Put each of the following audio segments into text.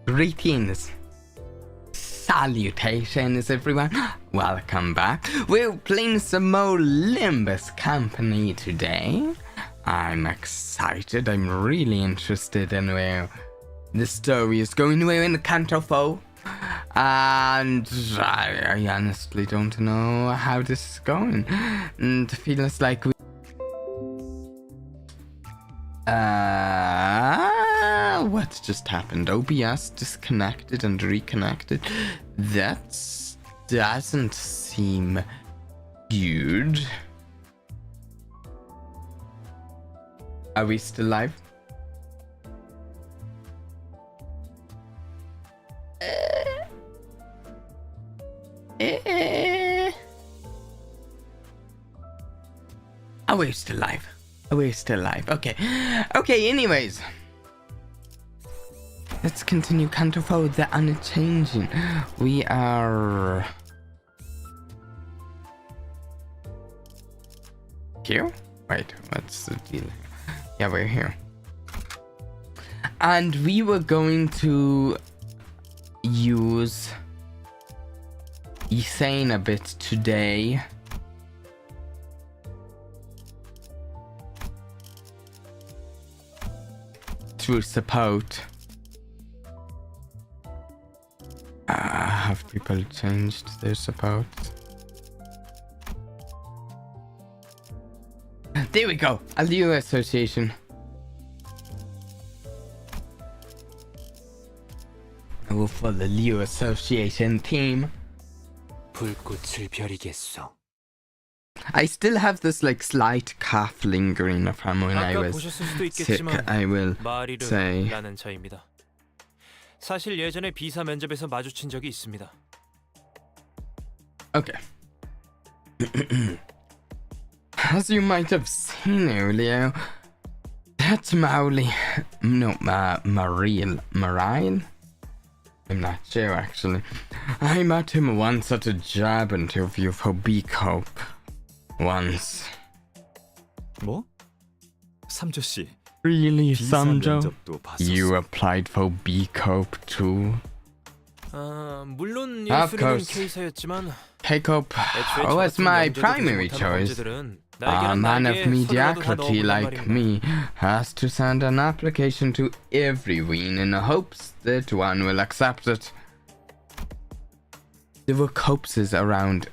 Greetings. Salutations, everyone. Welcome back. We're playing some more Limbus Company today. I'm excited. I'm really interested in where the story is going. We're in the Canto, and I honestly don't know how this is going. And it feels like we... what just happened? OBS disconnected and reconnected. That doesn't seem good. Are we still live? Are we still live? We're still live. Okay. Okay, anyways. Let's continue Canto the Unchanging. We are... here? Wait, what's the deal? Yeah, we're here. And we were going to use Ethane a bit today. To support. Have people changed their support? There we go. A Leo Association. I will follow the Leo Association team. 불꽃을 벼리겠소. I still have this like slight cough lingering from when I was sick. I will say. 라는 저입니다. 사실 예전에 비사 면접에서 마주친 적이 있습니다. Okay. As you might have seen earlier, that's Marilyn. I'm not sure actually. I met him once at a job interview for B-Cope. Once. 뭐? 삼조 씨. Really, Samjo? You applied for B-Cope too? 물론 Of 예술인은 course. K-사였지만 K-Cope was my primary choice. A man of mediocrity like me has to send an application to every ween in the hopes that one will accept it. There were Copeses around.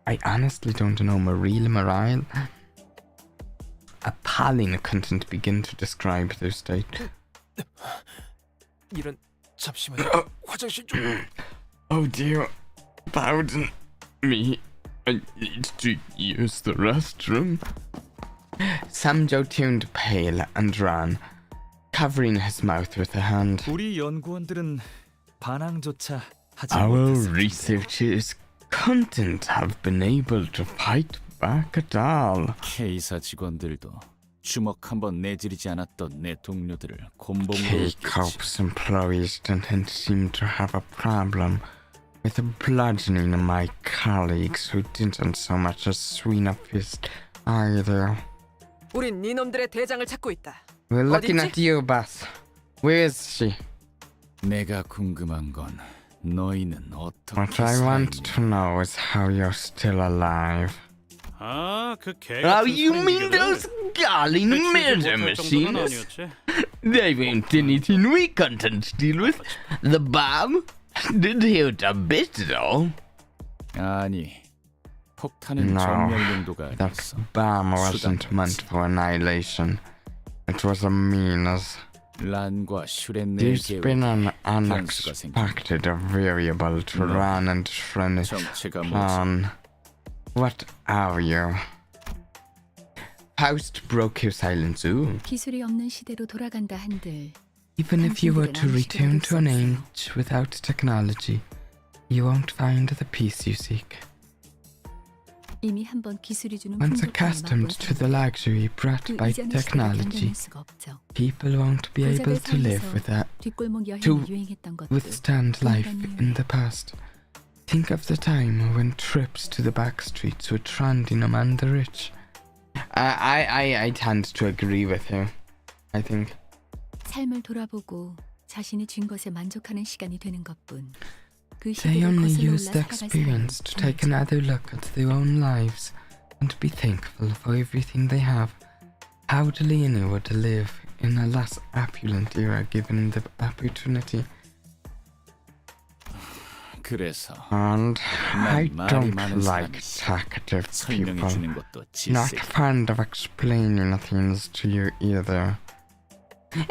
I honestly don't know. Marile. Appalling, I couldn't begin to describe their state. 이런 잠시만요. 화장실 좀. Oh dear. Pardon me. I need to use the restroom. Samjo turned pale and ran, covering his mouth with a hand. 우리 연구원들은 반항조차 하지 Our 못했습니다. researchers couldn't have been able to fight back at all. K사 직원들도 주먹 한번 내지르지 않았던 내 동료들을 곤봉으로 K-Cope's employees didn't seem to have a problem with bludgeoning my colleagues who didn't so much as swing a fist either. 우린 니놈들의 대장을 찾고 있다. We're looking 어딨지? at you, boss. Where is she? 내가 궁금한 건 너희는 어떻게 What I want to know is how you're still alive. Oh, you mean those galling murder machines? They weren't anything we couldn't deal with. The bomb did hurt a bit, though. 아니, 폭탄은 No, 정멸 용도가 the 아니었어. bomb wasn't meant for annihilation. It was a means. 란과 슈렌네의 There's been 계획, an unexpected variable to run and run 정체가 뭐지? plan. What are you? Faust broke her silence. Ooh. 기술이 없는 시대로 돌아간다 한들 Even if you were to return to an age without technology, you won't find the peace you seek. 이미 한번 기술이 주는 Once 풍족함을 accustomed 맛본 to the luxury brought 그 by 이전의 시대를 technology, 견뎌낼 수가 없죠. people won't be able to live with that, 뒷골목 여행이 to 유행했던 것도 withstand life 인간이 in the past. Think of the time when trips to the back streets were trending among the rich. I tend to agree with her. I think. 삶을 돌아보고 자신이 쥔 것에 만족하는 시간이 되는 것뿐. 그 They 시대를 only 거슬러 use the 올라 살아갈 experience to 사람은 take another look at their own lives and to be thankful for everything they have. How Delaney would live in a less opulent era given the opportunity. 그래서 And I 난 말이 don't 많은 like 사람이지. talkative 설명해 people. 주는 것도 Not 질색. fond of explaining things to you either.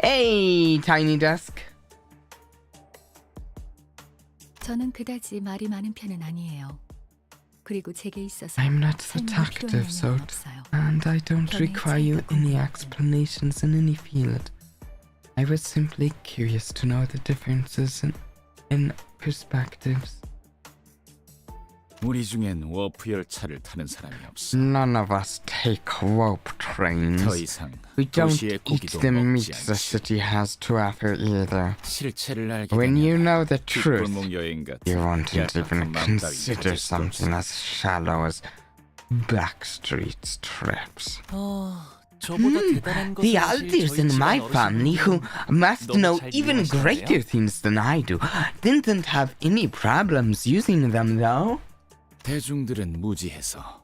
Hey, Tiny Desk. 저는 그다지 말이 많은 편은 아니에요. 그리고 제게 있어서 I'm not the 설명이 talkative 필요한 sort, 내용은 없어요. and I don't 변의 require you 차이가 any 궁금하군요. explanations in any field. I was simply curious to know the differences in perspectives. 우리 중엔 워프 열차를 타는 사람이 없어. None of us take rope trains. 더 이상 We don't 도시의 eat 고기도 the meat 먹지 the 않지. city has to offer either. 실체를 알게 When you 되면 know the truth, 뒷골목 여행 같은 you won't even 얄팍한 마음 따윈 consider 가질 수 something 없어. as shallow as backstreet trips. 저보다 대단한 The 것을 elders in my family, who must 너무 know 잘 even 이용하시는데요? greater things than I do, didn't have any problems using them though. 대중들은 무지해서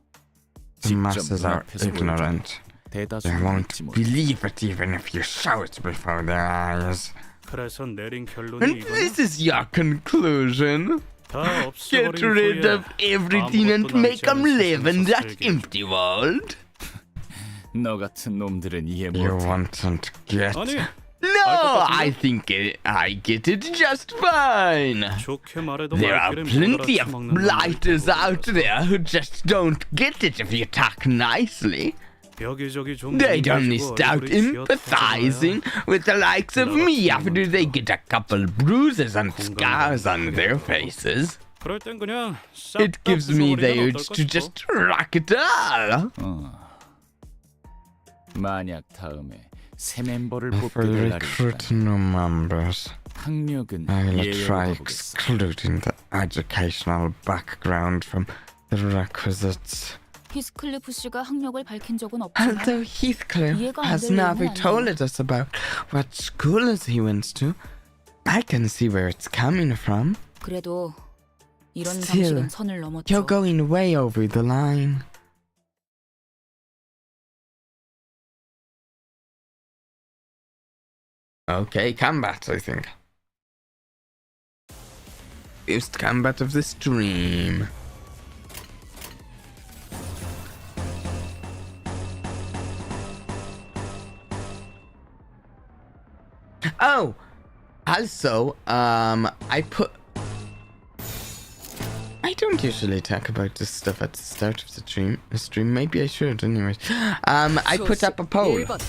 The 직접 masses are 눈앞에서 ignorant. They 대다수는 won't 믿지 못해. believe it even if you show it before their eyes. 그래서 내린 결론이 And 이거야. this is your conclusion? 다 Get 없애버린 rid 후에 of everything and 아무것도 make 남지 them 않은 live in 세상에서 that 살게 empty world? 너 같은 놈들은 이해 You 못해. won't get. 아니 No, 같은데? I think I get it just fine. 좋게 말해도 There are 말귀를 못 plenty of 알아쳐먹는 blighters 놈들이 out there who just don't get it if you talk nicely. 여기저기 좀 They'd only 가지고 start 얼굴이 empathizing with the likes of me after they get a couple bruises and scars on their faces. 그럴 땐 그냥 싹 It 다 gives me the 부숴버리면 urge 어떨까 to 싶어. just rock it all. 만약 다음에 새 멤버를 If 뽑게 I 될 recruit 날이니까 new members, 학력은 I'll 예외로 try 가보겠어. excluding the educational background from the requisites. 히스클리프 씨가 학력을 밝힌 적은 없지만 Although Heathcliff 이해가 안 has 될 never 내용은 told us about what schools he went to, I can see where it's coming from. 그래도 이런 Still, 방식은 선을 넘었죠. You're going way over the line. Okay, combat, I think. First combat of the stream. Oh, also, I don't usually talk about this stuff at the start of the stream. Maybe I should, anyways. I put up a poll. 1번.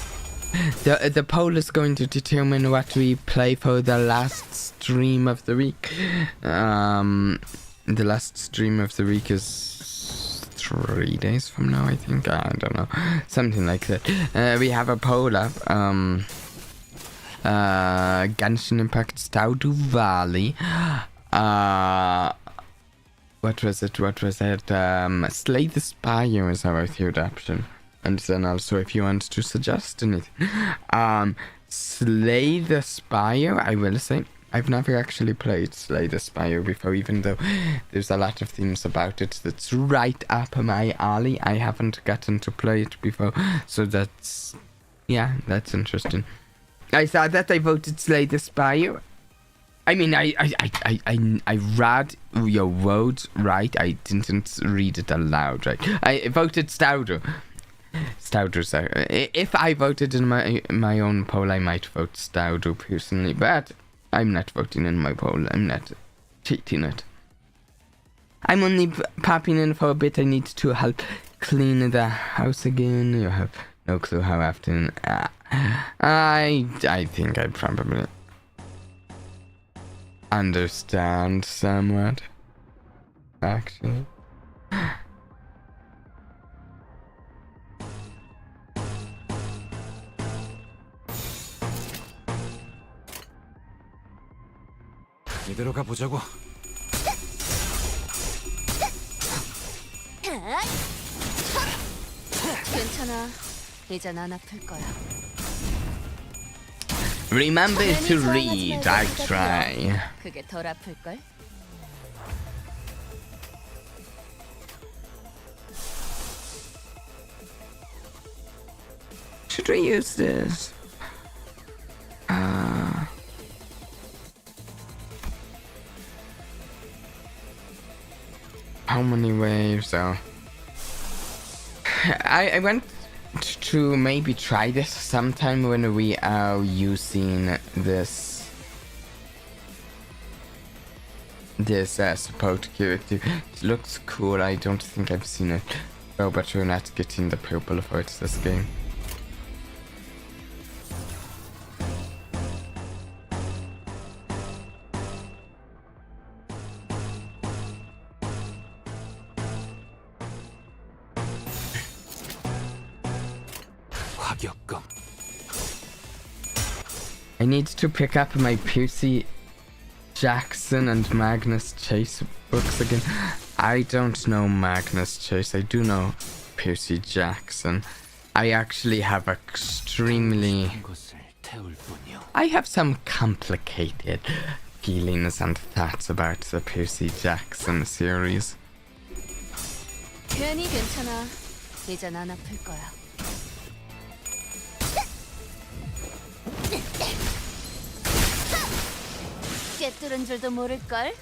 The poll is going to determine what we play for the last stream of the week. The last stream of the week is 3 days from now, I think. I don't know, something like that. We have a poll up. Genshin Impact Stardew Valley. What was it? Slay the Spire is our third option. And then also if you want to suggest anything. Slay the Spire, I will say. I've never actually played Slay the Spire before, even though there's a lot of things about it that's right up my alley. I haven't gotten to play it before, so that's interesting. I saw that I voted Slay the Spire. I mean, I read your vote right. I didn't read it aloud, right? I voted Stardew. If I voted in my own poll, I might vote Stardew personally, but I'm not voting in my poll. I'm not cheating it. I'm only popping in for a bit. I need to help clean the house again. You have no clue how often. I think I probably understand somewhat, actually. 이대로 가보자고. 괜찮아. 이젠 안 아플 거야. Remember to read, I try. 그게 덜 아플 걸? Should we use this? How many waves though? I went to maybe try this sometime when we are using this support character. It looks cool. I don't think I've seen it. Oh, but we're not getting the purple for it this game. 화격검. I need to pick up my Percy Jackson and Magnus Chase books again. I don't know Magnus Chase. I do know Percy Jackson. I actually have 것을 태울 뿐이요. I have some complicated feelings and thoughts about the Percy Jackson series. 괜히 괜찮아. 이젠 안 아플 거야. 깨뚫은 줄도 모를걸?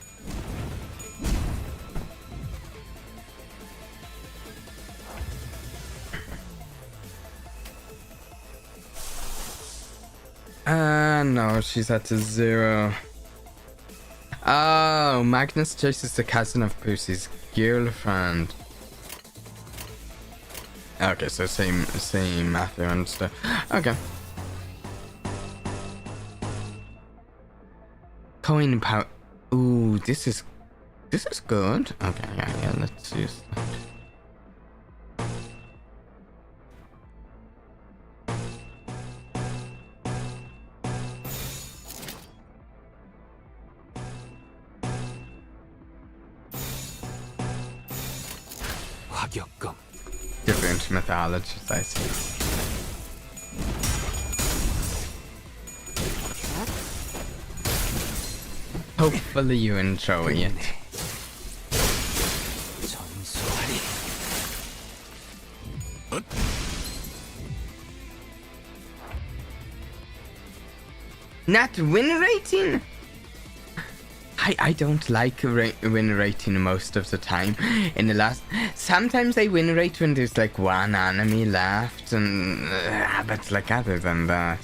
No, she's at a 0. Oh, Magnus Chase is the cousin of Percy's girlfriend. Okay, so same Matthew and stuff. Okay. Coin power. Ooh, this is good. Okay, yeah, let's use that. 화격검. Different mythologies, I see. Hopefully you enjoy it. 전수하리. Not win rating? I don't like win rating most of the time. In the last, sometimes I win rate when there's like one enemy left, and but like other than that.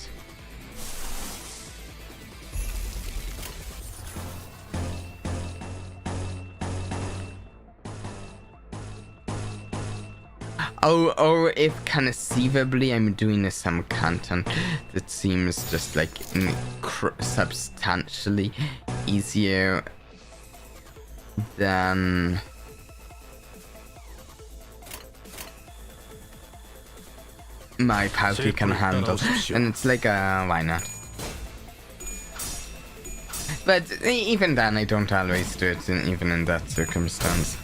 Or if conceivably I'm doing some content that seems just like substantially easier than my party can handle, and it's like why not? But even then I don't always do it, even in that circumstance.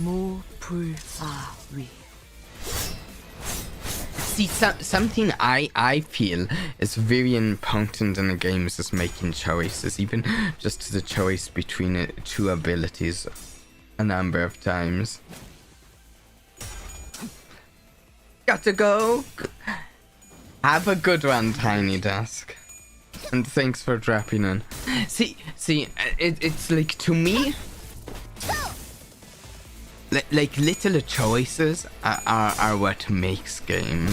무불아위. See, something I feel is very important in a game is just making choices, even just the choice between two abilities a number of times. Gotta go. Have a good one, Tiny Dusk. And thanks for dropping in. See, it's like, to me, like little choices are what makes game.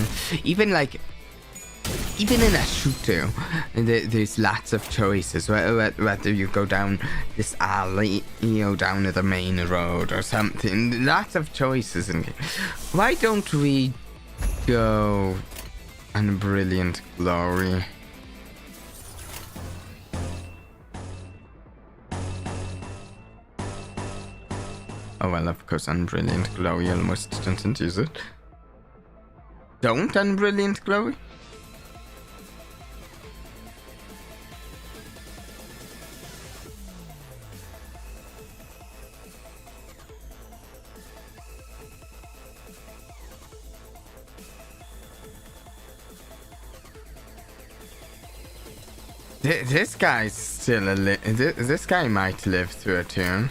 Even in a shooter, there's lots of choices. Whether you go down this alley, down the main road or something. Lots of choices in game. Why don't we go on Brilliant Glory? Oh well, of course, on Brilliant Glory almost didn't use it. Don't on Brilliant Glory? This guy's still this guy might live through a turn.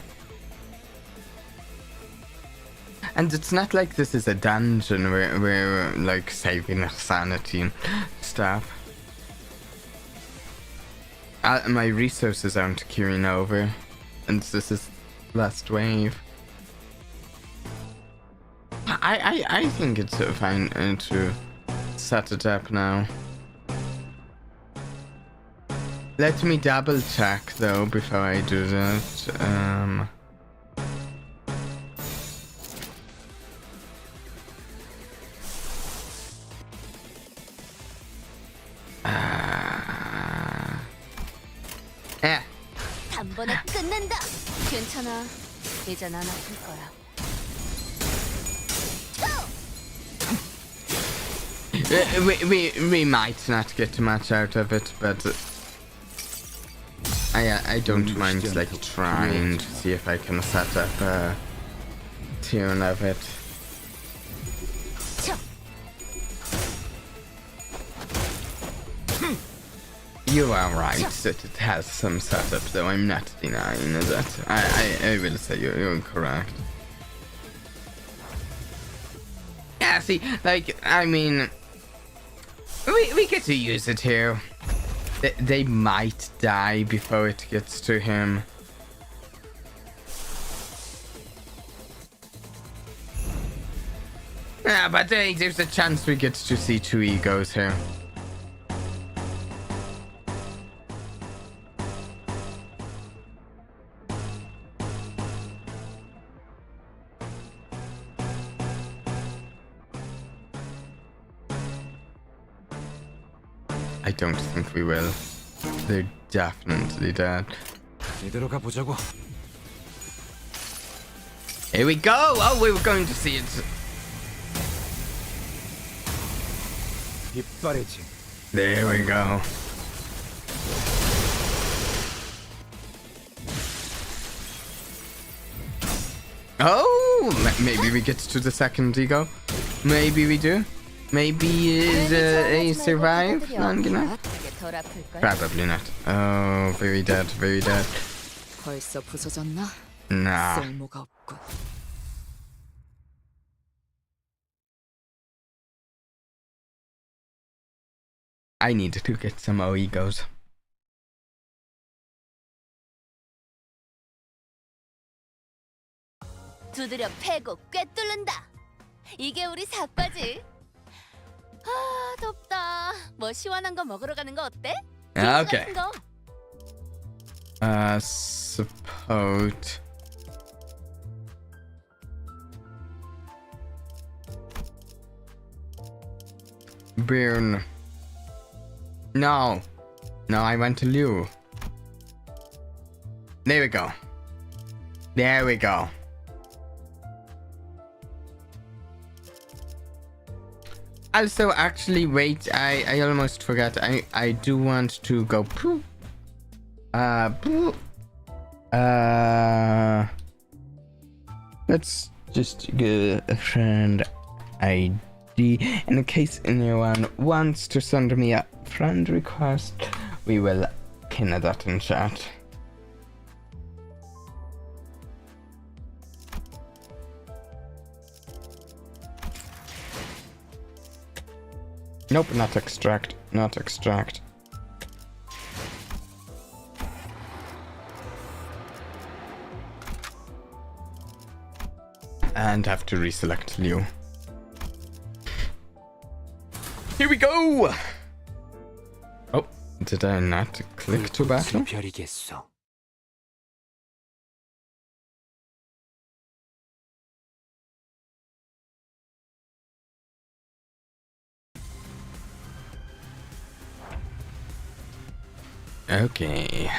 And it's not like this is a dungeon where we're like saving our sanity and stuff. My resources aren't queuing over, and this is last wave. I think it's fine to set it up now. Let me double check though before I do that. 단번에 끝낸다. 괜찮아. 이젠 안 아플 거야. We might not get much out of it, but I don't mind like trying to see if I can set up a tune of it. You are right that it has some setup, though I'm not denying that. I will say you're correct. Yeah, see, like, I mean, we get to use it here. They might die before it gets to him. Yeah, but there's a chance we get to see 2 egos here. I don't think we will. They're definitely dead. 이대로 가보자고. Here we go! Oh, we were going to see it. 이빨이지. There we go. Oh! Maybe we get to the second ego. Maybe we do. Maybe he survive long enough? 덜 아플걸? Probably not. Oh, very dead, very dead. 벌써 부서졌나? Nah. 쓸모가 없군. I need to get some more egos. 두드려 패고 꿰뚫는다. 이게 우리 사과지. 아 덥다. 뭐 시원한 거 먹으러 가는 거 어때? Okay. 같은 거. Support. Burn. No. No, I went to Liu. There we go. There we go. Also, actually, wait, I almost forgot. I do want to go poo. Poo. Let's just get a friend ID. In case anyone wants to send me a friend request, we will pin that in chat. Nope, not extract, not extract. And have to reselect Liu. Here we go! Oh, did I not click to battle? 별이겠어. Okay.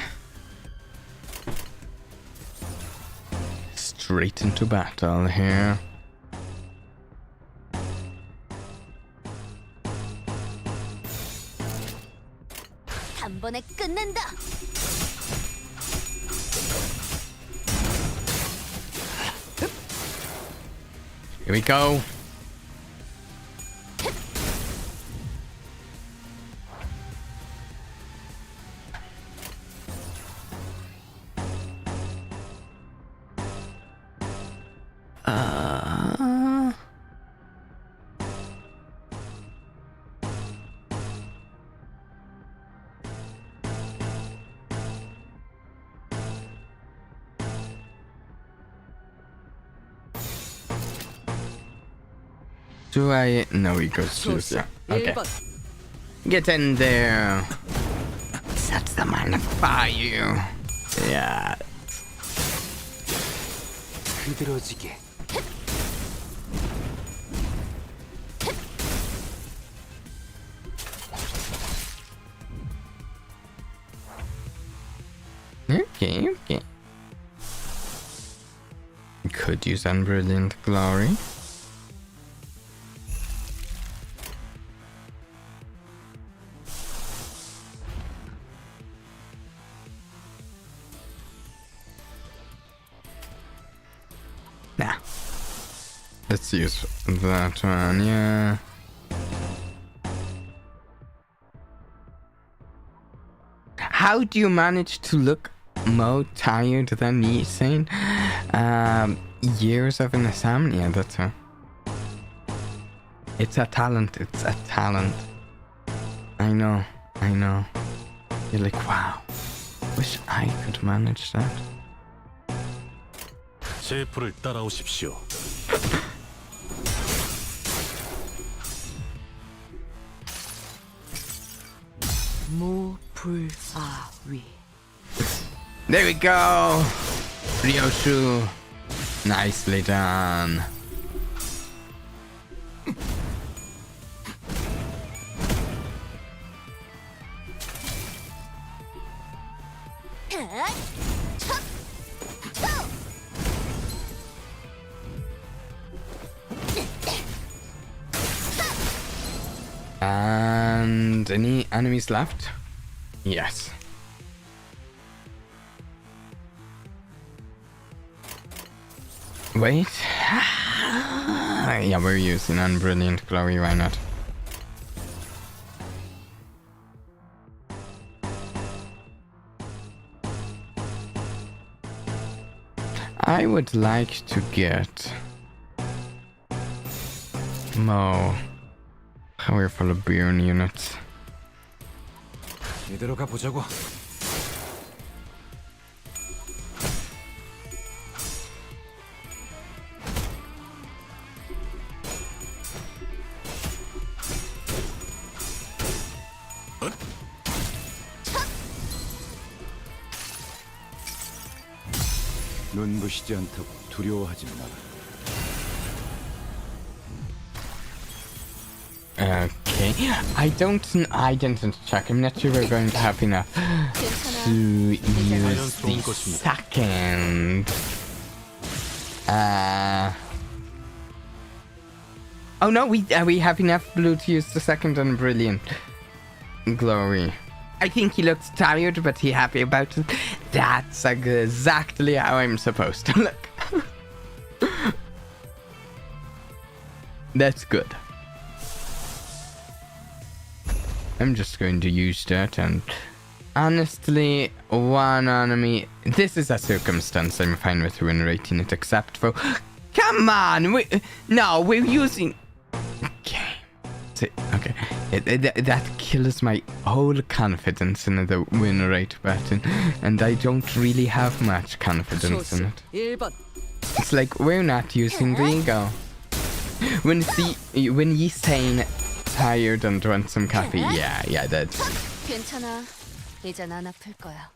Straight into battle here. 단번에 끝낸다. Here we go. Do I? No, he goes to 조수 yeah. Okay. 1번. Get in there. Set them on fire. Yeah. 흐드러지게. Okay, okay. Could use Unbrilliant Glory. Nah. Let's use that one, yeah. How do you manage to look more tired than me, saying? Years of insomnia, that's her. It's a talent, it's a talent. I know. You're like, wow. Wish I could manage that. 셰프를 따라오십시오. 무불아위. There we go! Ryoshu. Nicely done. And any enemies left? Yes. Wait. Yeah, we're using Unbrilliant Glory, why not? I would like to get more powerful burn units. 이대로 가보자고. 눈부시지 않다고 두려워하지 마라. Okay, I didn't check. I'm not sure we're going to have enough to use the second. Oh no, we have enough blue to use the second Unbrilliant Glory. I think he looks tired, but he happy about it. That's exactly how I'm supposed to look. That's good. I'm just going to use that, and honestly, one enemy. This is a circumstance I'm fine with generating it, except for. Come on! We're using. Okay. That kills my whole confidence in the win rate button, and I don't really have much confidence in 조수 it. 1번. It's like we're not using the ego. When he's saying tired and want some coffee, yeah, that's. 괜찮아. 이젠 안 아플 거야.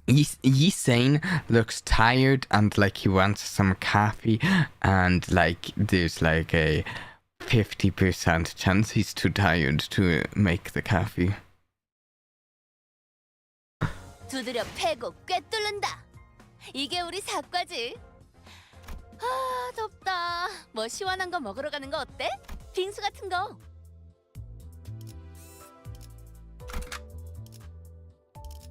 Yisane looks tired and like he wants some coffee, and like there's like a 50% chance he's too tired to make the coffee. 두드려 패고 꿰뚫는다. 이게 우리 사과지. 아, 덥다. 뭐 시원한 거 먹으러 가는 거 어때? 빙수 같은 거.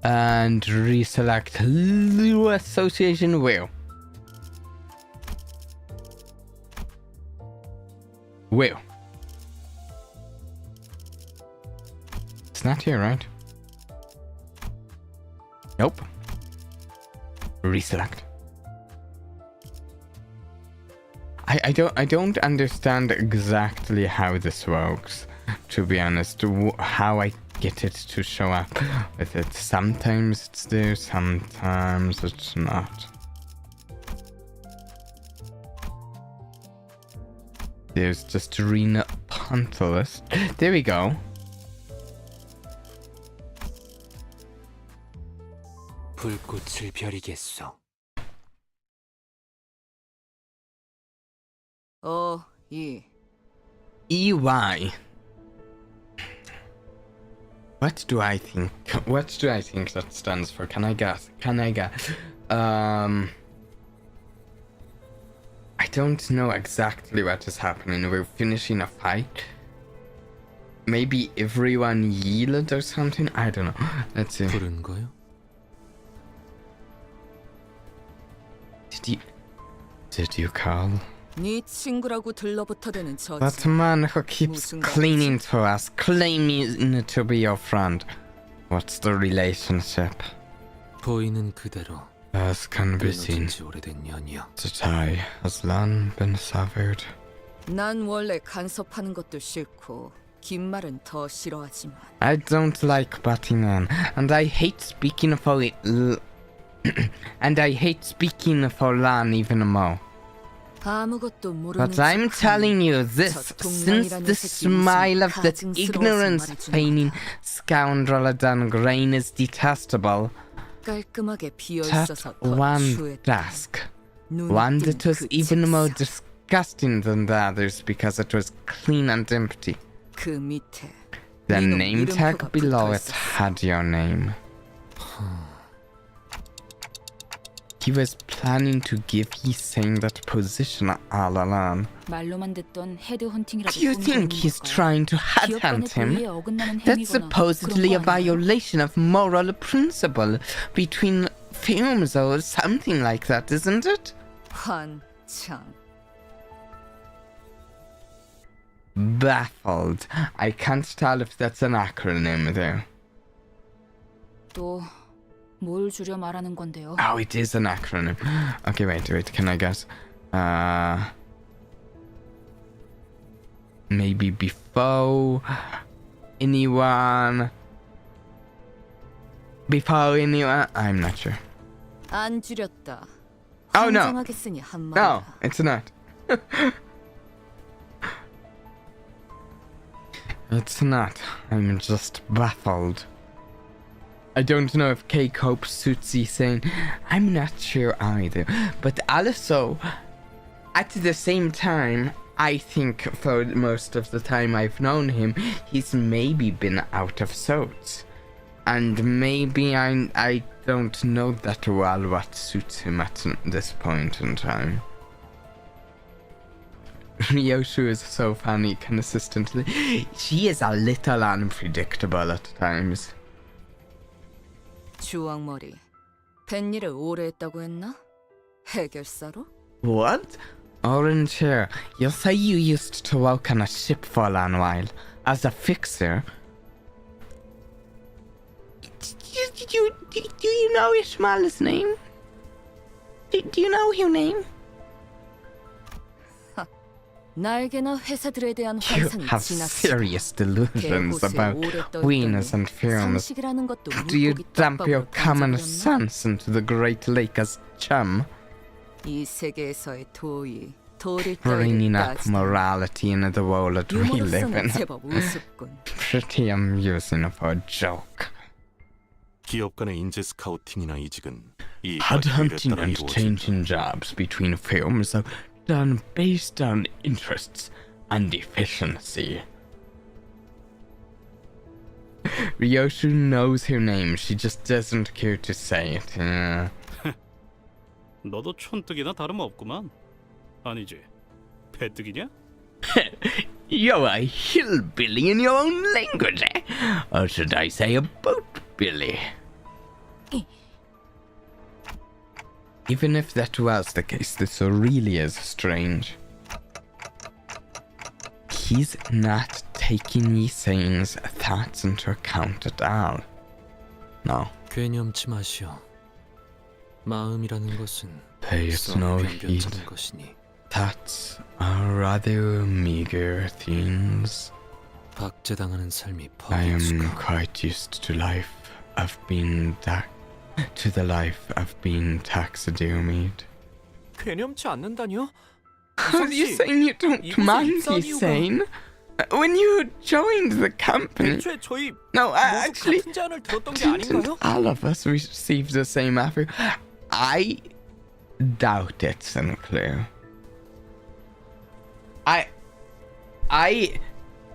And reselect Blue Association Wheel. Wheel. It's not here, right? Nope. Reselect. I don't understand exactly how this works, to be honest. How I get it to show up with it. Sometimes it's there, sometimes it's not. There's just Rena Pontolis. There we go. 불꽃을 벼리겠소. EY. What do I think? What do I think that stands for? Can I guess? I don't know exactly what is happening. We're finishing a fight. Maybe everyone yielded or something? I don't know. Let's see. 부른 거요? Did you call? 네 친구라고 들러붙어대는 That 저지. man who keeps 무슨 clinging to us, claiming to be your friend. What's the relationship? 보이는 그대로 As can be seen, 끊어진 지 오래된 년이요. the tie has long been severed. 난 원래 간섭하는 것도 싫고 긴 말은 더 싫어하지만 I don't like butting in, and I hate speaking for it. And I hate speaking for Lan even more. 아무것도 모르는 But I'm telling you this, since the smile of that ignorance-feigning scoundrel Adan Grain is detestable, 깔끔하게 비어 that 있어서 더 one 추했다. desk, one that was even more disgusting than the others because it was clean and empty. 그 밑에 The 이놈 name tag 이름표가 below it 붙어있었어. had your name. He was planning to give his saying that position all along. 말로만 듣던 헤드 헌팅이라고 Do you think he's trying to headhunt him? That's supposedly a violation of moral principle between films or something like that, isn't it? 한창 Baffled. I can't tell if that's an acronym though. 또 뭘 줄여 말하는 건데요? Oh, it is an acronym. Okay, wait, can I guess? Maybe before anyone. Before anyone? I'm not sure. 안 줄였다. Oh, no. 환장하게 쓰니 한 No, 말이야. it's not. It's not. I'm just baffled. I don't know if K-Cope suits you saying, I'm not sure either. But also, at the same time, I think for most of the time I've known him, he's maybe been out of sorts. And maybe I don't know that well what suits him at this point in time. Ryoshu is so funny consistently. She is a little unpredictable at times. 주황머리. 뱃일을 오래 했다고 했나? 해결사로? What? Orange hair, you say you used to work on a ship for a long while, as a fixer. Do you know Ishmael's name? Do you know her name? 나에게나 회사들에 대한 You 환상이 have 지났어. serious delusions about wieners and films. 상식이라는 것도 Do you 물고기 dump your 떡밥으로 common 던져버렸나? sense into the Great Lake as chum, 이 세계에서의 도의, 도를 bringing up 따르기까지 morality into the world that we live 유머로서는 in? 제법 우습군. Pretty amusing for a joke. 기업 간의 인재 스카우팅이나 이직은 이 Headhunting 따라 and 이루어진다. changing jobs between firms are done based on interests and efficiency. Ryoshu knows her name, she just doesn't care to say it. Yeah. 너도 촌뜨기나 다름없구만. 아니지, 배뜨기냐? You're a hillbilly in your own language, eh? Or should I say a boatbilly? Even if that was the case, this really is strange. He's not taking Yisane's thoughts into account at all. No. 괴념치 마시오. 마음이라는 것은 Pay it 썩 no 변변찮은 heed. 것이니 Thoughts are rather meager things. 박제당하는 삶이 I am 법이지고 quite used to life of being to the life of being taxidermied. 괴념치 않는다뇨? Are you saying you don't mind, he's saying? When you joined the company... No, actually, didn't all of us receive the same offer? I doubt it, Sinclair.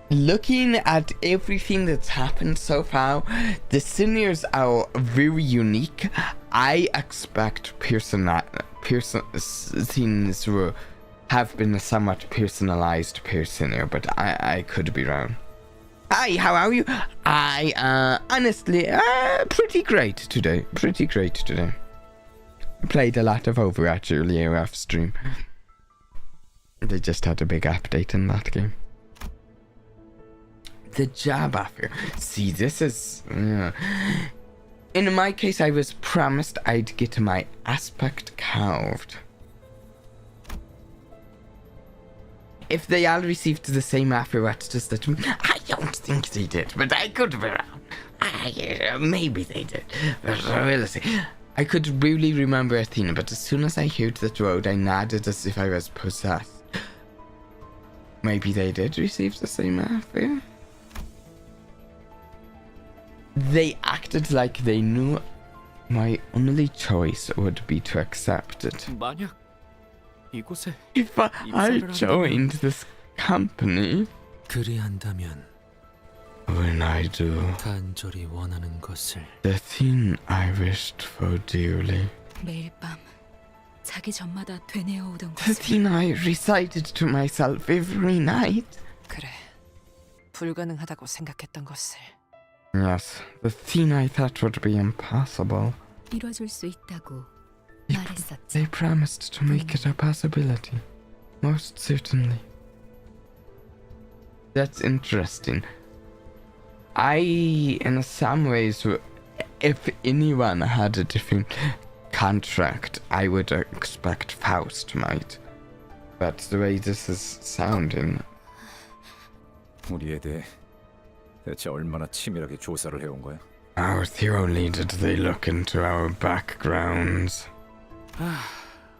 Looking at everything that's happened so far, the seniors are very unique. I expect things will have been somewhat personalized per senior, but I could be wrong. Hi, how are you? Honestly, pretty great today. Played a lot of Overwatch earlier off stream. They just had a big update in that game. The job offer. See, this is... In my case, I was promised I'd get my aspect carved. If they all received the same offer, what does that mean? I don't think they did, but I could be wrong. Maybe they did. But we'll see. I could really remember Athena, but as soon as I heard that word, I nodded as if I was possessed. Maybe they did receive the same offer. They acted like they knew my only choice would be to accept it. If I joined this company, 그리한다면 when I do 간절히 원하는 것을 the thing I wished for dearly, 매일 밤 자기 전마다 되뇌어 오던 the 것을. thing I recited to myself every night. 그래. 불가능하다고 생각했던 것을. Yes, the thing I thought would be impossible. 이뤄줄 수 있다고 They 말했었지. promised to make it a possibility. Most certainly. That's interesting. In some ways, if anyone had a different contract, I would expect Faust might. But the way this is sounding... 우리에 대해 대체 얼마나 치밀하게 조사를 해온 거야? How thoroughly did they look into our backgrounds?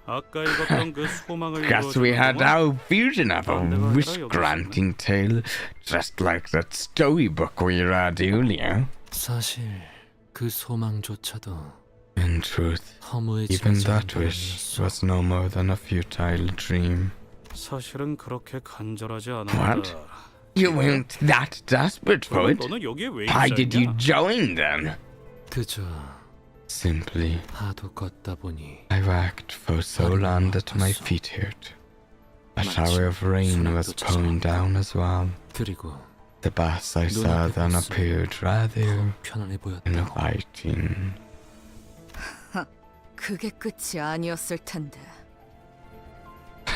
아까 읽었던 그 소망을 Guess we had our vision of a wish-granting tale, just like that storybook we read earlier. 사실 그 소망조차도 In truth, 허무해지는 even that wish 정도였어. was no more than a futile dream. 사실은 그렇게 간절하지 What? 않았다. You weren't that desperate for it? 너는 여기에 왜 Why did you 있었냐? join then? 그저 Simply, 하도 걷다 보니 I worked for so long that my feet hurt. A shower of rain was pouring down as well. 그리고 The bus I saw then appeared rather 편안해 보였다고. inviting. 그게 끝이 아니었을 텐데.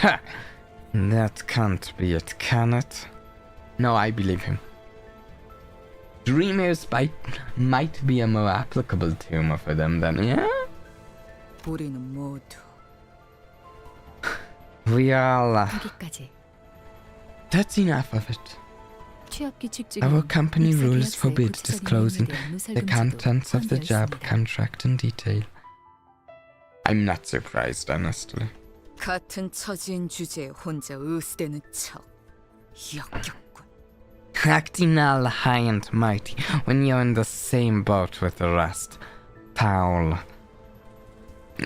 Ha! That can't be it, can it? No, I believe him. Dreamers might be a more applicable term for them than, yeah? 우리는 모두 We all... 여기까지. That's enough of it. 취업 규칙 중에 Our company 입사 rules 계약서의 forbid 구체적인 disclosing 내용에 대한 누설 the 금지도 contents of the 포함되어 job 있습니다. contract in detail. I'm not surprised, honestly. 같은 처지인 주제에 혼자 으스대는 척. 역겹군. Acting all high and mighty when you're in the same boat with the rest. Foul.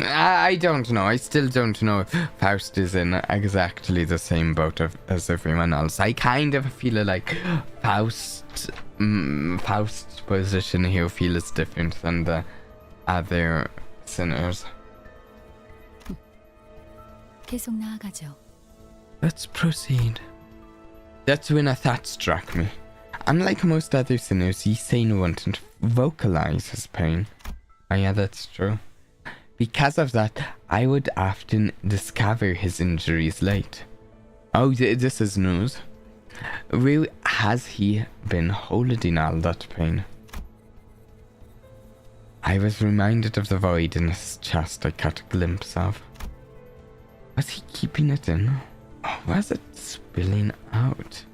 I don't know. I still don't know if Faust is in exactly the same boat as everyone else. I kind of feel like Faust's position here feels different than the other sinners. 계속 나아가죠. Let's proceed. That's when a thought struck me. Unlike most other sinners, Ysain wouldn't vocalize his pain. Oh yeah, that's true. Because of that, I would often discover his injuries late. Oh, this is news. Where has he been holding all that pain? I was reminded of the void in his chest I caught a glimpse of. Was he keeping it in? Or was it spilling out?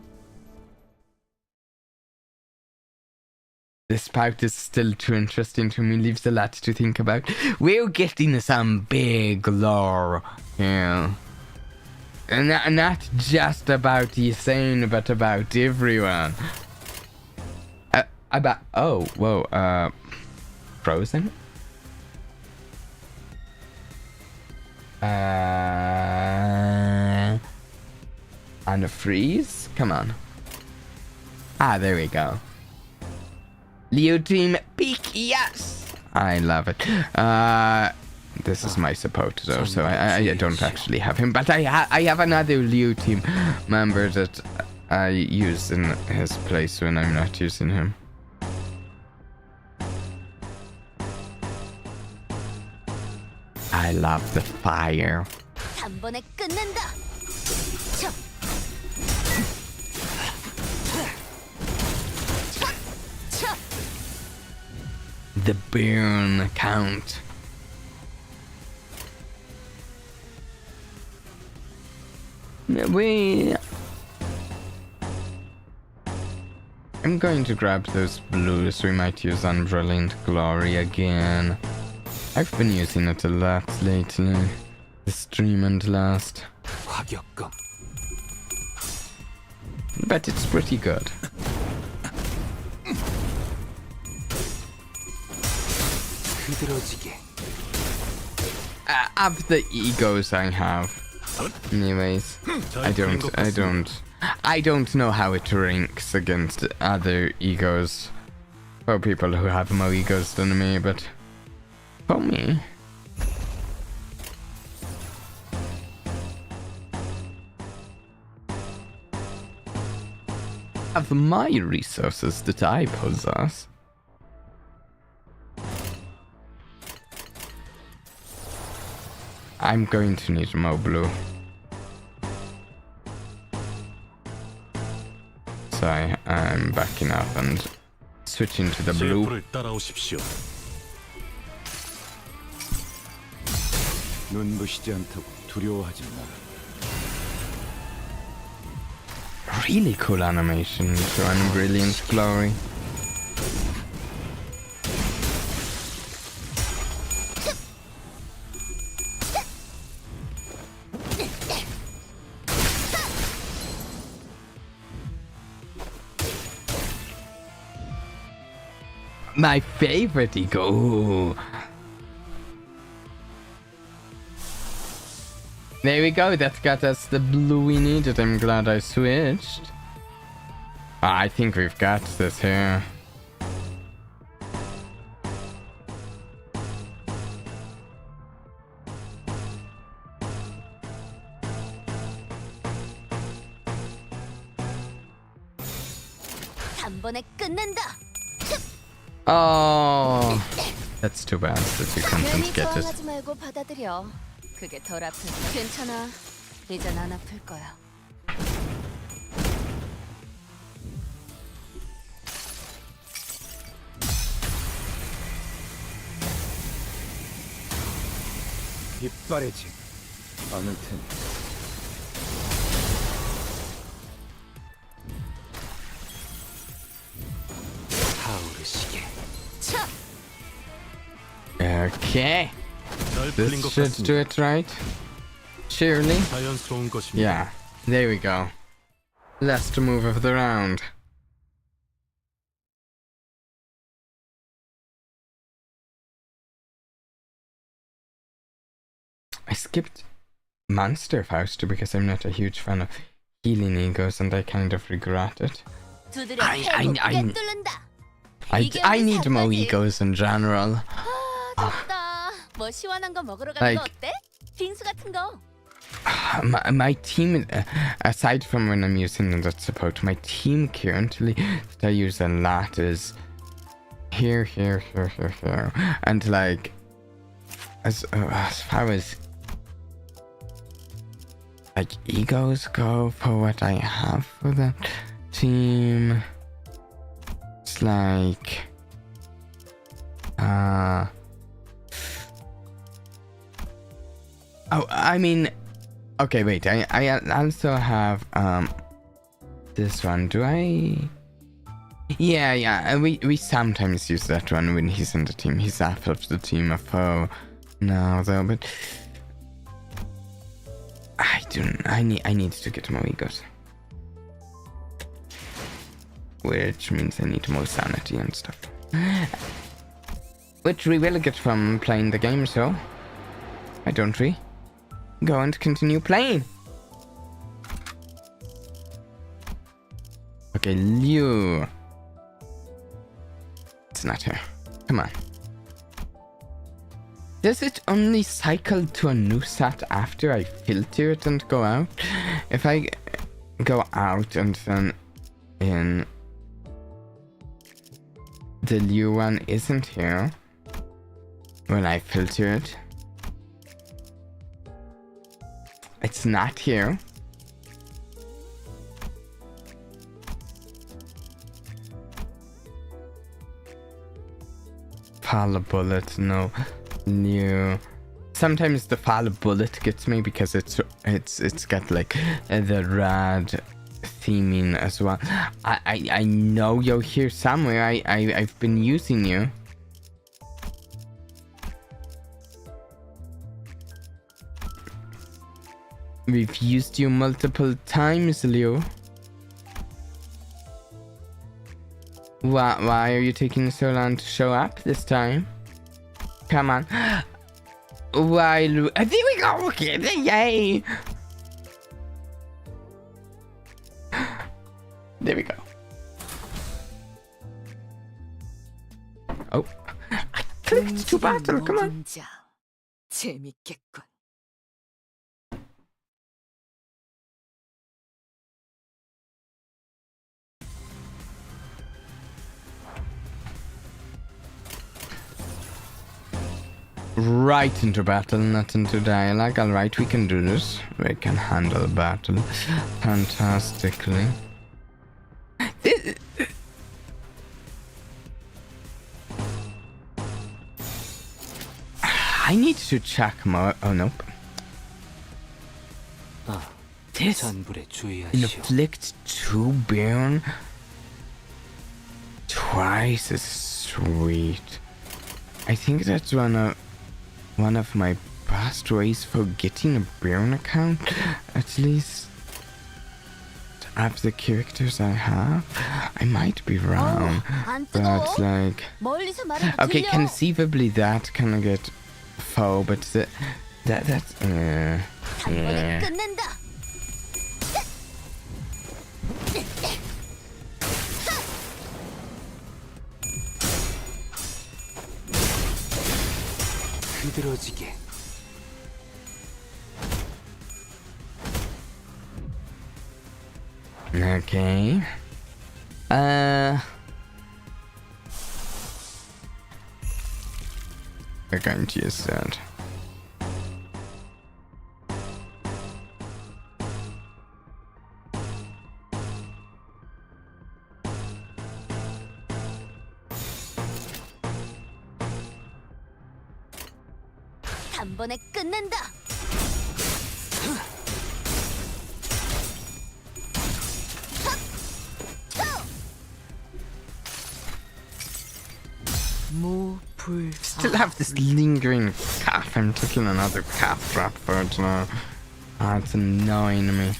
This part is still too interesting to me, leaves a lot to think about. We're getting some big lore here. not just about Yasane, but about everyone. Frozen? And a freeze? Come on. There we go. Leo team peak, yes! I love it. This is my support though, so I don't actually have him, but I have another Leo team member that I use in his place when I'm not using him. I love the fire. 단번에 끝낸다. 쳐. 쳐. The burn count. I'm going to grab those blues. We might use Unbrilliant Glory again. I've been using it a lot lately. The stream and last. 화격검. But it's pretty good. 흐드러지게. Of the egos I have. Anyways, I don't know how it ranks against other egos. For people who have more egos than me, but for me. Of my resources that I possess. I'm going to need more blue. So I'm backing up and switching to the blue. 셰프를 따라오십시오. 눈부시지 않다고 두려워하지 마. Really cool animation to Unbrilliant Glory. My favorite ego. Ooh. There we go, that got us the blue we needed. I'm glad I switched. I think we've got this here. 단번에 끝낸다. Oh, that's too bad that you can't get it. 저항하지 말고 받아들여. 그게 덜 아플 거야. 괜찮아. 이젠 안 아플 거야. 빗바래지 않을 테니. 타오르시게. 쳐. Okay, 잘 풀린 this 것 should do 같습니다. it right. Surely. 자연스러운 것입니다. Yeah, there we go. Last move of the round. I skipped Monster Faust because I'm not a huge fan of healing egos and I kind of regret it. 두드려 패고 꿰뚫는다. I need more egos in general. 덥다. 뭐 시원한 거 먹으러 가는 거 Like- 어때? 빙수 같은 거. My team, aside from when I'm using that support, my team currently that I use a lot is here, and like as far as like egos go for what I have for that team, it's like oh, I mean. Okay, wait. I also have this one. Do I? Yeah. We sometimes use that one when he's in the team. He's out of the team of foe now, though. But I need to get more egos. Which means I need more sanity and stuff. Which we will get from playing the game, so why don't we go and continue playing? Okay, Liu. It's not here. Come on. Does it only cycle to a new set after I filter it and go out? If I go out and then in, the Liu one isn't here when I filter it. It's not here. Follow bullet, no. New. Sometimes the follow bullet gets me because it's got like the red theming as well. I know you're here somewhere. I've been using you. We've used you multiple times, Leo. Why are you taking so long to show up this time? Come on. Why, there we go! Okay, yay! There we go. Oh. I clicked to battle, come on. 노동자. 재밌겠군. Right into battle, not into dialogue. Alright, we can do this. We can handle battle fantastically. I need to check more. Oh, nope. This 잔불에 주의하시오. inflict 2 burn twice is sweet. I think that's one of my best ways for getting a burn account, at least of the characters I have. I might be wrong, but like, okay, conceivably that can get foe, but that's yeah. 흐드러지게. Okay. We're going to use that. 단번에 끝낸다. Still have this lingering cough. I'm taking another cough drop for it now. Oh, it's annoying me.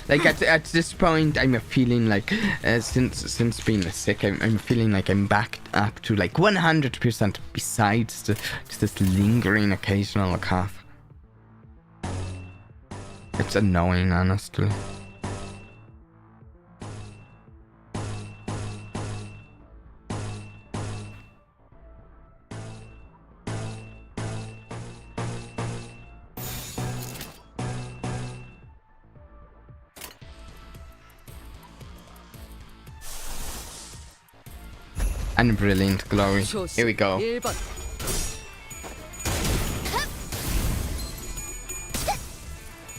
Like at this point, I'm feeling like since being sick, I'm feeling like I'm back up to like 100%. Besides just this lingering occasional cough, it's annoying, honestly. And brilliant glory. Here we go. 1번.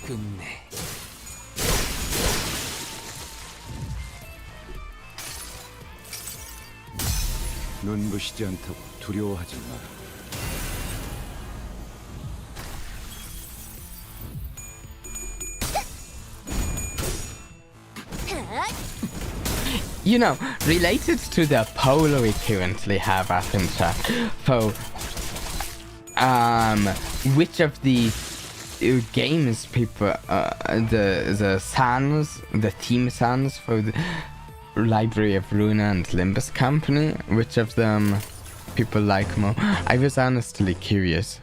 끝내. 눈부시지 않다고 두려워하지 마. You know, related to the poll we currently have up in chat, which of the games people, the sans, the theme sans for the Library of Runa and Limbus Company, which of them people like more? I was honestly curious.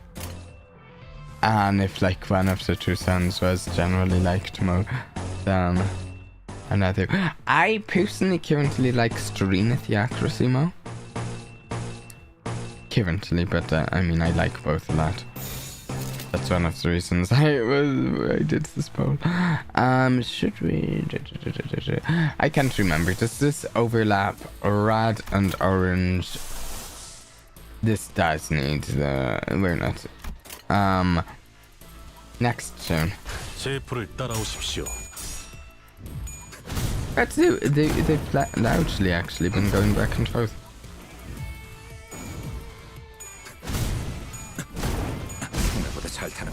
And if like one of the two sons was generally liked more than another. I personally currently like Strina Theocracy more. Currently, but I mean I like both a lot. That's one of the reasons I did this poll. Should we? I can't remember. Does this overlap red and orange? This does need the. We're not. Next turn. 제 불을 따라오십시오. But they've largely actually been going back and forth. 나보다 잘 타는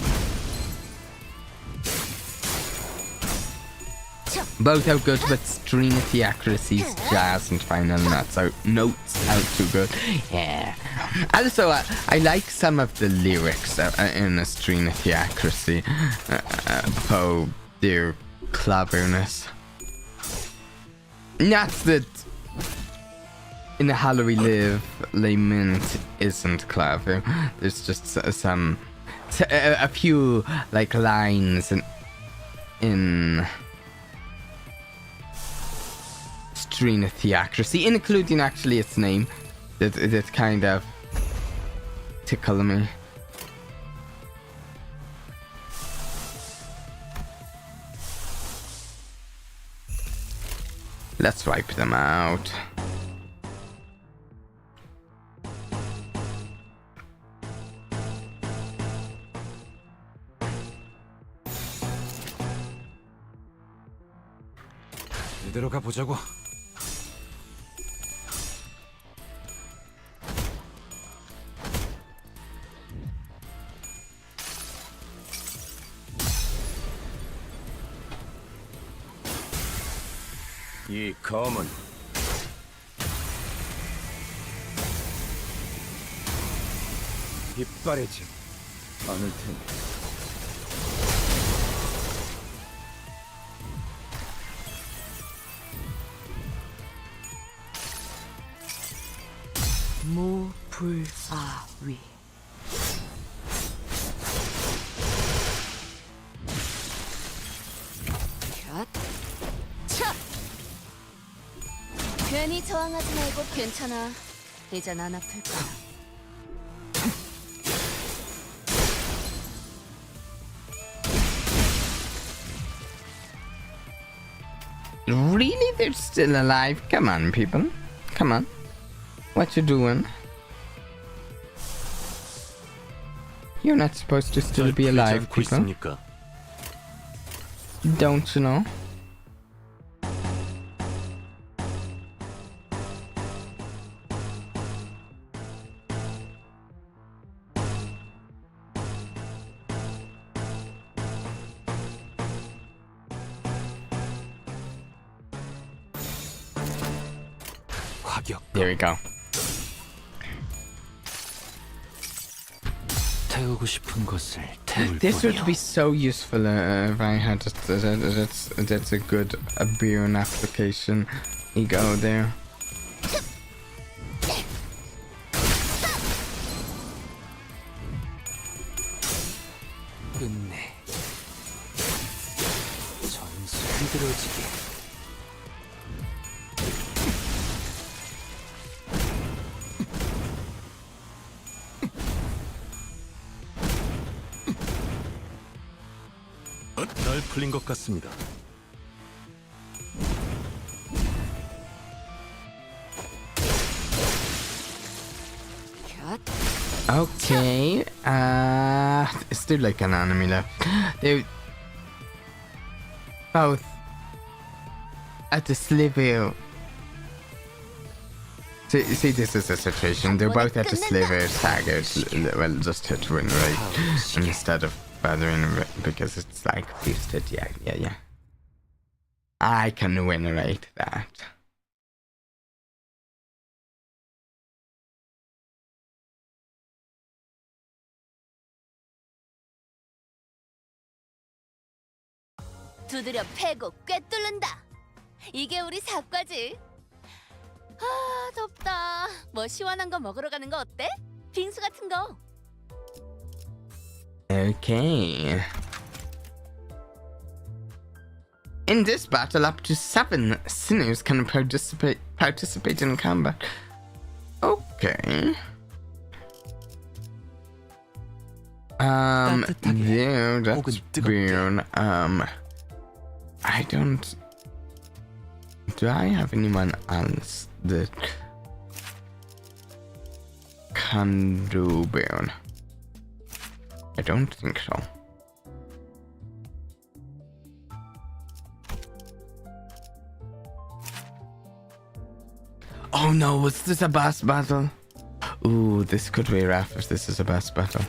Both out good, but Strina Theocracy's jazz and final notes out too good. Yeah. Also, I like some of the lyrics in a Strina Theocracy. Oh, their cleverness. Not that in How We Live, Lament isn't clever. There's just a few like lines in Strina Theocracy, including actually its name, that kind of tickle me. Let's wipe them out. 이대로 가보자고. 이 검은 이빨이지 않을 텐데. 무불아위. 차! 괜히 저항하지 말고 괜찮아. 이젠 안 아플 거야. Really? They're still alive? Come on, people. Come on. What you doing? You're not supposed to still be alive, people. 있습니까? Don't you know? There we go. 태우고 싶은 것을 태울 This would 뿐이요. be so useful if I had that's a good Burn application. You go there. 끝내. 전수 흔들어지게. 날 풀린 것 같습니다. Okay. Is there like an enemy left? They're both at the sliver. See, this is the situation. They're both at the sliver staggered. Well, just hit win rate instead of bothering because it's like boosted. Yeah. I can win rate that. 두드려 패고 꿰뚫는다. 이게 우리 사과지. 아, 덥다. 뭐 시원한 거 먹으러 가는 거 어때? 빙수 같은 거. Okay. In this battle, up to 7 sinews can participate in combat. Okay. Yeah, that's weird. I don't... Do I have anyone else that can do burn? I don't think so. Oh no, was this a boss battle? Ooh, this could be rough if this is a boss battle.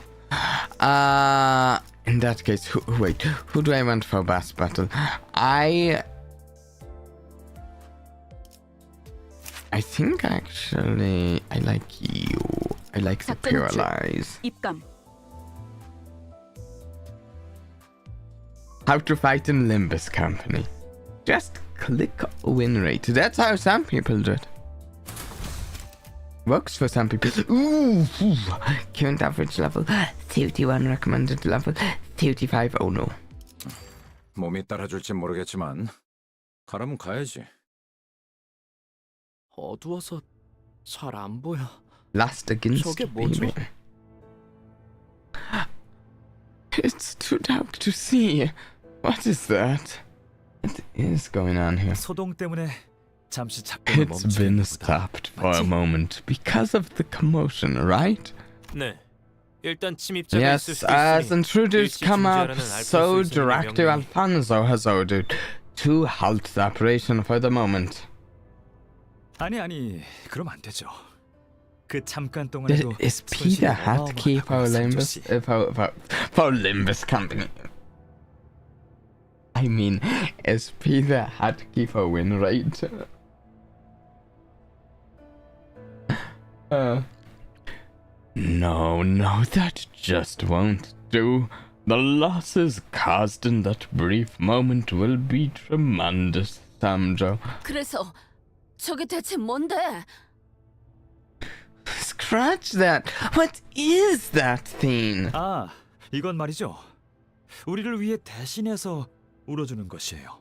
In that case, who do I want for boss battle? I think actually I like you. I like the paralyze. 입감. How to fight in Limbus Company. Just click win rate. That's how some people do it. Works for some people. Ooh, current average level 31, recommended level 35. Oh no. 몸이 따라줄지 모르겠지만 가라면 가야지. 어두워서 잘 안 보여. Last against 저게 뭐죠? baby. It's too dark to see. What is that? What is going on here? 소동 때문에 잠시 작동을 It's 멈추게 been 보다. stopped for a moment because of the commotion, right? 네. 일단 침입자가 있을 Yes, 수도 as 있으니 intruders 일시 come up, 중재하라는 알프스 so 선생님의 Director 명령이 Alfonso has ordered to halt the operation for the moment. 아니, 그럼 안 되죠. 그 잠깐 동안에도 Is Peter hat key for Limbus for Limbus Company? I mean, is Peter hat key for win rate? No, that just won't do. The losses caused in that brief moment will be tremendous, Samjo. 그래서 저게 대체 뭔데? Scratch that. What is that thing? 아, 이건 말이죠. 우리를 위해 대신해서 울어주는 것이에요.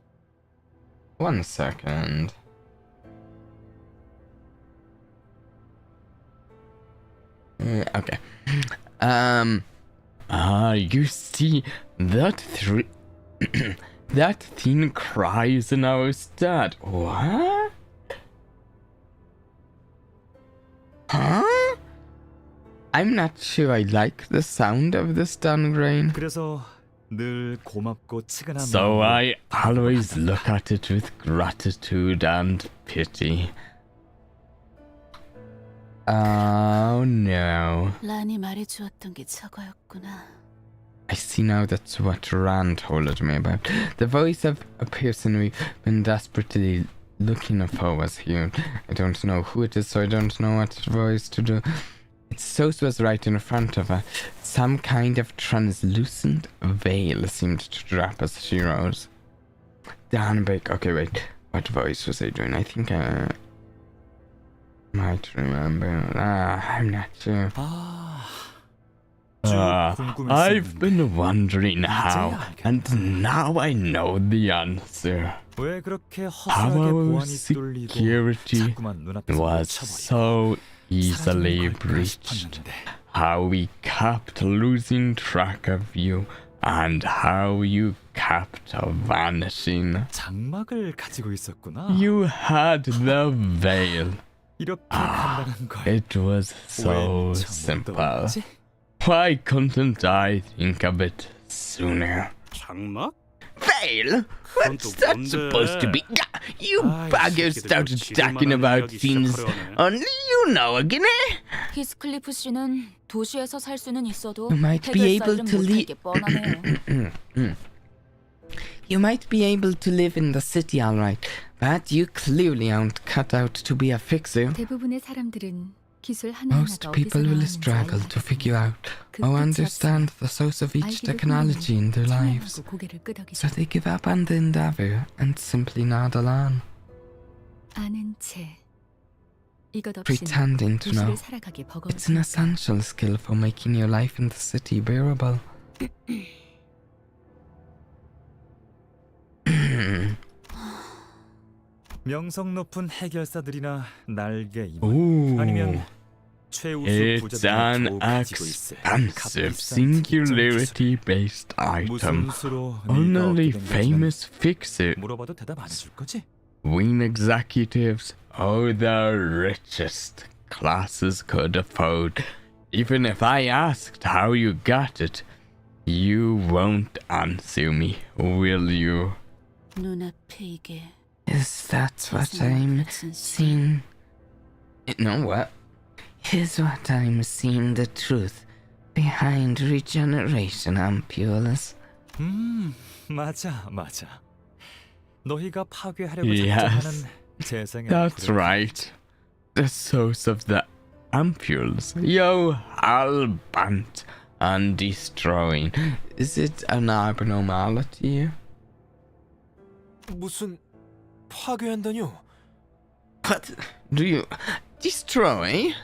1 second. Okay. You see, that that thing cries in our stead. What? Huh? I'm not sure I like the sound of this downgrain. 그래서 늘 고맙고 측은한 So 마음으로 I always look at it with gratitude and pity. Oh no. 란이 말해주었던 게 저거였구나. I see now that's what Ran told me about. The voice of a person we've been desperately looking for was here. I don't know who it is, so I don't know what voice to do. Its source was right in front of her. Some kind of translucent veil seemed to drop as she rose. Danbeck. Okay, wait. What voice was I doing? I think I might remember. I'm not sure. I've been wondering how, and now I know the answer. 왜 그렇게 How 허술하게 our 보안이 뚫리고 security 자꾸만 눈앞에서 was 멈춰버리고 so easily 사라지는 걸까 breached. 싶었는데. How we kept losing track of you, and how you kept vanishing. 장막을 가지고 있었구나. You had the veil. 이렇게 간단한 걸. It was so 왜 처음 simple. 떠올랐지? Why couldn't I think of it sooner? 장막? Veil? What's that supposed to be? You 아이, buggers 새끼들 started 지들만 talking 하는 about 이야기 things 시작하려네. only you know again, eh? 히스클리프 씨는 도시에서 살 수는 있어도 You might be able 해결사일은 to 못할 게 뻔하네요. You might be able to live in the city, all right, but you clearly aren't cut out to be a fixer. 대부분의 사람들은 기술 Most 하나하나가 people 어디서 will 나왔는지 struggle 알려도 to figure out 그 or 끝이 understand 없으니 the source of each 알기를 technology in their 흥미는 lives. 찬양하고 고개를 So 끄덕이죠. they give up on the endeavor and simply nod along, 아는 채 이것 없이는 pretending to know. 도시를 살아가기 It's an 버거우니까. essential skill for making your life in the city bearable. 명성 높은 해결사들이나 날개 임원 Ooh. 아니면 최우수 It's 부자들이 an 겨우 가지고 있을 expensive 값비싼 특정 기술. singularity-based item. 무슨 수로 네가 Only 얻게 된 famous fix it. 물어봐도 대답 안 해줄 거지? Wing executives, oh, the richest classes could afford. Even if I asked how you got it, you won't answer me, will you? 눈앞에 이게 Is that what I'm seeing? You know what? Is what I'm seeing the truth behind regeneration ampules? 맞아. 너희가 파괴하려고 Yes, 작정하는 재생의 That's right. The source of the ampules. Yo, Albant and destroying. Is it an abnormality? 무슨 파괴한다뇨? What? Do you destroy?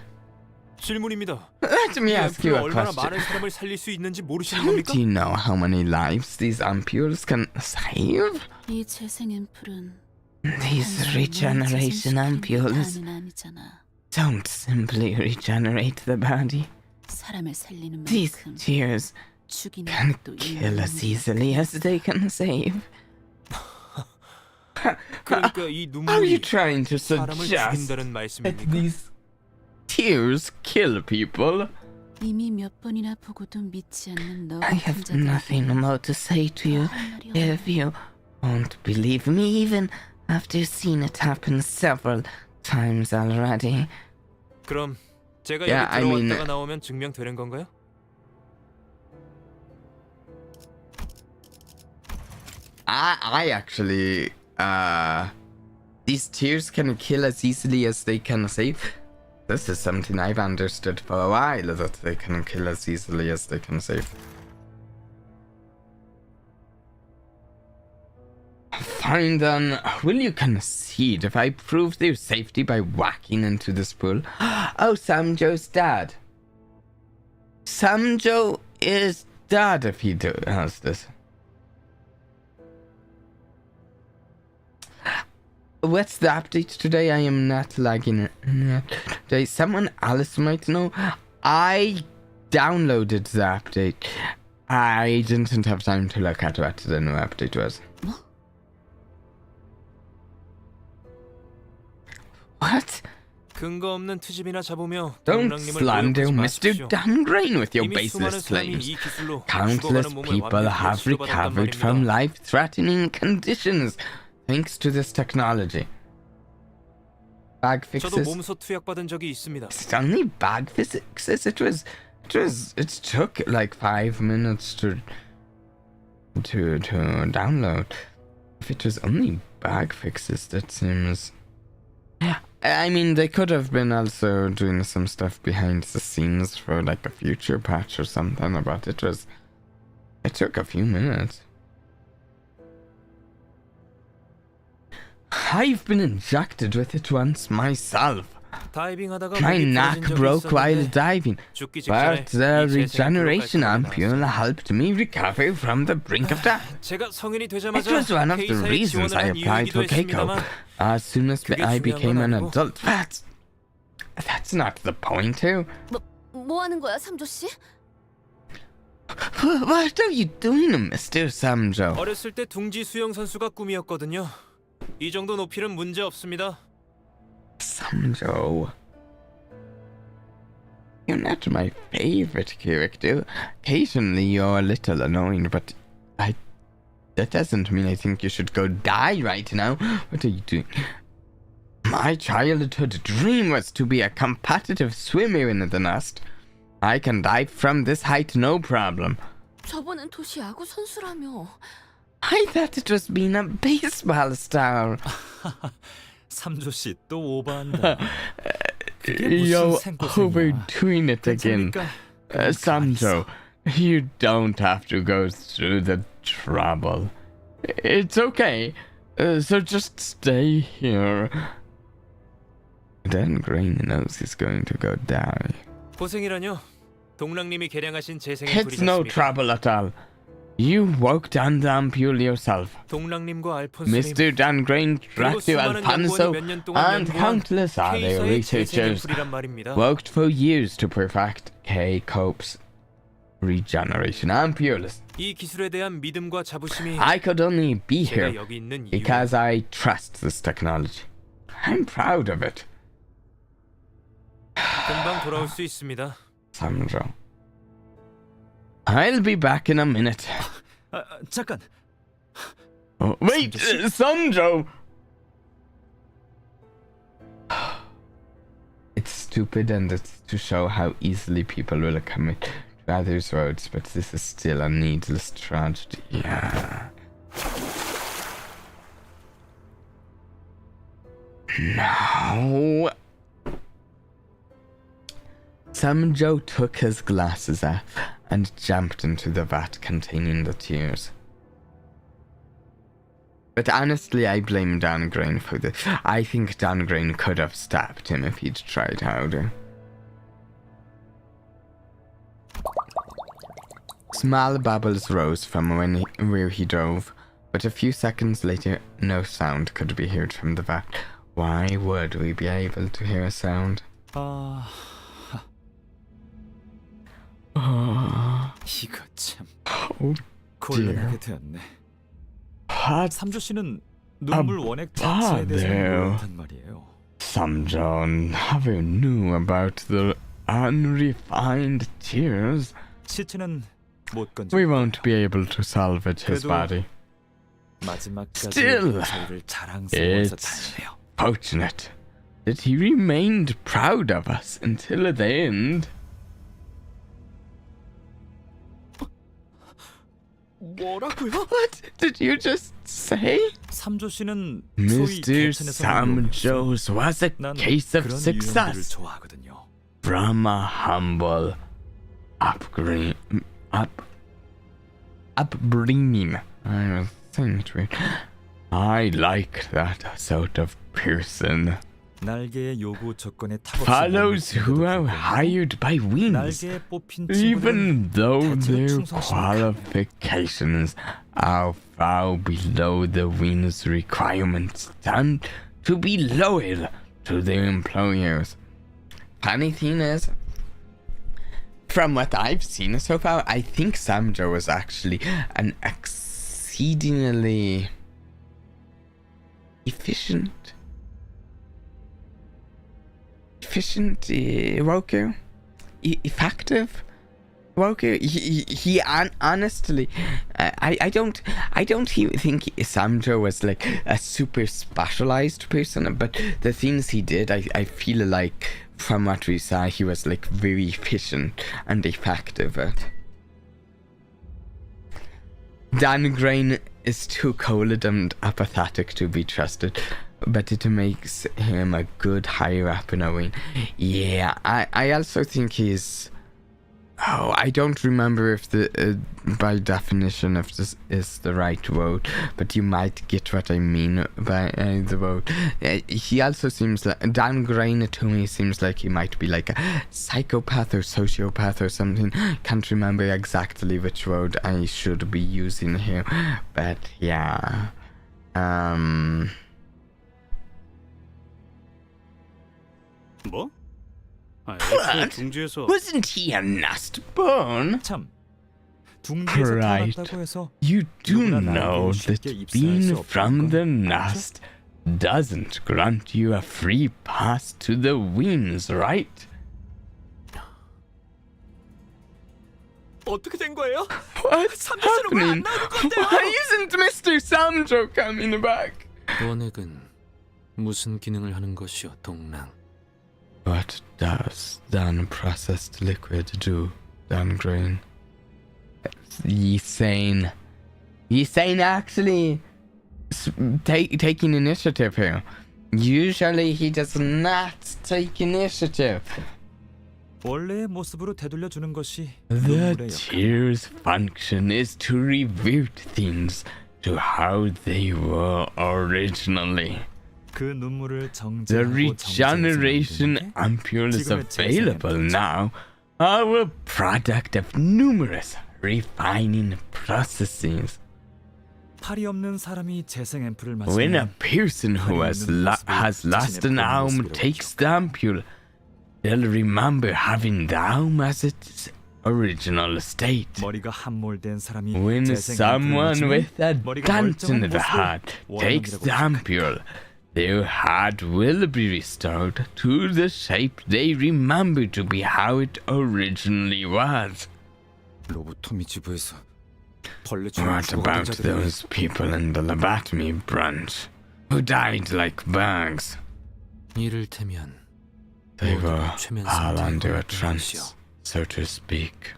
질문입니다. Let me 이 ask you 앰플은 a 얼마나 question. 많은 사람을 살릴 수 있는지 모르시는 Don't 겁니까? you know how many lives these ampules can save? 이 재생 앰플은 These regeneration ampules 다는 아니잖아. don't simply regenerate the body. 사람을 살리는 These 만큼 tears 죽이는 can 것도 kill as 있는 easily as they can save. 그러니까 이 Are you 눈물이 trying to 사람을 suggest 죽인다는 that 말씀입니까? these tears kill people? 이미 몇 번이나 보고도 믿지 않는 너 I have nothing more to say to you if you won't believe me, even after seeing it happen several times already. 그럼 제가 Yeah, 여기 I mean- 들어왔다가 나오면 증명되는 건가요? I actually, these tears can kill as easily as they can save. This is something I've understood for a while, that they can kill as easily as they can save. Fine then, will you concede if I prove their safety by whacking into this pool? Oh, Samjo's dad. Samjo is dad if he has this. What's the update today? I am not lagging today. Someone else might know. I downloaded the update. I didn't have time to look at what the new update was. What? 근거 없는 트집이나 잡으며 Don't 동랑님을 slander 모욕하지 Mr. 마십시오. Dangrain with your 이미 수많은 baseless 사람이 claims. 이 기술로 Countless 죽어가는 몸을 people 완벽히 have 치료받았단 recovered from 말입니다. life-threatening conditions thanks to this technology. Bag 저도 fixes. 몸소 투약받은 적이 있습니다. It's only bag fixes. It took like 5 minutes to download. If it was only bag fixes, that seems. I mean, they could have been also doing some stuff behind the scenes for like a future patch or something, but it took a few minutes. I've been injected with it once myself. 다이빙하다가 My 목이 neck 부러진 적이 broke while 있었는데 diving, 죽기 직전에 but the 이 재생 regeneration 앰플로 ampule 깔끔하게 helped me recover from the brink of death. 제가 성인이 It 되자마자 was one of the K사에 reasons 지원을 I 한 applied 이유이기도 for Keiko. 했습니다만 As soon as 그게 I 중요한 became 건 an 아니고. adult, that's not the point, too. 뭐 하는 거야, 삼조 씨? What are you doing, Mr. Samjo? 어렸을 때 둥지 수영 선수가 꿈이었거든요. 이 정도 높이는 문제 없습니다. Samjo. You're not my favorite character. Occasionally you're a little annoying, but that doesn't mean I think you should go die right now. What are you doing? My childhood dream was to be a competitive swimmer in the nest. I can dive from this height no problem. 저번엔 도시 야구 선수라며. I thought it was being a baseball star. 삼조 씨 또 오버한다. 그게 무슨 You're 생고생이야. overdoing it again. 괜찮으니까 Sanjo, you don't have to go through the trouble. It's okay. So just stay here. Then Green knows he's going to go die. 고생이라뇨. 동랑님이 개량하신 재생에 It's no 부리셨습니다. trouble at all. You worked on the ampule yourself. 동랑님과 알폰스님 Mr. Dan Green, 그리고 Matthew 수많은 Alfonso, 연구원이 몇 년 동안 and 연구한 countless other K사의 재생의 researchers 불이란 말입니다. worked for years to perfect K-Cope's regeneration ampules. 이 기술에 대한 믿음과 자부심이 I could only be 제가 here 여기 있는 이유. because I trust this technology. I'm proud of it. 금방 돌아올 수 있습니다. Sandro. I'll be back in a minute. 잠깐. Oh, wait, Sandro! It's stupid and it's to show how easily people will commit to others' roads, but this is still a needless tragedy. Yeah. No. Samjo took his glasses off and jumped into the vat containing the tears. But honestly, I blame Dan Grain for this. I think Dan Grain could have stopped him if he'd tried harder. Small bubbles rose from where he drove, but a few seconds later, no sound could be heard from the vat. Why would we be able to hear a sound? 이거 참 Oh 곤란하게 되었네. What? 삼조 씨는 눈물 원액 아, 자체에 대해서 네. 모른단 말이에요. Samjo never knew about the unrefined tears. 시체는 못 건져. We won't be able to salvage his 그래도 body. 마지막까지 Still, 저희를 자랑스러워서 it's 다행이에요. fortunate that he remained proud of us until the end. 뭐라고요? What did you just say? 삼조 씨는 소위 Mr. 개천에서 나온 Samjo's was a 난 case of 그런 유형들을 success 좋아하거든요. from a humble upbringing. I was saying it weird. I like that sort of person. 날개의 요구 조건에 탑없이 Fellows 몸을 who are 숨겨도 hired by wings, 날개에 뽑힌 even 친구들은 though 대체로 their 충성심을 가져요. qualifications are far below the wings' requirements, tend to be loyal to their employers. Funny thing is, from what I've seen so far, I think Samjo was actually an exceedingly efficient worker, effective worker. He honestly, I don't think Samjo was like a super specialized person, but the things he did, I feel like from what we saw, he was like very efficient and effective at. Dan Grain is too cold and apathetic to be trusted, but it makes him a good higher up in a wing. Yeah, I also think he's... Oh, I don't remember if the by definition if this is the right word, but you might get what I mean by the word. He also seems like... Dan Grain to me seems like he might be like a psychopath or sociopath or something. Can't remember exactly which word I should be using here, but yeah. 뭐? 애초에 둥지에서 Wasn't he a nest born? 참, 둥지에서 Right. 태어났다고 해서 You do 누구나 know 나에게 that 쉽게 입사할 being 수 없다는 from 건 the 알죠? nest doesn't grant you a free pass to the wings, right? 어떻게 된 거예요? What's happening? Why isn't Mr. Samjo coming back? 원액은 무슨 기능을 하는 것이오, 동랑? What does Dan processed liquid do, Dan Grain? Yesane actually taking initiative here. Usually he does not take initiative. 원래의 모습으로 되돌려 주는 것이 The 눈물의 역할. tear's function is to reboot things to how they were originally. 그 눈물을 The 정제하고 regeneration 정제해서 만드는 게 ampules 지금의 available 재생의 now are a product of numerous refining processes. 팔이 없는 사람이 재생 앰플을 When a 맞으면 person who has lost an arm takes the ampule, they'll remember having the arm as its original state. 머리가 함몰된 사람이 When 재생 앰플을 someone 맞으면 with a 머리가 dent in 멀쩡한 the 모습을 head takes 원형이라고 the ampule, their head will be restored to the shape they remember to be how it originally was. 로보토미 지부에서 벌레 What about those people in the lobotomy branch who died like bugs? 이를테면 They were 모두가 최면 all 상태에 under a 걸렸던 trance, 것이요. so to speak.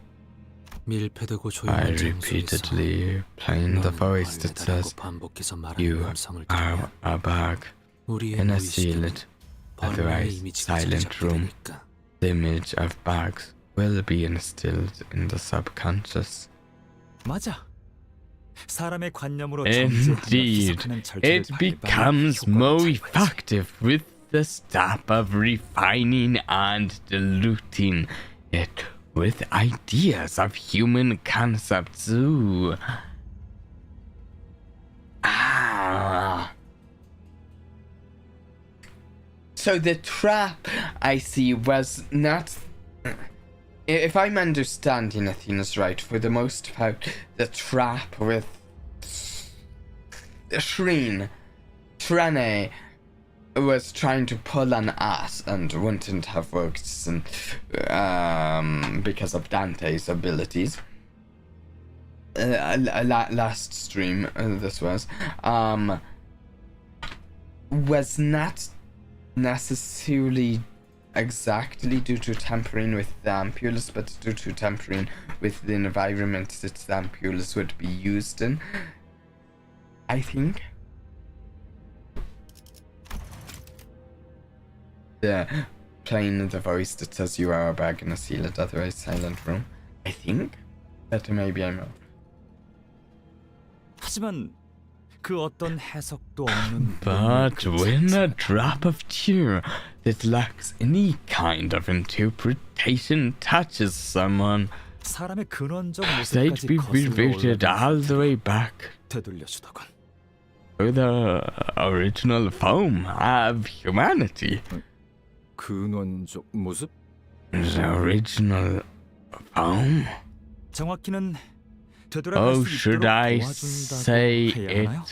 밀폐되고 I 조용한 장소에서 repeatedly playing the 넌 voice that 벌레다라고 says, 반복해서 말하는 "You 음성을 are 들으면 a bug." 우리의 In a 무의식에는 sealed, 벌레의 otherwise 이미지가 silent 자리 room, 잡게 되니까. the image of bugs will be instilled in the subconscious. 맞아. 사람의 관념으로 Indeed, 정제하며 희석하는 it 절차를 becomes 밟아야 more 효과가 effective with the step of refining and diluting it with ideas of human concepts. Ooh. Ah. So the trap I see was not. If I'm understanding things right, for the most part, the trap with Trine was trying to pull an ass and wouldn't have worked because of Dante's abilities. Last stream, this was not necessarily exactly due to tampering with the ampules, but due to tampering with the environment that the ampules would be used in, I think. Playing the voice that says you are a bag in a sealed, otherwise silent room. I think that maybe I'm wrong. 하지만 그 어떤 해석도 없는 But when a drop of tear that lacks any kind of interpretation touches someone, 사람의 근원적 they'd 모습까지 be 거슬러 reverted all the way back 되돌려주더군. to the original form of humanity. 근원적 모습? The original form? 정확히는 되돌아갈 Oh, 수 should 있도록 I 도와준다고 say 해야 it 하나요?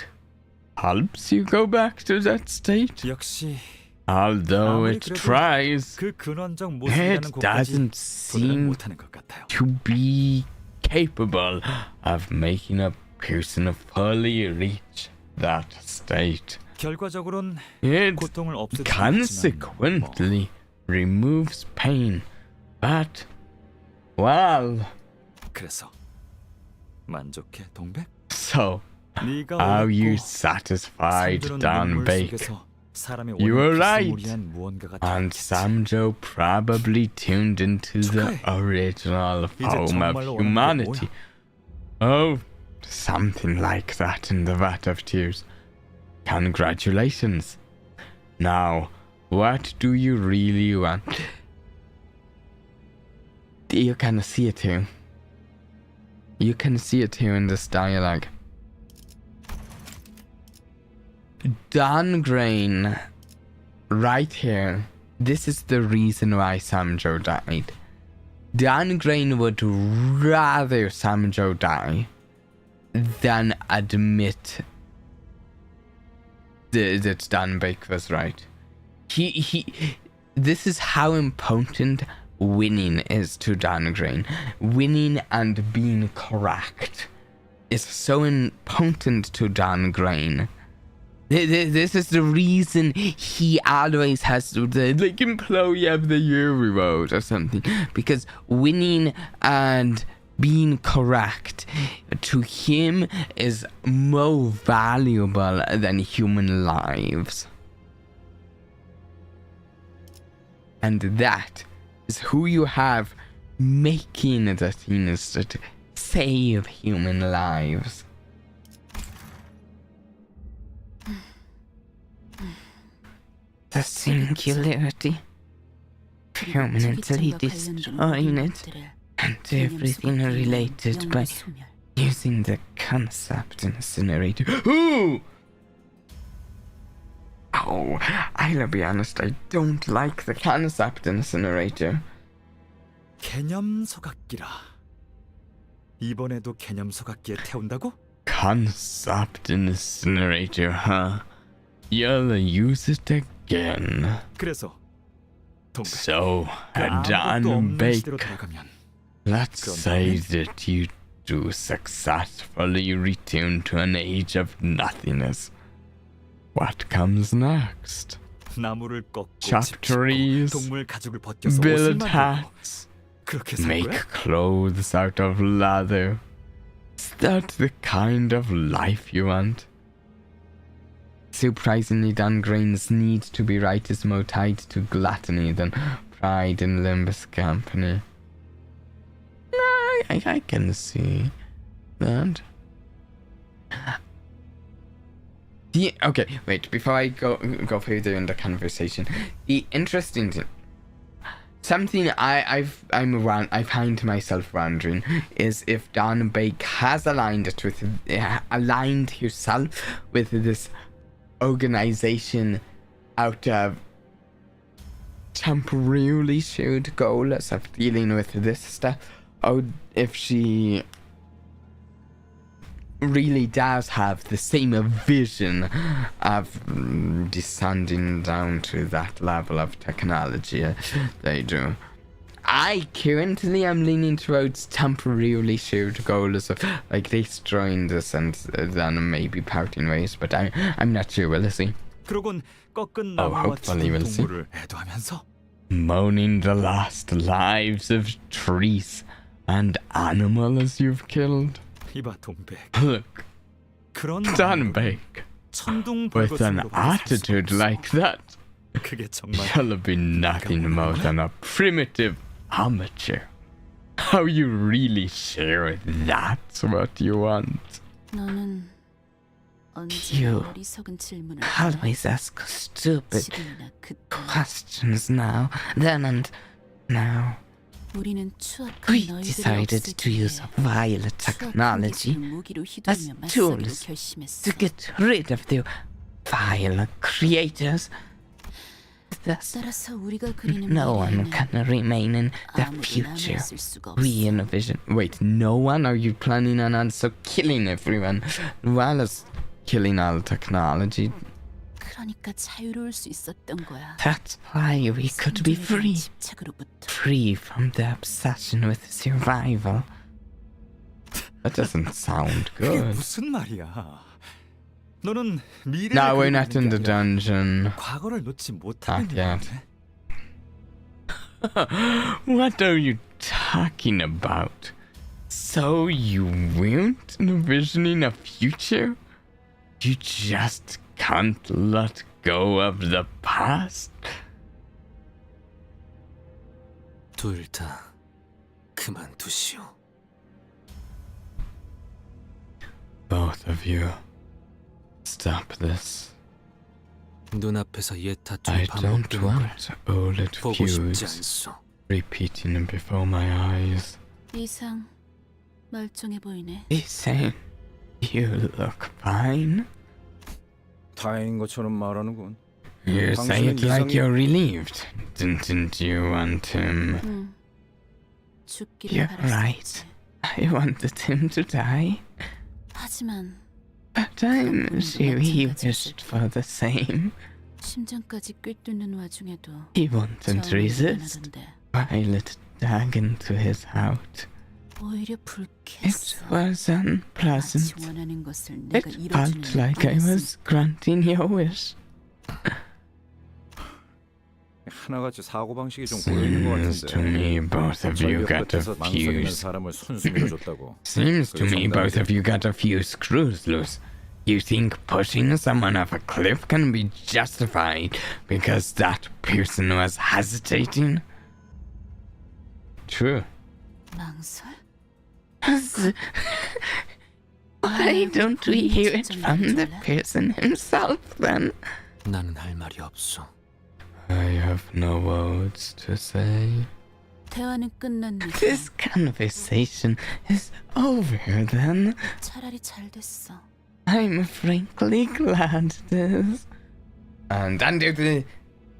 helps you go back to that state? 역시 Although 아무리 it 그래도 tries, 그 근원적 it 모습이라는 곳까지 doesn't 도달을 seem 못하는 것 같아요. to be capable of making a person fully reach that state. 결과적으로는 It 고통을 없애주지만 consequently removes pain, but, well, 그래서 만족해 동백? so, 네가 are you 어렵고 satisfied, 잠드는 Dan 눈물 Bake? 속에서 사람의 You were 오랜 right. 비스무리한 무언가가 And 닿겠지. Samjo probably tuned into the 축하해. original 이제 form of 정말로 원하는 게 humanity. 뭐야? Oh, something like that in the Vat of Tears. Congratulations. Now, what do you really want? You can see it here. You can see it here in this dialogue. Dan Grain, right here. This is the reason why Samjo died. Dan Grain would rather Samjo die than admit that Dan Bake was right. This is how important winning is to Dan Grain. Winning and being correct is so important to Dan Grain. This is the reason he always has the employee of the year reward or something, because winning and being correct to him is more valuable than human lives. And that is who you have making the things that save human lives. The singularity, permanently destroying it, and everything related by using the concept incinerator. Ooh! Oh, I'll be honest, I don't like the concept incinerator. 개념 소각기라. 이번에도 개념 소각기에 태운다고? Concept incinerator, huh? You'll use it again. 그래서 동백. So, 아무것도 Dan 없는 Bake, 시대로 돌아가면 let's say that you do successfully return to an age of nothingness. What comes next? 나무를 꺾고 Chop 집 짓고 trees, 동물 가죽을 벗겨서 옷을 build 만들고 hats, 그렇게 살 make 거야? clothes out of leather. Is that the kind of life you want? Surprisingly, Dan Grain's need to be right is more tied to gluttony than pride in Limbus Company. I can see that. Okay, wait, before I go further in the conversation, the interesting thing, something I find myself wondering is if Don Bake has aligned herself with this organization out of temporarily shared goals of dealing with this stuff, or if she really does have the same vision of descending down to that level of technology they do. I currently am leaning towards temporarily shared goals of like destroying this and then maybe parting ways, but I'm not sure. We'll see. 그러곤 꺾은 Oh, 나무와 hopefully 죽은 we'll see. 동물을 애도하면서 Mourning the last lives of trees and animals you've killed. 이봐 동백. Look, 그런 Dan Bake, 천둥 with an 불것으로 살 수가 attitude 없어. like that, 그게 정말 you'll be nothing more than a primitive amateur. How you really sure that's what you want? 너는 You 언제나 어리석은 질문을 always ask stupid 지금이나 그때 questions now, then and now. 우리는 추악한 We 너희들을 decided to use 없애기 위해 vile 추악한 technology 기술을 무기로 as 휘두르며 맞서기로 tools 결심했어. to get rid of the vile creators. Thus, 따라서 우리가 그리는 no one 미래에는 can remain in the 아무도 future. 남아있을 수가 없어. We envision. Wait, no one? Are you planning on also killing everyone, as well as killing all technology? 그러니까 자유로울 수 있었던 거야. That's why we could be 생존에 대한 free. 집착으로부터. Free from the obsession with survival. That doesn't sound 그게 good. 무슨 말이야? 너는 미래를 No, we're 그리는 not in 게 the 아니라 dungeon. 과거를 놓지 못하는 Not yet. 건데? What are you talking about? So you weren't envisioning a future? You just can't let go of the past? 둘 다 그만두시오. Both of you. Stop this. 눈앞에서 옛 I 다툼이 don't 반복되는 걸 want old 보고 싶지 feuds 않소. repeating before my eyes. 이상 멀쩡해 보이네. Listen, you look fine. 다행인 것처럼 말하는군. You say it like you're relieved. Didn't you want him? 응. 죽기를 You're 바랐었지. right. I wanted him to die. 하지만 But I'm sure he wished for the same. 심장까지 꿰뚫는 와중에도 He wouldn't resist 불편하던데. while it dug into his heart. 오히려 It 불쾌했어. was 마치 unpleasant. 원하는 것을 내가 It 이뤄주는 felt like I was granting your wish. 하나같이 사고 방식이 좀 고여 있는 것 Seems to 같은데. me both of you 전력 got a 끝에서 망설이는 few. 사람을 순수 밀어줬다고. Seems to me both of you got a few screws loose. You think pushing someone off a cliff can be justified because that person was hesitating? True. 망설? Why don't we hear it from the person himself then? 나는 할 말이 없어. I have no words to say. 대화는 끝났니? This conversation is over then. 차라리 잘 됐어. I'm frankly glad it is. And under the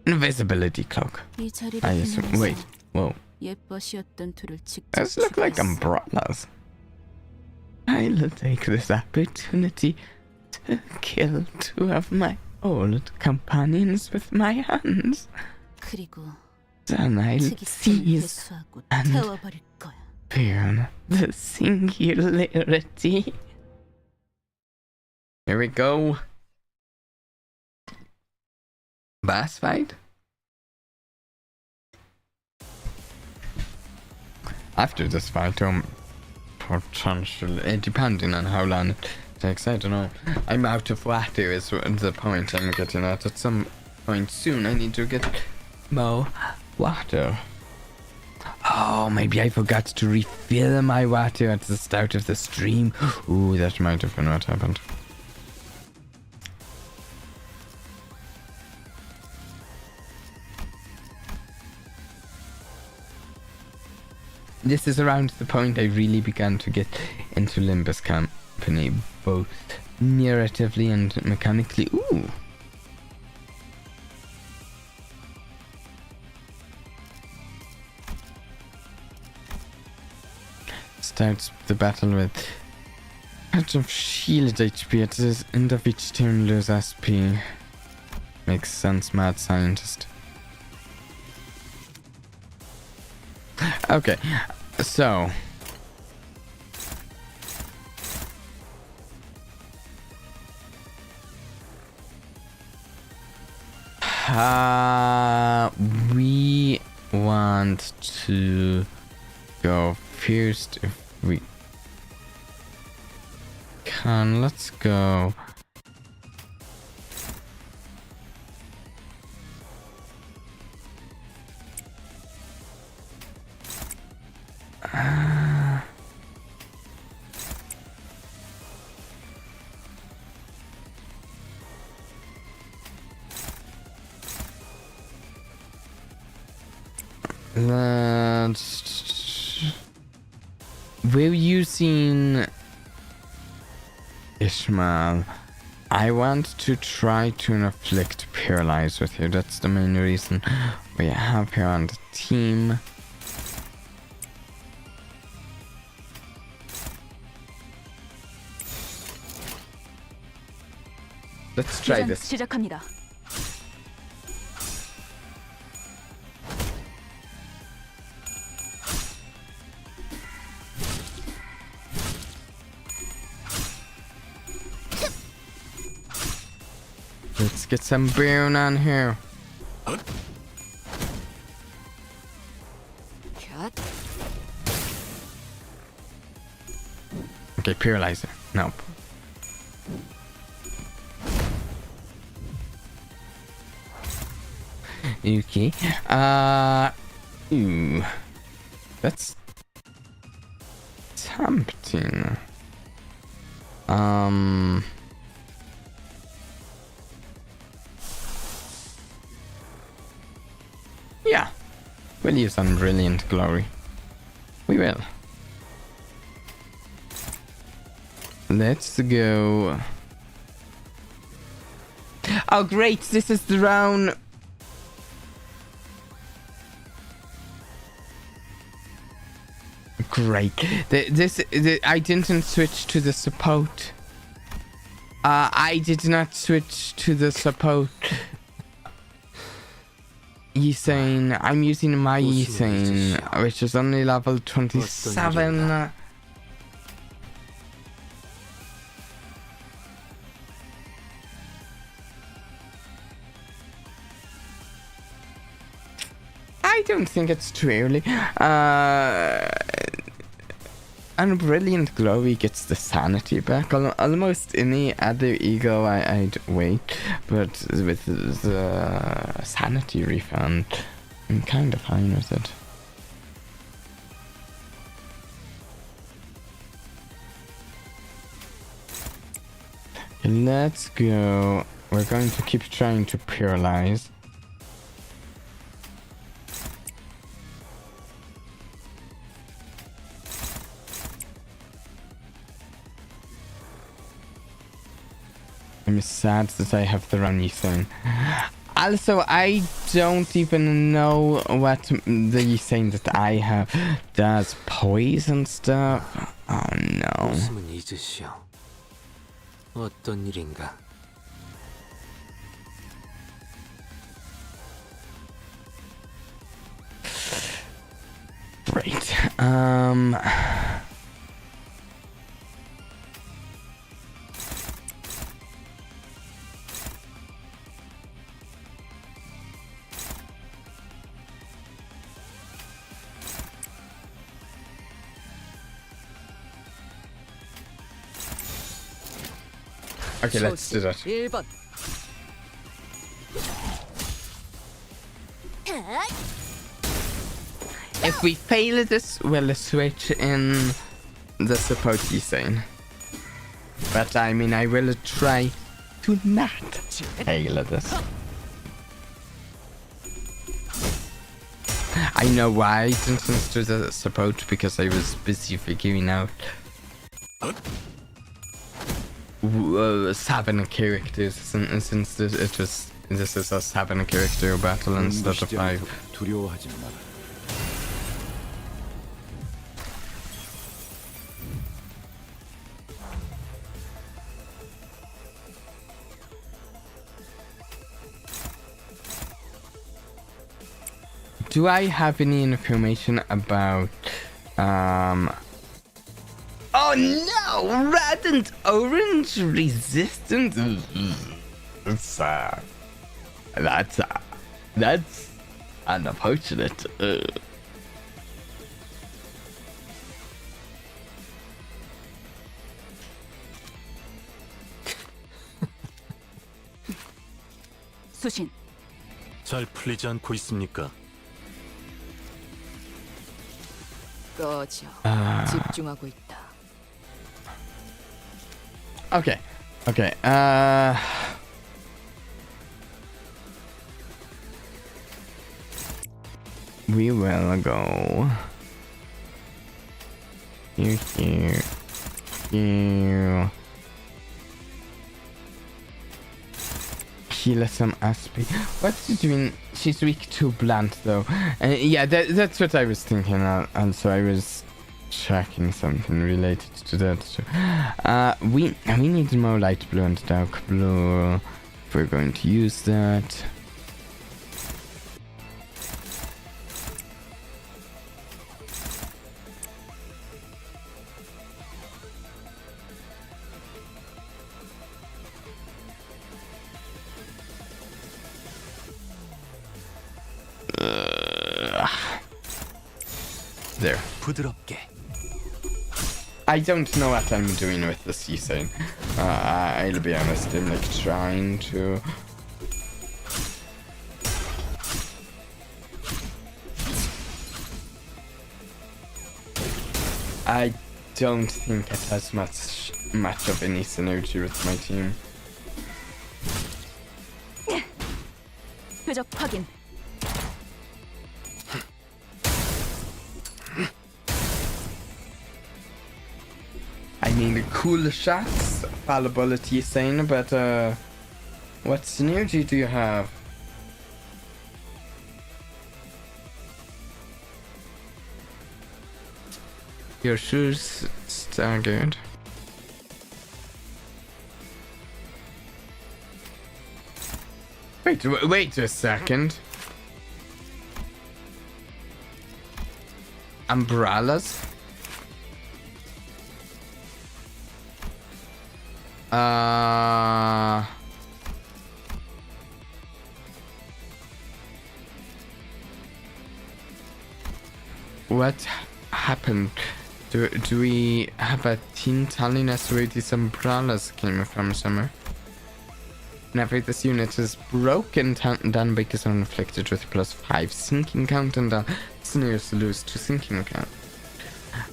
invisibility cloak. 이 자리를 I assume. 빌면서 Wait, whoa. 예뻐시였던 둘을 직접 Those look like 추구했어. umbrellas. I'll take this opportunity to kill two of my old companions with my hands. 그리고 Then I'll 특이성을 seize 회수하고 and 태워버릴 거야. burn the singularity. Here we go. Boss fight? After this fight, potentially, depending on how long it takes, I don't know. I'm out of water is the point I'm getting at. At some point soon, I need to get more water. Oh, maybe I forgot to refill my water at the start of the stream. Ooh, that might have been what happened. This is around the point I really began to get into Limbus Company, both narratively and mechanically. Ooh! Starts the battle with patch of shield HP at the end of each turn, lose SP. Makes sense, mad scientist. Okay, so we want to go first if we can. Let's go. We're using Ishmael. I want to try to inflict paralyze with you. That's the main reason we have here on the team. Let's try this. 시작합니다. Let's get some burn on here. 갓. Okay, paralyzer. Nope. Okay. Ooh. That's tempting. Yeah. We'll use some brilliant glory. We will. Let's go. Oh great, this is the round. Great. I didn't switch to the support. I did not switch to the support. Ethane. I'm using my Ethane, which is only level 27. I don't think it's too early. and Brilliant Glory gets the sanity back. Almost any other ego I'd wait, but with the sanity refund, I'm kind of fine with it. Let's go. We're going to keep trying to paralyze. I'm sad that I have the wrong thing. Also, I don't even know what the thing that I have does. Poison stuff? Oh no. 웃음은 잊으시오. 어떤 일인가? Right. Okay, let's do that. 1번. If we fail this, we'll switch in the support design. But I mean, I will try to not fail this. I know why I didn't do the support, because I was busy figuring out 7 characters since this is a 7 character battle instead of 5. 두려워하지 마라. Do I have any information about oh no! Red and orange resistance. That's unfortunate. 수신. 잘 풀리지 않고 있습니까? 꺼져. 집중하고 있다. Okay. Okay. We will go here. Heal some Aspie. What's she doing? She's weak to blunt though. Yeah, that's what I was thinking. Also, I was checking something related to that too. We need more light blue and dark blue. If we're going to use that. There. 부드럽게. I don't know what I'm doing with the season. I'll be honest, I'm like trying to... I don't think it has much of any synergy with my team. 표적 확인. I mean, cool shots, fallibility is saying, but what synergy do you have? Your shoes staggered. Wait a second. Umbrellas? What happened Do we have a team telling us where these umbrellas came from somewhere? Whenever this unit is broken, then because are inflicted with +5 sinking count, and the listeners lose 2 sinking count.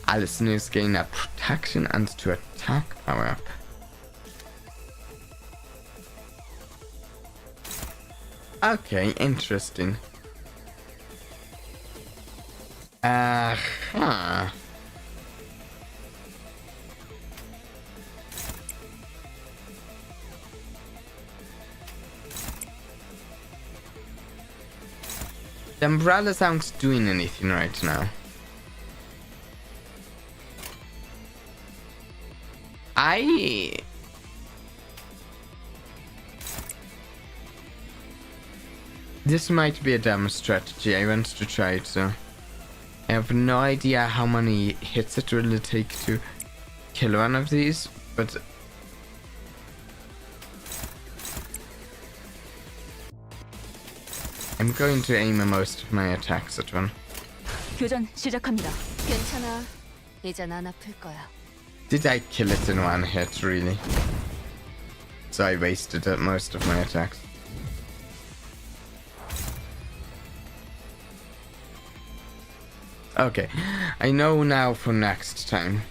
All listeners gain a protection and 2 attack power up. Okay, interesting. Huh. The umbrellas aren't doing anything right now. This might be a dumb strategy. I want to try it, so I have no idea how many hits it will take to kill one of these, but I'm going to aim most of my attacks at one. 교전 시작합니다. 괜찮아. 이젠 안 아플 거야. Did I kill it in one hit, really? So I wasted most of my attacks. Okay, I know now for next time.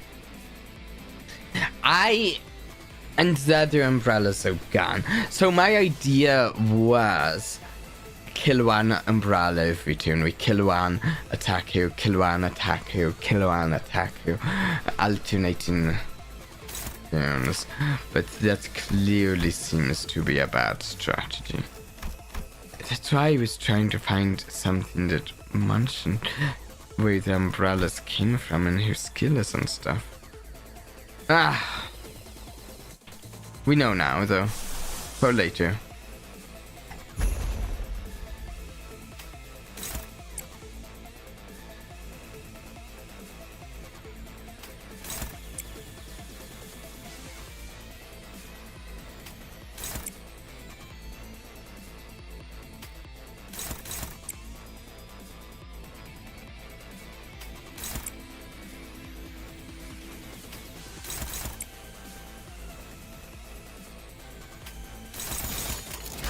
And the other umbrellas are gone. So my idea was kill one umbrella every turn. We kill one, attack here, kill one, attack here, kill one, attack here. Alternating turns. But that clearly seems to be a bad strategy. That's why I was trying to find something that mentioned where the umbrellas came from and who skill is and stuff. We know now, though. For later.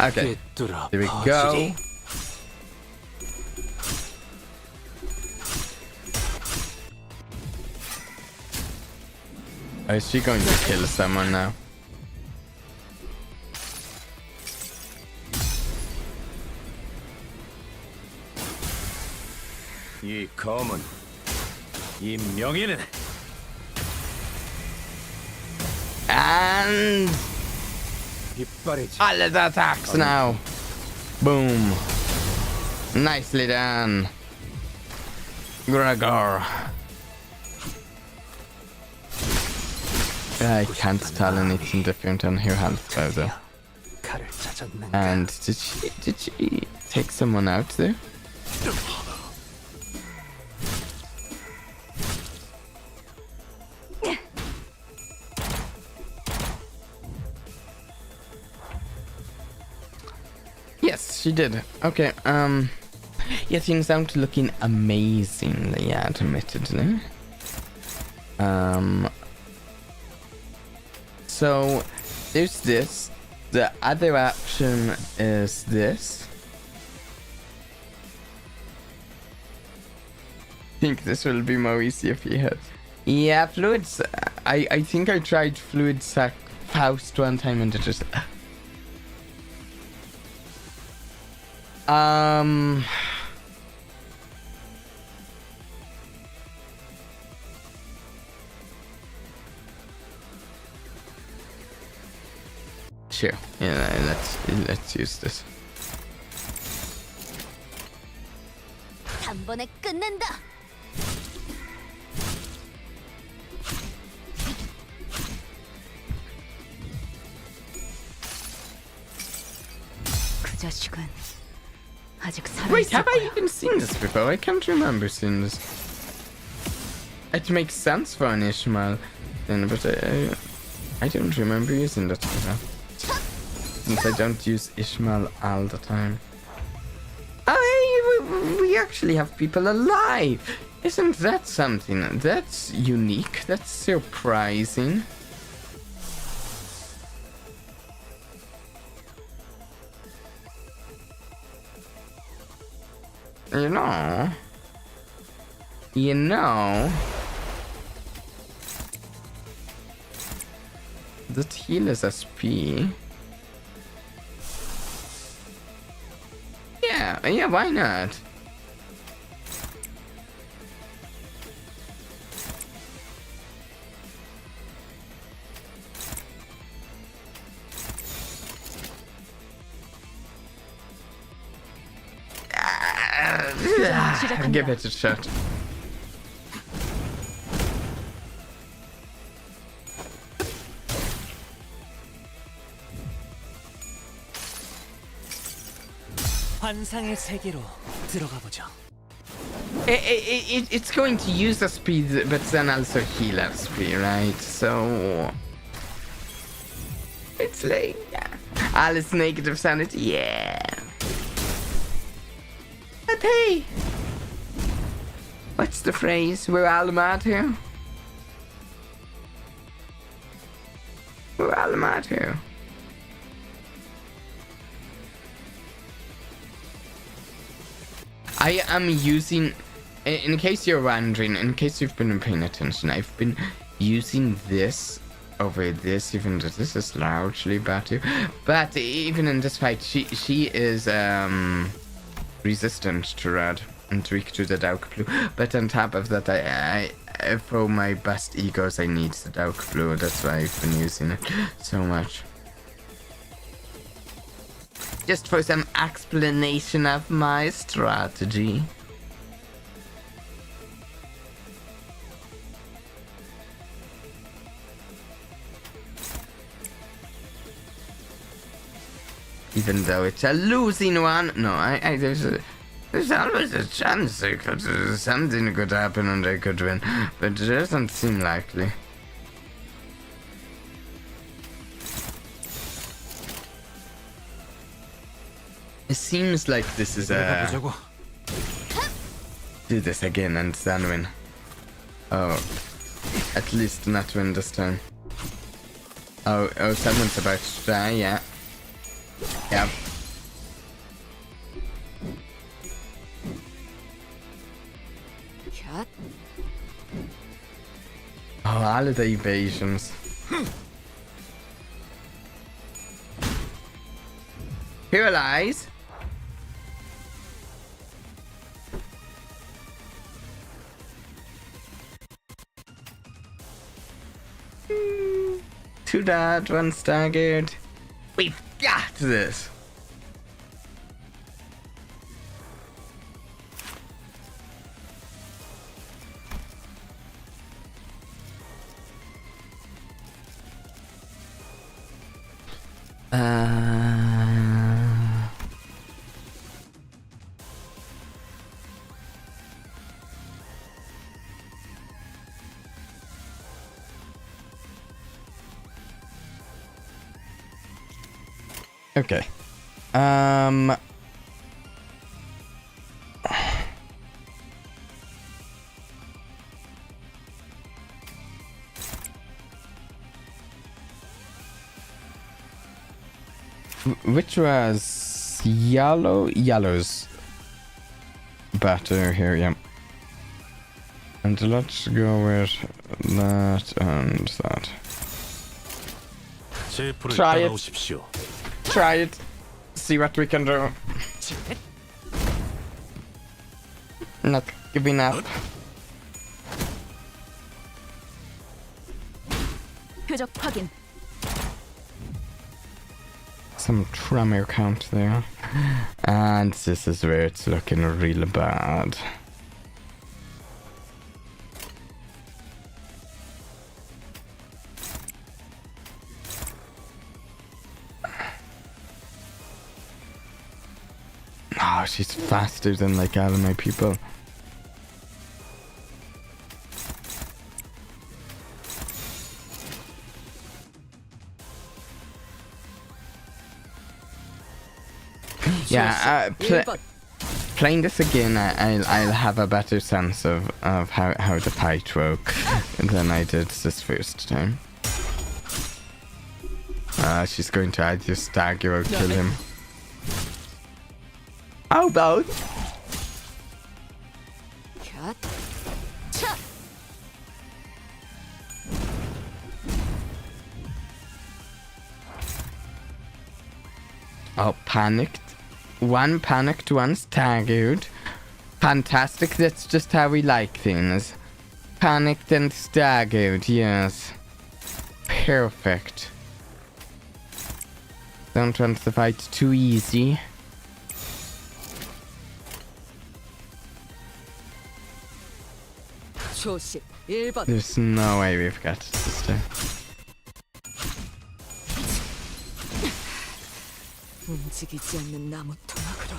Okay, there we go. Oh, is she going to kill someone now? 이 검은 이 명예는 And all of the attacks now. Boom. Nicely done, Gregor. I can't tell anything different on her health though. And did she take someone out there? Yes, she did. Okay, yeah, things aren't looking amazingly, admittedly. So, there's this. The other option is this. I think this will be more easy if you hit. Yeah, fluids. I think I tried fluid sac Faust one time and it just... Sure. Yeah, let's use this. 단번에 끝낸다. 그 자식은 아직 살아. Wait, have I even seen this before? I can't remember seeing this. It makes sense for an Ishmael, then, but I don't remember using that before. Since I don't use Ishmael all the time. Oh, hey, we actually have people alive! Isn't that something that's unique? That's surprising. You know, that heals SP. Yeah, why not? Give it a shot. 환상의 세계로 들어가 보죠. It's going to use the speed, but then also heal SP, right? So it's like Alice negative sanity, yeah. But hey, what's the phrase? We're all mad here. We're all mad here. I am using, in case you're wondering, in case you've been paying attention, I've been using this over this, even though this is largely better. But even in this fight, she is resistant to red and weak to the dark blue. But on top of that, I for my best egos, I need the dark blue. That's why I've been using it so much. Just for some explanation of my strategy. Even though it's a losing one, no, there's always a chance something could happen and I could win, but it doesn't seem likely. It seems like this is a do this again and then win. Oh, at least not win this time. Oh, someone's about to die, yeah. Yep. cat? Oh, all of the evasions. Paralyze. Two dead, one staggered. We've got this. Okay. Which was yellow's better here, yeah. And let's go with that and that. Try it. Try it. See what we can do. Not giving up. 표적 확인. Some tremor count there. And this is where it's looking really bad. Oh, she's faster than like all of my people. Yeah, playing this again, I'll have a better sense of how the fight work than I did this first time. She's going to either stagger or kill him. Oh, both? cat. Oh, panicked. One panicked, one staggered. Fantastic, that's just how we like things. Panicked and staggered, yes. Perfect. Don't want the fight too easy. 조심 1번. There's no way we've got it this time. 움직이지 않는 나무 토막으로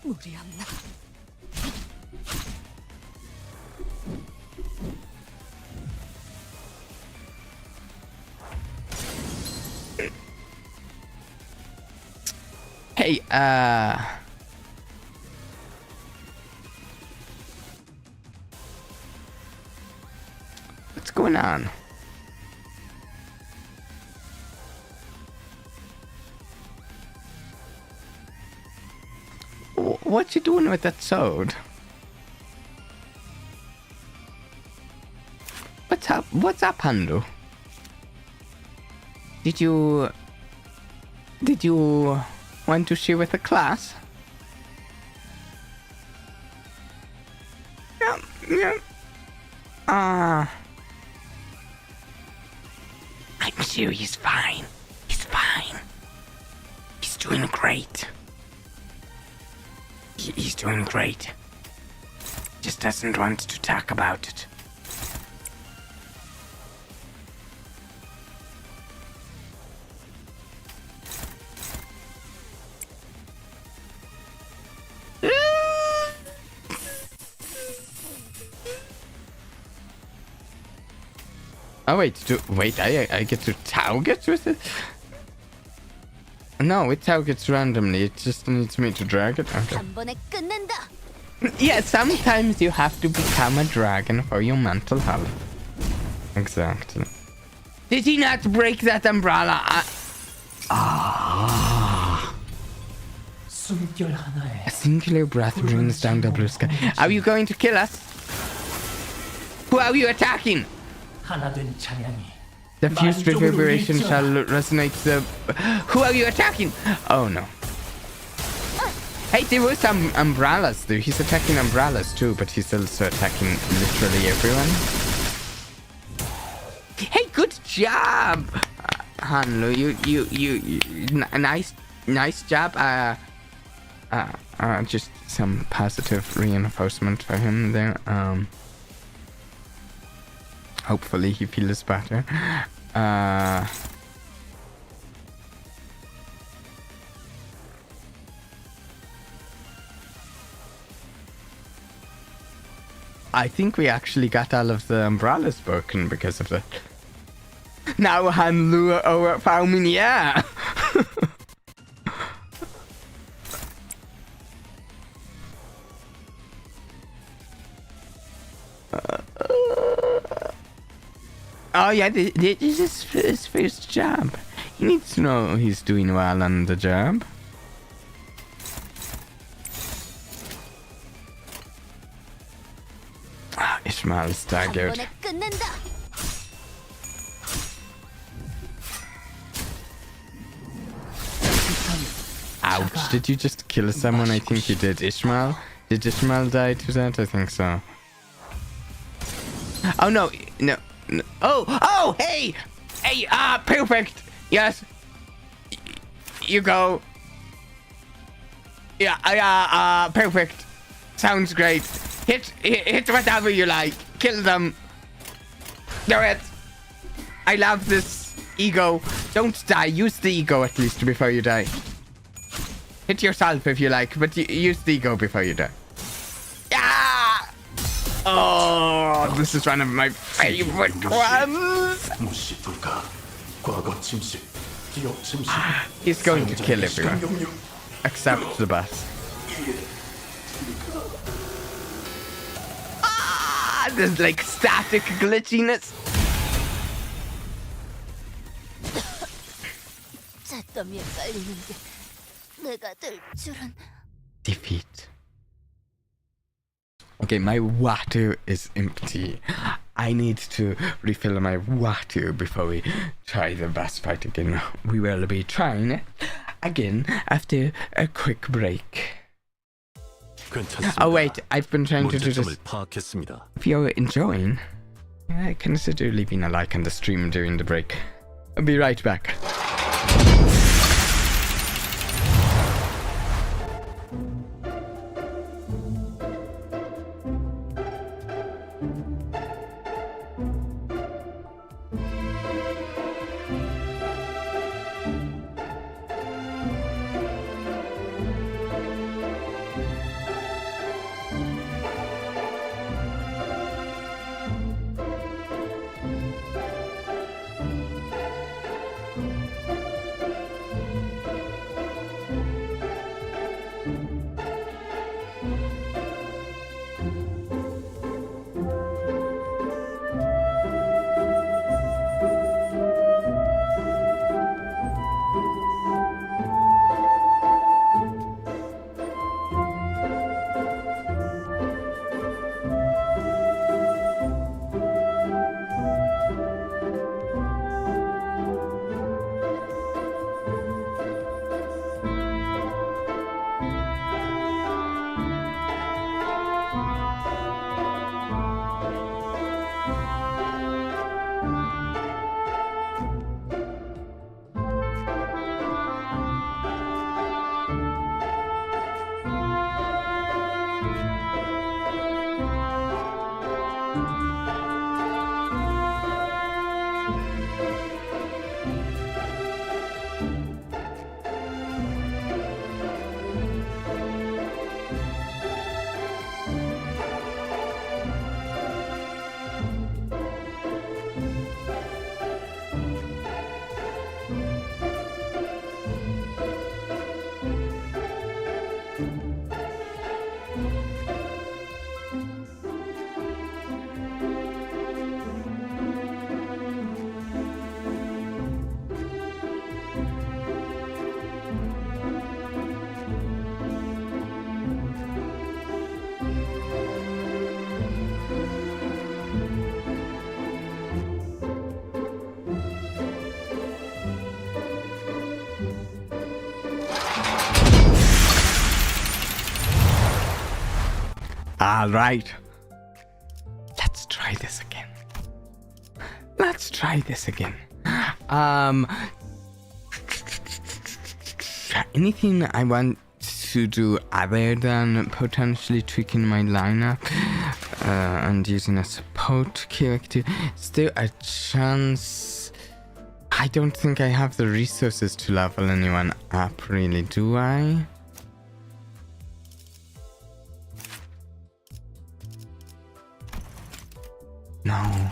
무리함나. Hey, what's going on? What you doing with that sword? What's up? What's up, Hando? Did you want to share with the class? Yeah. I'm sure he's fine. He's fine. He's doing great. He's doing great. Just doesn't want to talk about it. Oh wait, I get to target with it? No, it targets randomly. It just needs me to drag it. Okay. 한 번에 끝낸다. Yeah, sometimes you have to become a dragon for your mental health. Exactly. Did he not break that umbrella? A singular breath brings down the blue sky. Are you going to kill us? Who are you attacking? The fused reverberation shall resonate the... Who are you attacking? Oh no. Hey, there were some umbrellas there. He's attacking umbrellas too, but he's also attacking literally everyone. Hey, good job! Hanlo, you nice job. Just some positive reinforcement for him there. Hopefully he feels better. I think we actually got all of the umbrellas broken because of it. Now Hanlu overwhelming, yeah! Oh yeah, this is his first job. He needs to know he's doing well on the job. Ishmael is staggered. 한 번에 끝낸다. Ouch, did you just kill someone? I think you did. Ishmael? Did Ishmael die to that? I think so. Oh no, no. Oh, hey! Hey, perfect! Yes! You go. Yeah, perfect. Sounds great. Hit whatever you like. Kill them. Do it. I love this ego. Don't die. Use the ego at least before you die. Hit yourself if you like, but use the ego before you die. Yeah! Oh, this is one of my favorite ones. He's going to kill everyone. Except the boss. Ah, there's like static glitchiness. 잿더미에 깔리는 게 내가 될 줄은. Defeat. Okay, my water is empty. I need to refill my water before we try the boss fight again. We will be trying it again after a quick break. 괜찮습니다. Oh wait, I've been trying to do 문제점을 this. 파악했습니다. If you're enjoying, consider leaving a like on the stream during the break. I'll be right back. All right. Let's try this again. Let's try this again. Anything I want to do other than potentially tweaking my lineup and using a support character? Is there a chance? I don't think I have the resources to level anyone up, really, do I? No.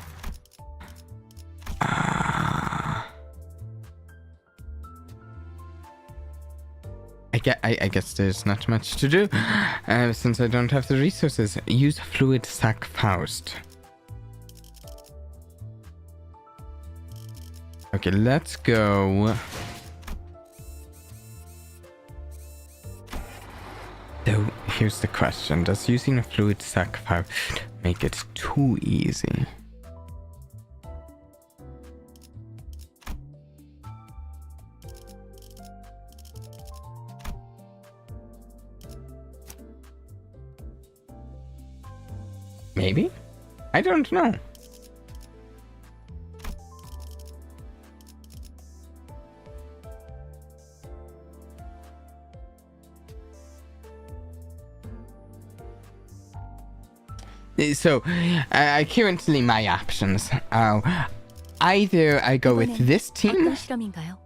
I guess there's not much to do since I don't have the resources. Use Fluid Sac Faust. Okay, let's go. So here's the question: does using a Fluid Sac Faust make it too easy? Maybe? I don't know. So, currently my options are either I go with this team 어떤 실험인가요?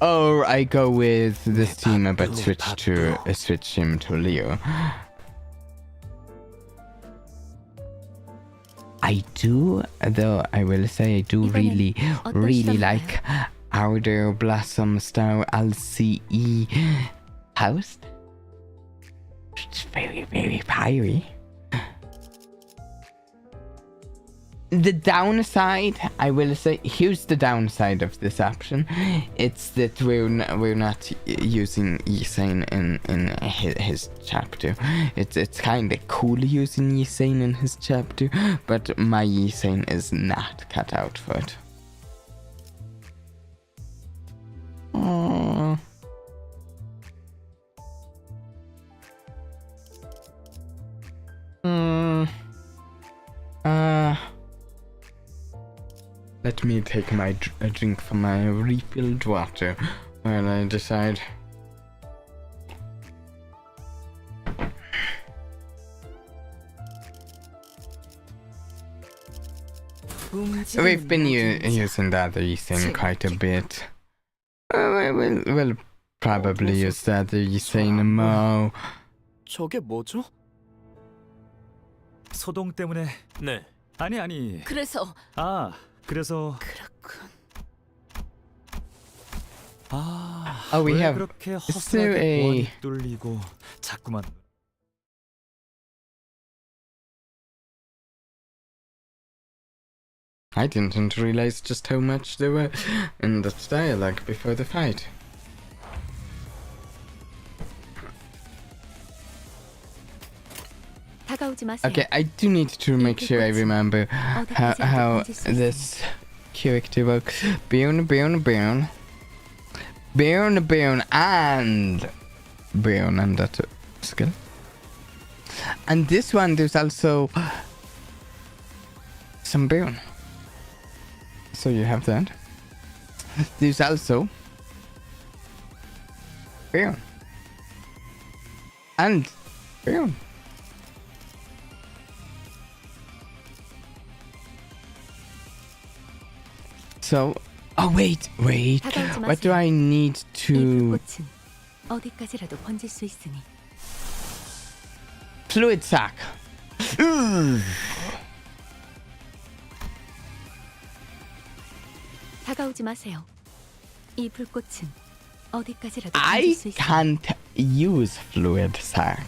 or I go with this team but switch him to Leo. I do, though I will say I do really like Outer Blossom Star LCE Faust. It's very, very fiery. The downside, I will say, here's the downside of this option. It's that we're not using Yisane in his chapter. It's kind of cool using Yisane in his chapter, but my Yisane is not cut out for it. Aww. Let me take a drink from my refilled water while I decide. We've been using the other Yisane quite a bit. We'll probably use the other Yisane more. 저게 뭐죠? 소동 때문에. 네. 아니. 그래서 그래서. 그렇군. Oh, we 왜 have. 그렇게 Is there 허술하게 a? 보안이 뚫리고 자꾸만. I didn't realize just how much there were in that dialogue before the fight. 다가오지 마세요. Okay, I do need to make sure I remember how this character works. Burn, and burn, and that skill. And this one, there's also some burn. So you have that. There's also burn and burn. So, oh wait. What do I need 이 to? 불꽃은 어디까지라도 번질 수 있으니 Fluid sac. 다가오지 마세요. 이 불꽃은 어디까지라도 I 번질 수 있으니 can't use fluid sac.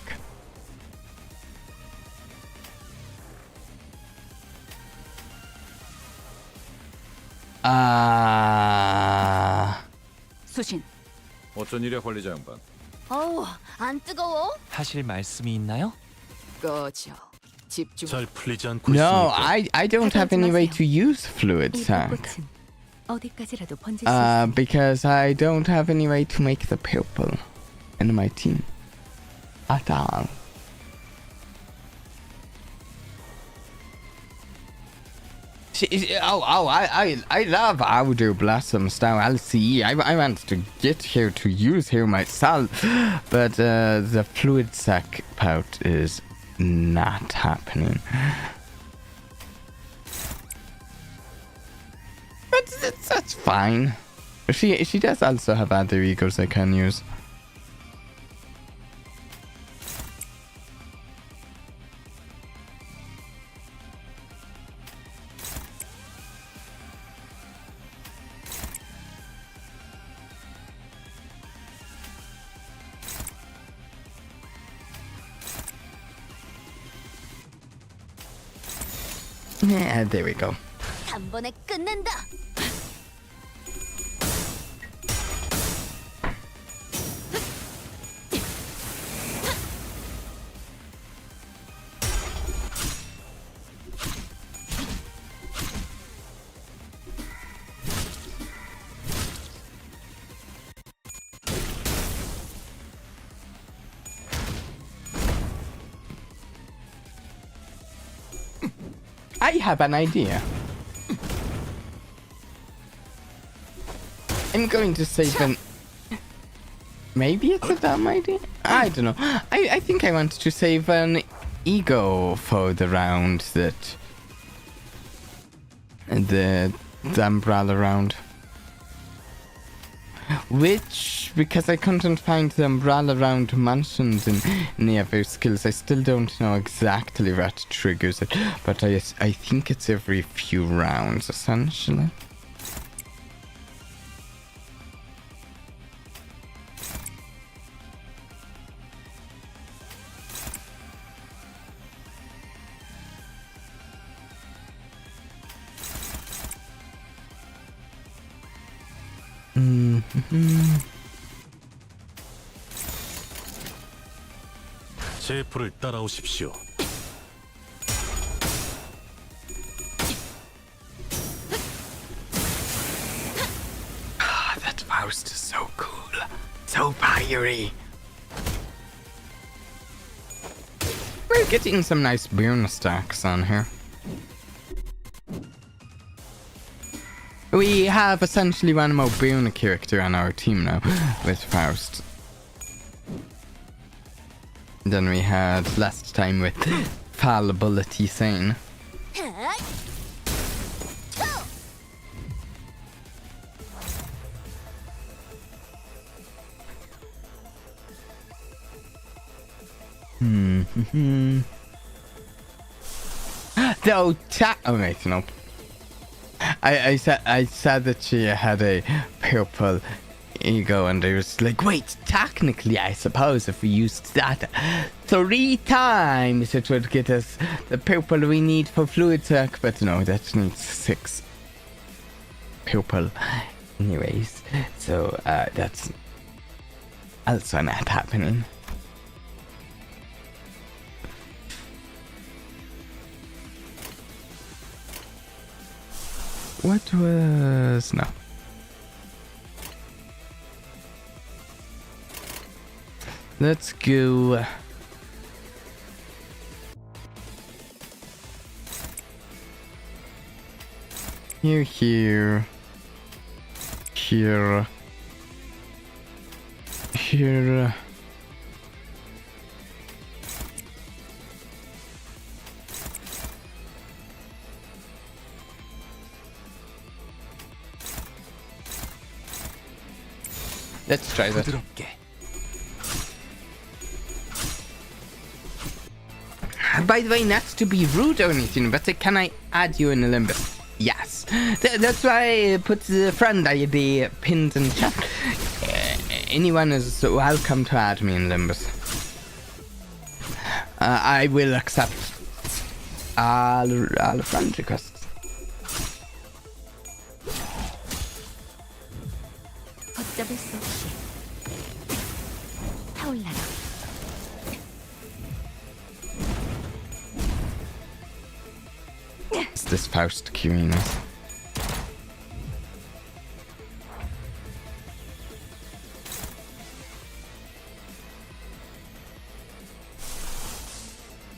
수신. 어쩐 일이야 관리자 양반. 어우, 안 뜨거워? 하실 말씀이 있나요? 꺼져. 집중. 잘 풀리지 않고 No, 있으니까. I don't have any way to use fluid 이 sac. 불꽃은 어디까지라도 번질 수 있으니 Because I don't have any way to make the purple in my team at all. I love Audio Blossoms now, LCE. I want to get here to use here myself, but the fluid sac part is not happening. But that's fine. She does also have other egos I can use. Yeah, there we go. 단번에 끝낸다. I have an idea. I'm going to save an... Maybe it's a dumb idea? I don't know. I think I want to save an ego for the round that... The umbrella round. Which, because I couldn't find the umbrella round mentioned in any of our skills, I still don't know exactly what triggers it, but I think it's every few rounds, essentially. 제 불을 따라오십시오. That Faust is so cool. So fiery. We're getting some nice boon stacks on here. We have essentially one more boon character on our team now with Faust than we had last time with Fallibility Sane. Though oh wait, nope. I said that she had a purple ego, and I was like, wait, technically I suppose if we used that 3 times it would get us the purple we need for fluid circ, but no, that needs 6 purple anyways, so that's also not happening. What was... no. Let's go... Here, here... Here... Here... Let's try that. By the way, not to be rude or anything, but can I add you in a Limbus? Yes. That's why I put the friend ID pinned in chat. Anyone is welcome to add me in Limbus. I will accept all friend requests. 걷잡을 수 없이 타올라라. It's this Faust queuing us.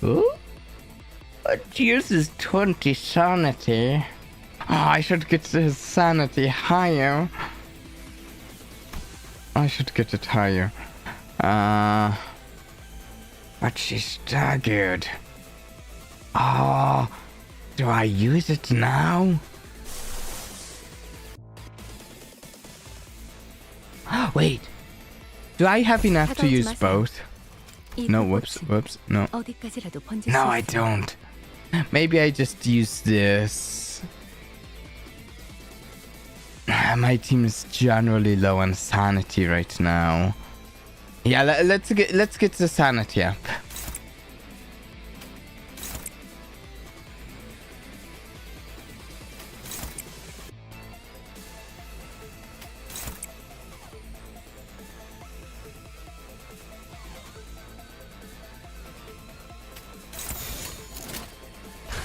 Ooh? It uses 20 sanity. Oh, I should get his sanity higher. I should get it higher. But she's staggered. Oh, do I use it now? Wait, do I have enough to use both? No, whoops, no. 어디까지라도 번질 No, 수 I 있어. don't. Maybe I just use this. My team is generally low on sanity right now. Yeah, let's get the sanity up.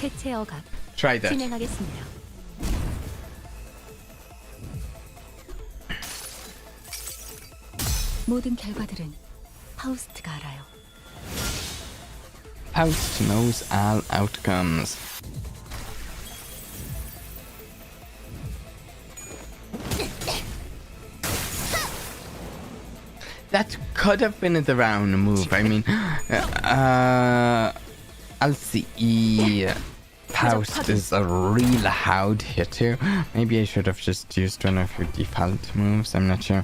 해체 억압 Try that. 진행하겠습니다. 모든 결과들은 파우스트가 알아요. Faust knows all outcomes. That could have been the round move. I mean, I'll see. Faust is a real hard hitter. Maybe I should have just used one of your default moves. I'm not sure.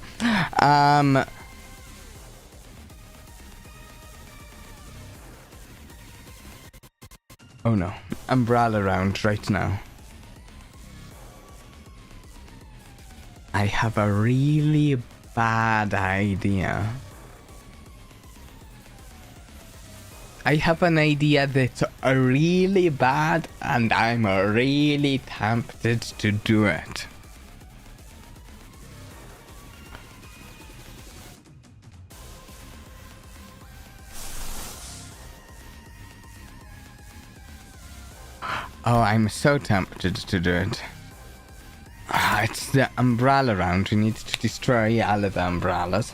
Oh no, umbrella round right now. I have a really bad idea. I have an idea that's really bad, and I'm really tempted to do it. Oh, I'm so tempted to do it. Ah, it's the umbrella round. We need to destroy all of the umbrellas.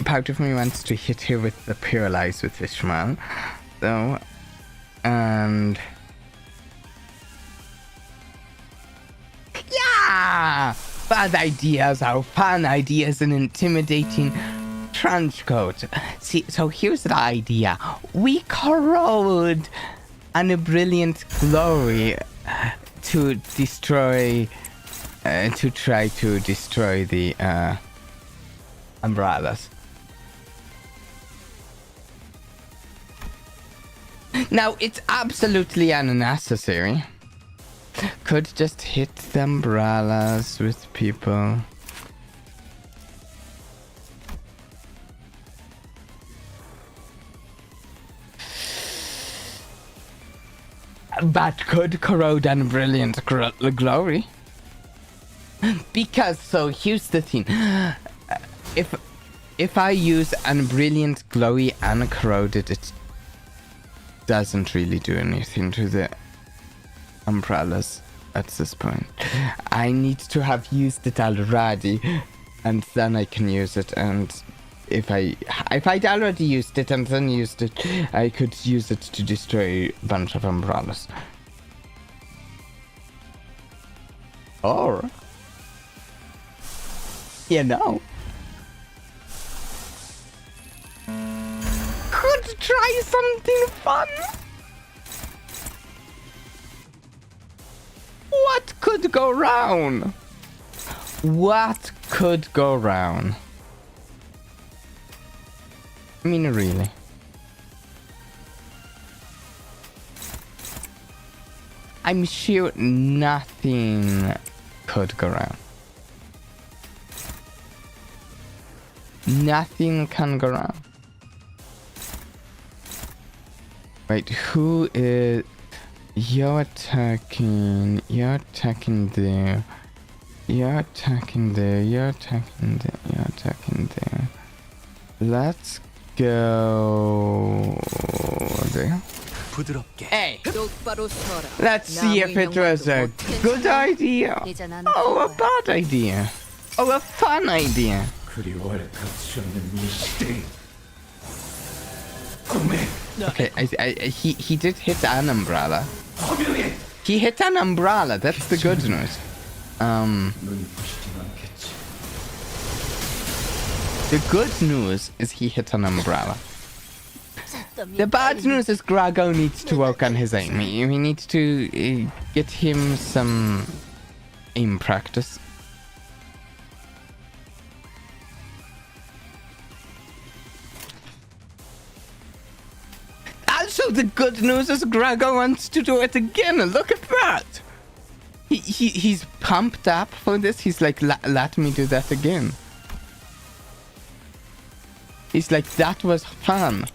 Part of me wants to hit her with the paralyze with Ishmael, though, and yeah, bad ideas are fun ideas and intimidating trench coat. See, so here's the idea: we corrode and a brilliant glory to destroy, to try to destroy the umbrellas. Now, it's absolutely unnecessary. Could just hit the umbrellas with people. That could corrode and brilliant glory. Because, so here's the thing. If I use an brilliant glory and corroded, it doesn't really do anything to the umbrellas at this point. I need to have used it already, and then I can use it. And if I'd already used it and then used it, I could use it to destroy a bunch of umbrellas. Or, you know, could try something fun. What could go wrong? What could go wrong? I mean, really. I'm sure nothing could go wrong. Nothing can go wrong. Wait, who is... You're attacking there. You're attacking there. You're attacking there. Let's go there. Hey! Let's see if it was a good idea. Oh, a bad idea. Oh, a fun idea. Okay, he did hit an umbrella. He hit an umbrella, that's the good news. The good news is he hit an umbrella. The bad news is Grago needs to work on his aim. We need to get him some aim practice. Also, the good news is Grago wants to do it again. Look at that. He's pumped up for this. He's like, let me do that again. He's like, that was fun.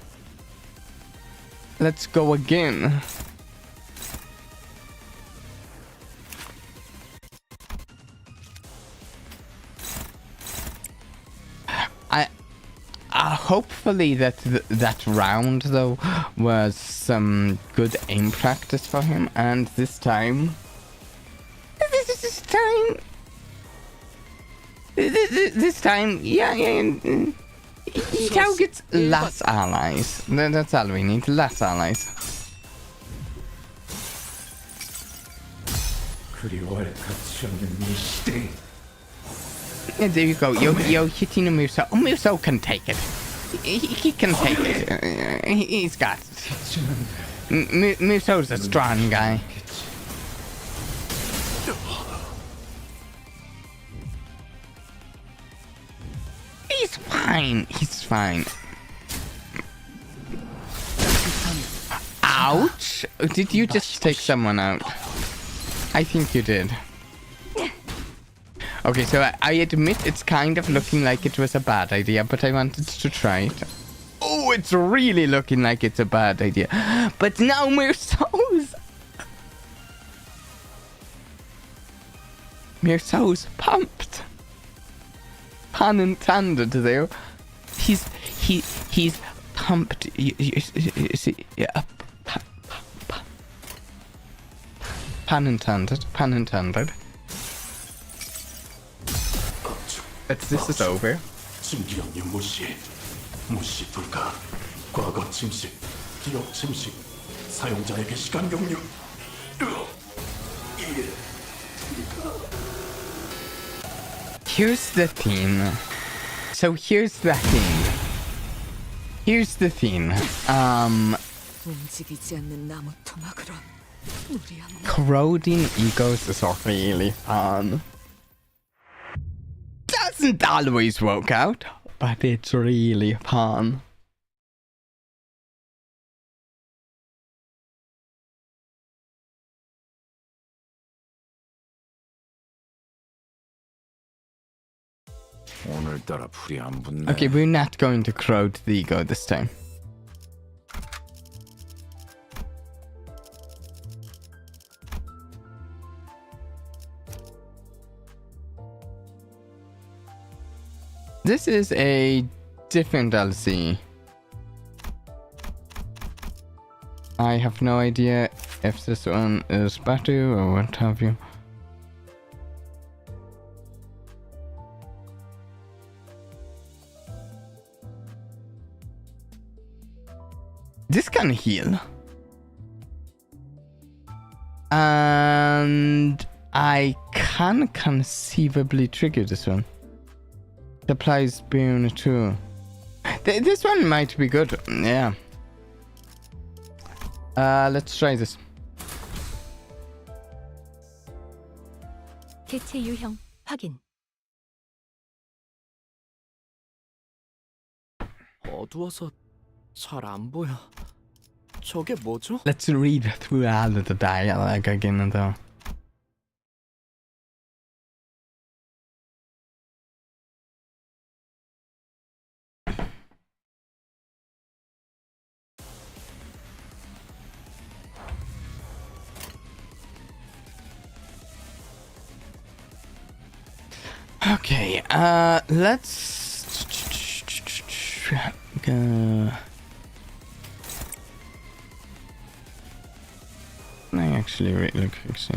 Let's go again. Hopefully that round though was some good aim practice for him, and this time yeah, he targets less allies. That's all we need, less allies. Yeah, there you go. You're hitting a Muso. Oh, Muso can take it. He can take it. He's got it. Muso's a strong guy. He's fine. He's fine. Ouch! Did you just take someone out? I think you did. Okay, so I admit it's kind of looking like it was a bad idea, but I wanted to try it. Oh, it's really looking like it's a bad idea. But now Mirso's pumped. Pun intended there. he's pumped. You see, yeah, pun intended. Pun intended. But this is over. 진기형님 무시, 무시 불가, 과거 침식, 기억 침식, 사용자에게 시간 경류. Here's the thing. So here's the thing. Here's the thing. 움직이지 않는 나무 토막으로 무리한 Corroding egos is really fun. Doesn't always work out, but it's really fun. 오늘따라 불이 안 붙네. Okay, we're not going to corrode the ego this time. This is a different DLC. I have no idea if this one is better or what have you. This can heal. And I can conceivably trigger this one. Applies boon too. This one might be good. Yeah. Let's try this. 개체 유형 확인. 어두워서 잘 안 보여. 저게 뭐죠? Let's read through all of the dialogue again though. Okay, let's go. I actually really quick see.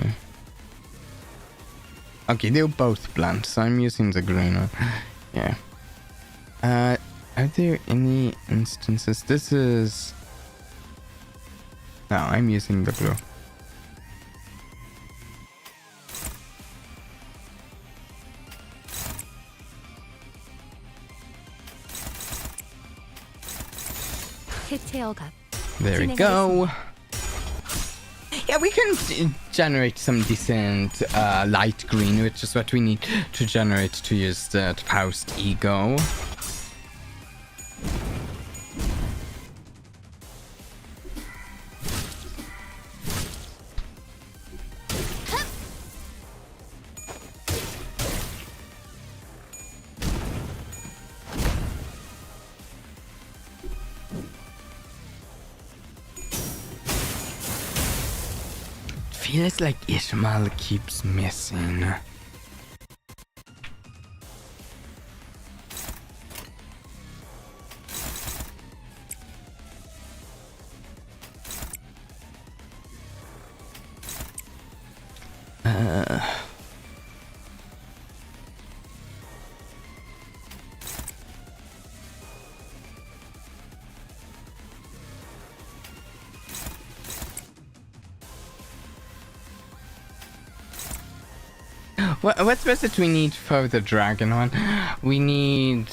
Okay, they're both blunt, so I'm using the green one. Yeah. Are there any instances? This is. No, I'm using the blue. 개체 억압. There we go. Yeah, we can generate some decent light green, which is what we need to generate to use the Faust ego. Feels like Ishmael keeps missing. What's best we need for the dragon one? We need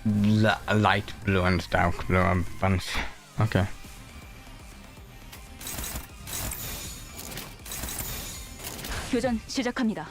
light blue and dark blue a bunch. Okay. 교전 시작합니다.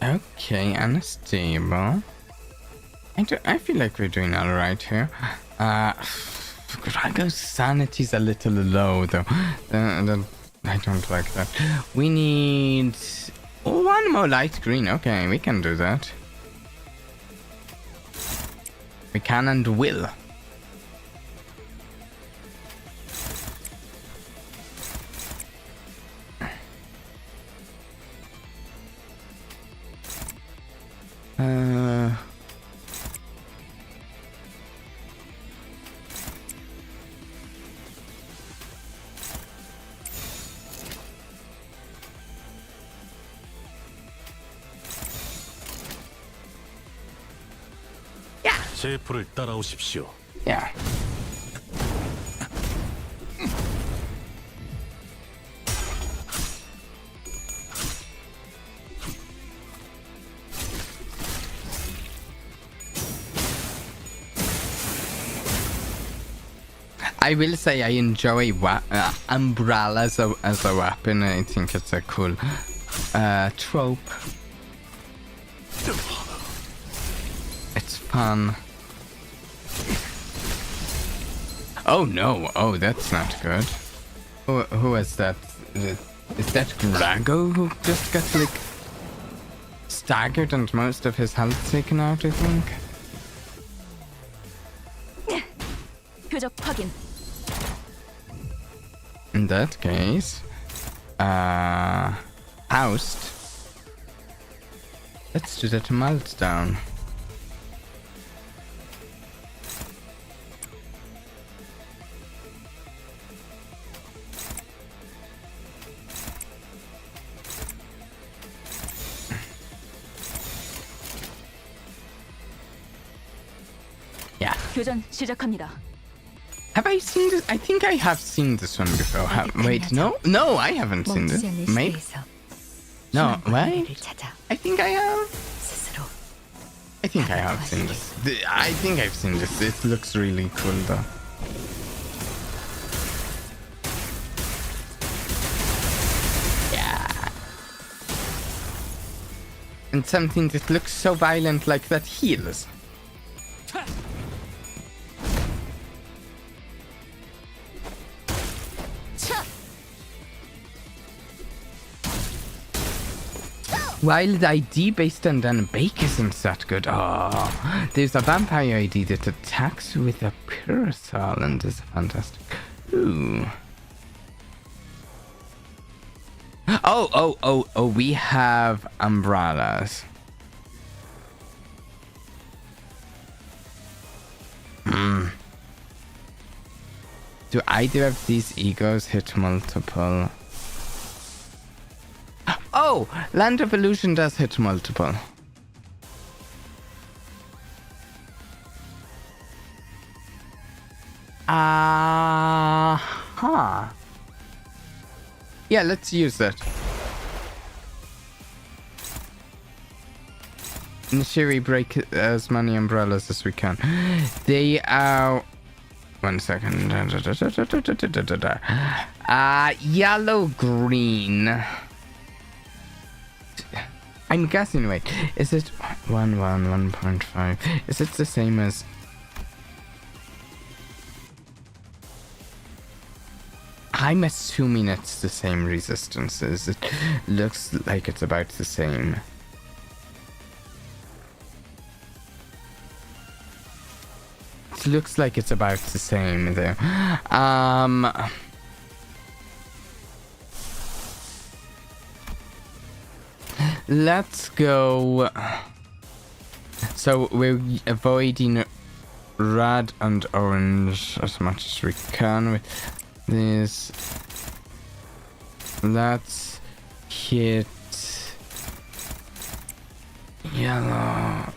Okay, unstable. I feel like we're doing alright here. Drago's sanity's a little low though. I don't like that. We need one more light green. Okay, we can do that. We can and will. 제 불을 따라오십시오. Yeah. I will say I enjoy umbrella as a weapon. I think it's a cool trope. It's fun. Oh no! Oh, that's not good. Who is that? Is that Grago who just got like staggered and most of his health taken out? I think. 표적 확인. In that case, oust. Let's do that meltdown. Yeah. 교전 시작합니다. Have I seen this? I think I have seen this one before. Wait, no? No, I haven't seen this. Maybe? No, wait. I think I have. I think I have seen this. I think I've seen this. It looks really cool though. Yeah. And something that looks so violent like that heals. While the ID based on Dan Bake isn't that good. Oh, there's a vampire ID that attacks with a parasol and is fantastic. Ooh. Oh, we have umbrellas. Do either of these egos hit multiple? Oh, Land of Illusion does hit multiple. Yeah, let's use that. Nishiri, break as many umbrellas as we can. They are... 1 second. Yellow, green. I'm guessing, wait, is it 1.5? Is it the same as... I'm assuming it's the same resistances. It looks like it's about the same. It looks like it's about the same there. Let's go. So we're avoiding red and orange as much as we can with this. Let's hit yellow.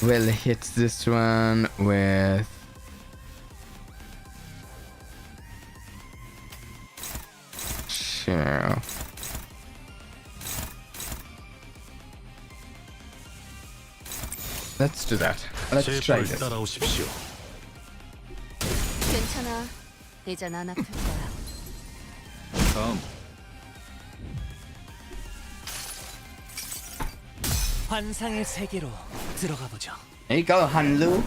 We'll hit this one with sure. Let's do that. Let's try this. 따라오십시오. 괜찮아. 이젠 안 아플 거야. 다음. 환상의 세계로 들어가 보죠. There you go, Hanlu.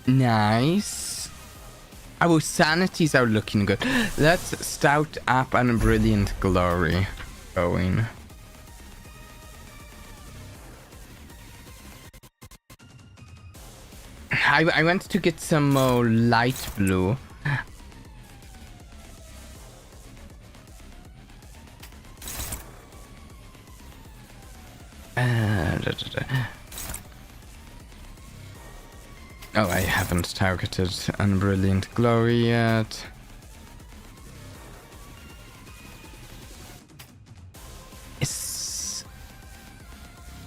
Nice. Our sanities are looking good. Let's stout up and brilliant glory going. I want to get some more light blue. Oh, I haven't targeted Unbrilliant Glory yet.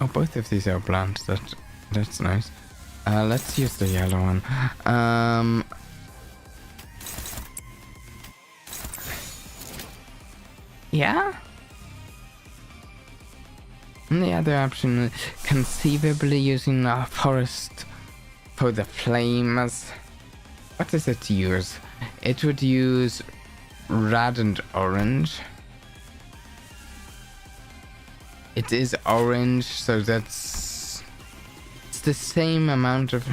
Oh, both of these are blunt. That's nice. Let's use the yellow one. Yeah? And the other option, conceivably using a forest for the flames. What does it use? It would use red and orange. It is orange, so it's the same amount of...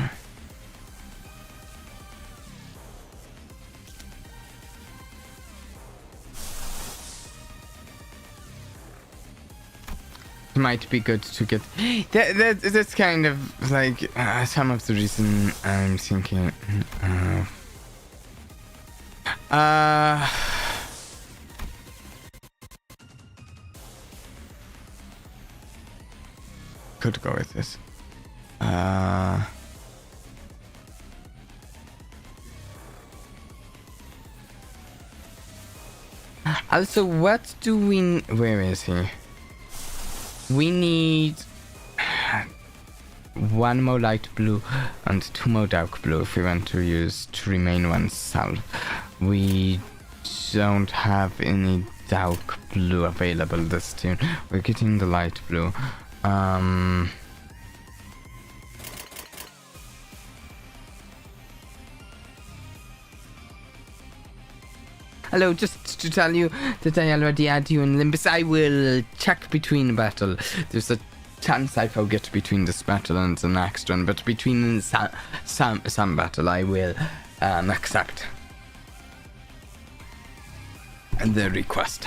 It might be good to get... That's kind of like some of the reason I'm thinking... Could go with this. Also, what do we... Where is he? We need... one more light blue and 2 more dark blue if we want to use to remain oneself. We don't have any dark blue available this turn. We're getting the light blue. Hello, just to tell you that I already had you in Limbus. I will check between battle. There's a chance I forget between this battle and the next one, but between some battle I will accept the request.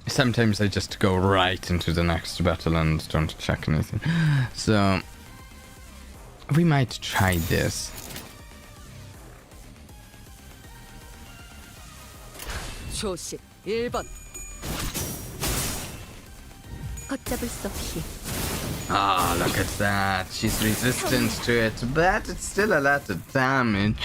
Sometimes I just go right into the next battle and don't check anything. So we might try this. 조식 1번. 걷잡을 수 없이. Oh, look at that. She's resistant to it, but it's still a lot of damage.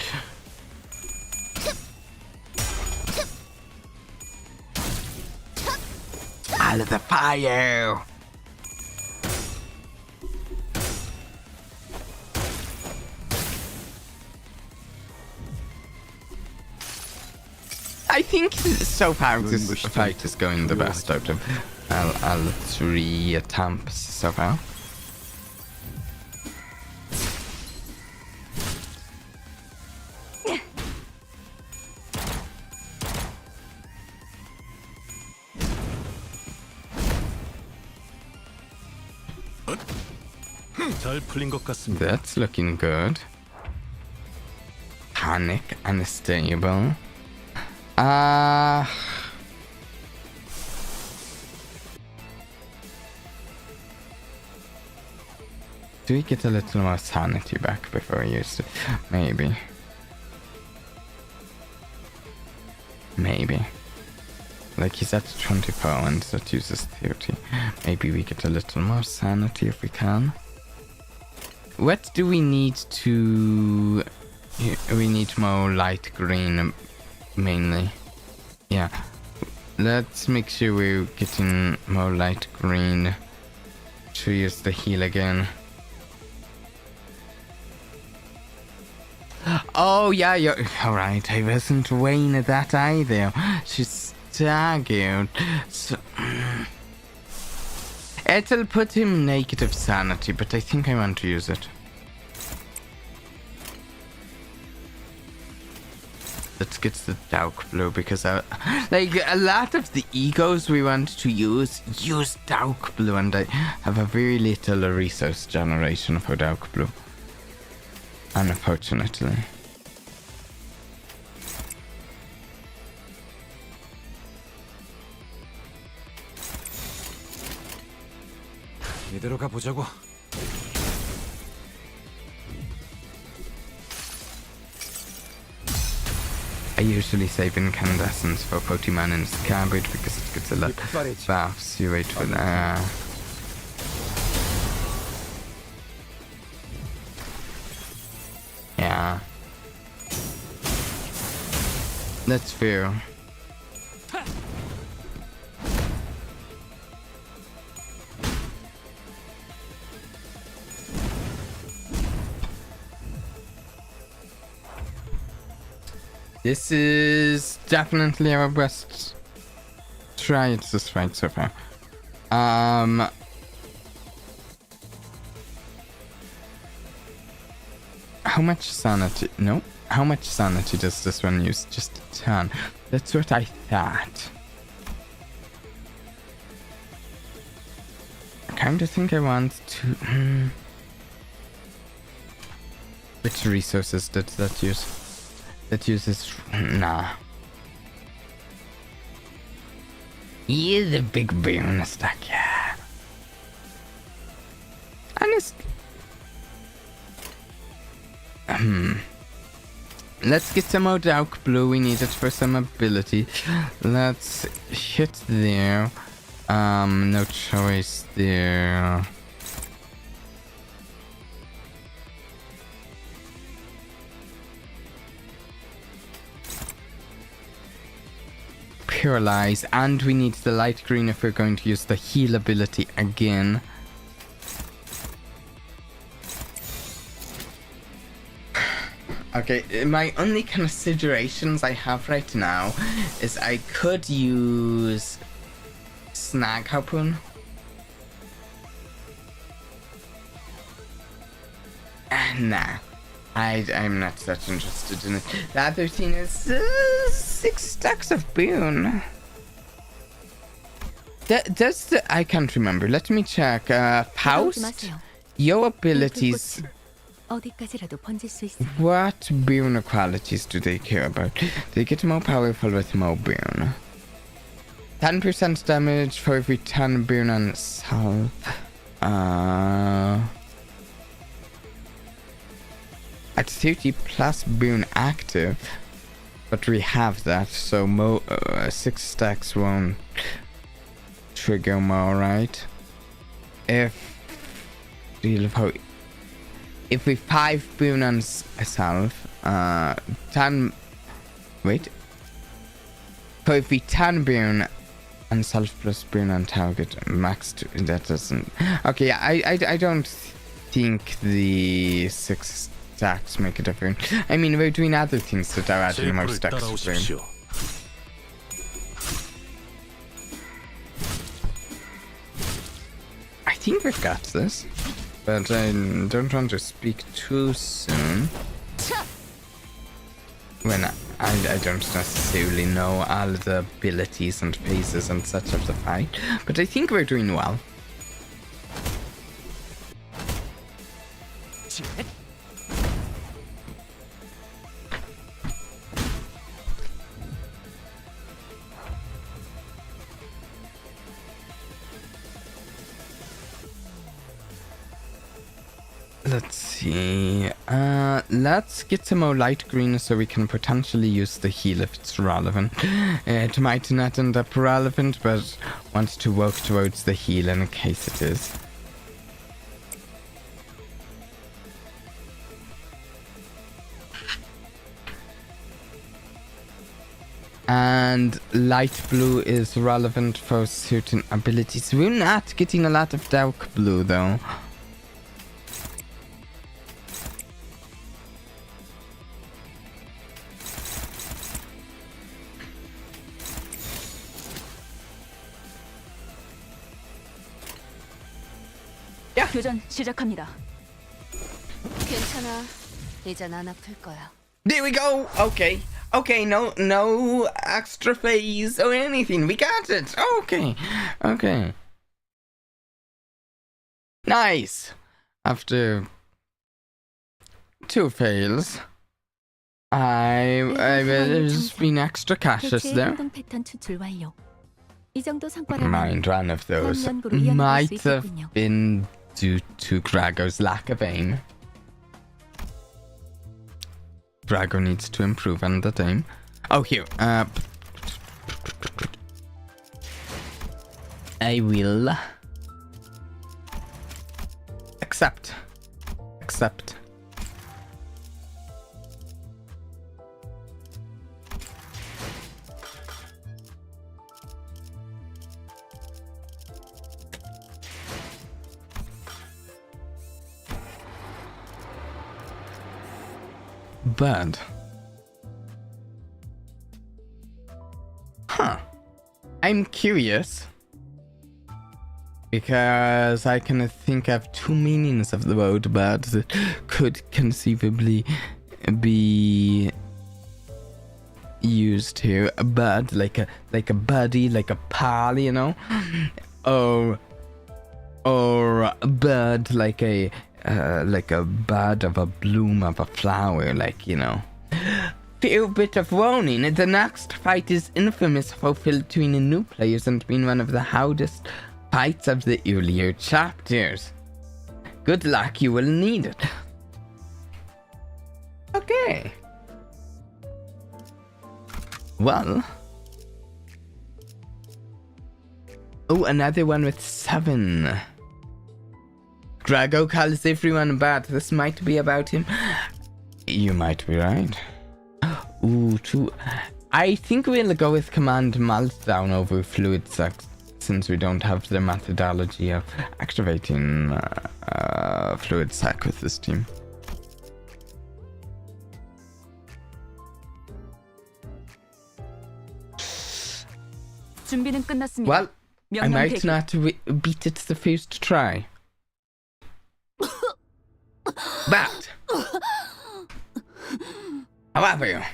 Out of the fire! I think so far this fight is going the best out of all 3 attempts so far. 잘 풀린 것 같습니다. That's looking good. Panic unstable. Do we get a little more sanity back before we use it? Maybe. Maybe. Like he's at 24 and that uses 30. Maybe we get a little more sanity if we can. What do we need to... We need more light green mainly. Yeah. Let's make sure we're getting more light green to use the heal again. Oh, yeah, you're alright. I wasn't weighing at that either. She's staggered. So, it'll put him negative sanity, but I think I want to use it. Let's get the dark blue because like a lot of the egos we want to use dark blue, and I have a very little resource generation for dark blue, unfortunately. 이대로 가보자고. I usually save incandescence for Pokemon in Scabbard because it gets a lot of buffs. You wait for that. Yeah. That's fair. This is definitely our best try at this fight so far. How much sanity? No. How much sanity does this one use? Just a ton. That's what I thought. I kind of think I want to... Which resources did that use? That uses... Nah. Yeah, the big boon stack, yeah. Honest. Let's get some more dark blue. We need it for some ability. Let's hit there. No choice there. Paralyze, and we need the light green if we're going to use the heal ability again. Okay, my only considerations I have right now is I could use Snag Harpoon. Nah. I'm not that interested in it. The other thing is 6 stacks of boon. Does the... I can't remember. Let me check. Faust? Your abilities... 어디까지라도 번질 수 있어. What boon qualities do they care about? They get more powerful with more boon. 10% damage for every 10 boon on salve. At 30 plus boon active, but we have that, so 6 stacks won't trigger more, right? If we 5 boon on self, 10. Wait. So if we 10 boon on self plus boon on target, max. That doesn't. Okay, I don't think the 6 stacks make a difference. I mean, we're doing other things that are adding more stacks to boon. I think we've got this, but I don't want to speak too soon when I don't necessarily know all the abilities and phases and such of the fight, but I think we're doing well. Let's see. Let's get some more light green so we can potentially use the heal if it's relevant. It might not end up relevant, but want to work towards the heal in case it is. And light blue is relevant for certain abilities. We're not getting a lot of dark blue though. 교전 시작합니다. 괜찮아. 이젠 안 아플 거야. There we go. Okay. Okay, no extra phase or anything. We got it. Okay. Okay. Nice. After 2 fails, I've been extra cautious 대체 there. 행동 패턴 추출 완료. 이 정도 성과라면 Mind one of those 다음 연구로 이어나갈 수 might have 있겠군요. been due to Grago's lack of aim. Grago needs to improve on that aim. Oh, here. I will accept. But I'm curious because I can think of 2 meanings of the word bird that could conceivably be used here. A bird, like a buddy, like a pal, you know, or a bird, like a bud of a bloom of a flower, like, you know. Fair bit of warning, the next fight is infamous for filtering new players and being one of the hardest fights of the earlier chapters. Good luck, you will need it. Okay. Well. Oh, another one with 7. Grago calls everyone bad. This might be about him. You might be right. Ooh, 2. I think we'll go with command meltdown over fluid suck, since we don't have the methodology of activating fluid suck with this team. 준비는 끝났습니다. Well, I 명령 might 대기. not beat it the first try. But, however,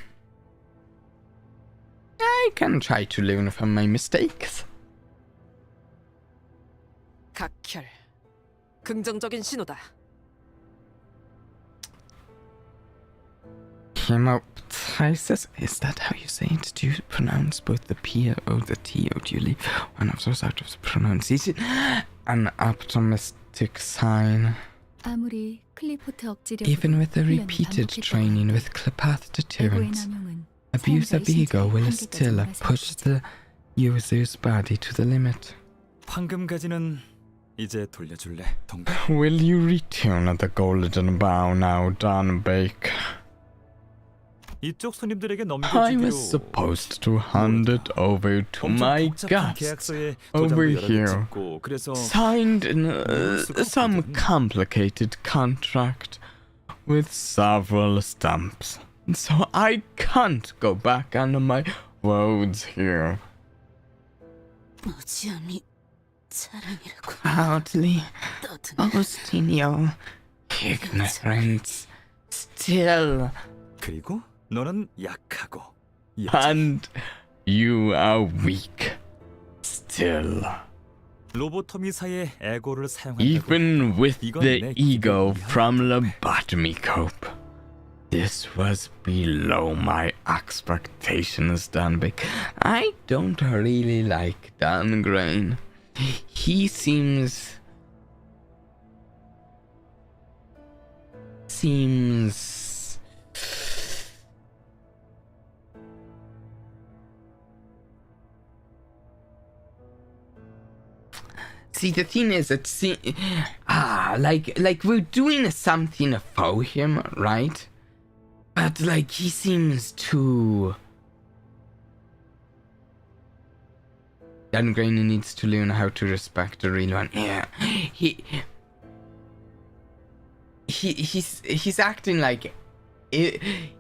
I can try to learn from my mistakes. 각혈. 긍정적인 신호다. Hemoptysis? Is that how you say it? Do you pronounce both the P or the T, or do you leave one of those out of the pronunciation? An optimistic sign. 아무리 클리포트 억지력 Even with the repeated training with Cleopath deterrents, abuse of ego will still push the user's body to the limit. 황금 가지는 이제 돌려줄래, 동백? Will you return the golden bow now, Dunbake? 이쪽 손님들에게 I 넘겨주기로 was supposed to hand it over to my 복잡한 guest 계약서에 over 도장도 여러 개 here. 찍고, 그래서 Signed in 수가 some 없거든. complicated contract with several stamps. So I can't go back on my words here. 무지함이 자랑이라고 Proudly 떠드네. boasting your ignorance. Still, 그리고 너는 약하고 and you are weak. Still, 로보토미사의 에고를 사용한다고. even with 이건 the 내 ego 기분이 from 한데. lobotomy cope. This was below my expectations, Dunbig. I don't really like Dungrain. He seems... See, the thing is, like we're doing something for him, right? But like he seems too. Dungrain needs to learn how to respect the real one. Yeah, he's acting like.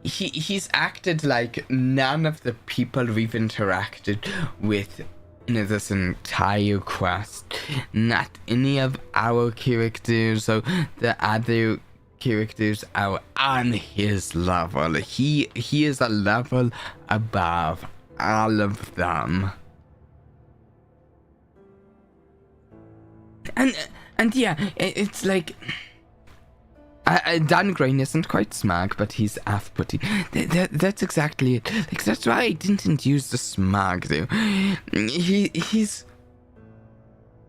He's acted like none of the people we've interacted with in this entire quest. Not any of our characters or the other characters are on his level. He is a level above all of them. And yeah, it's like Dan Grain isn't quite smug, but he's off-putting. That's exactly it. Like, that's why I didn't use the smug though.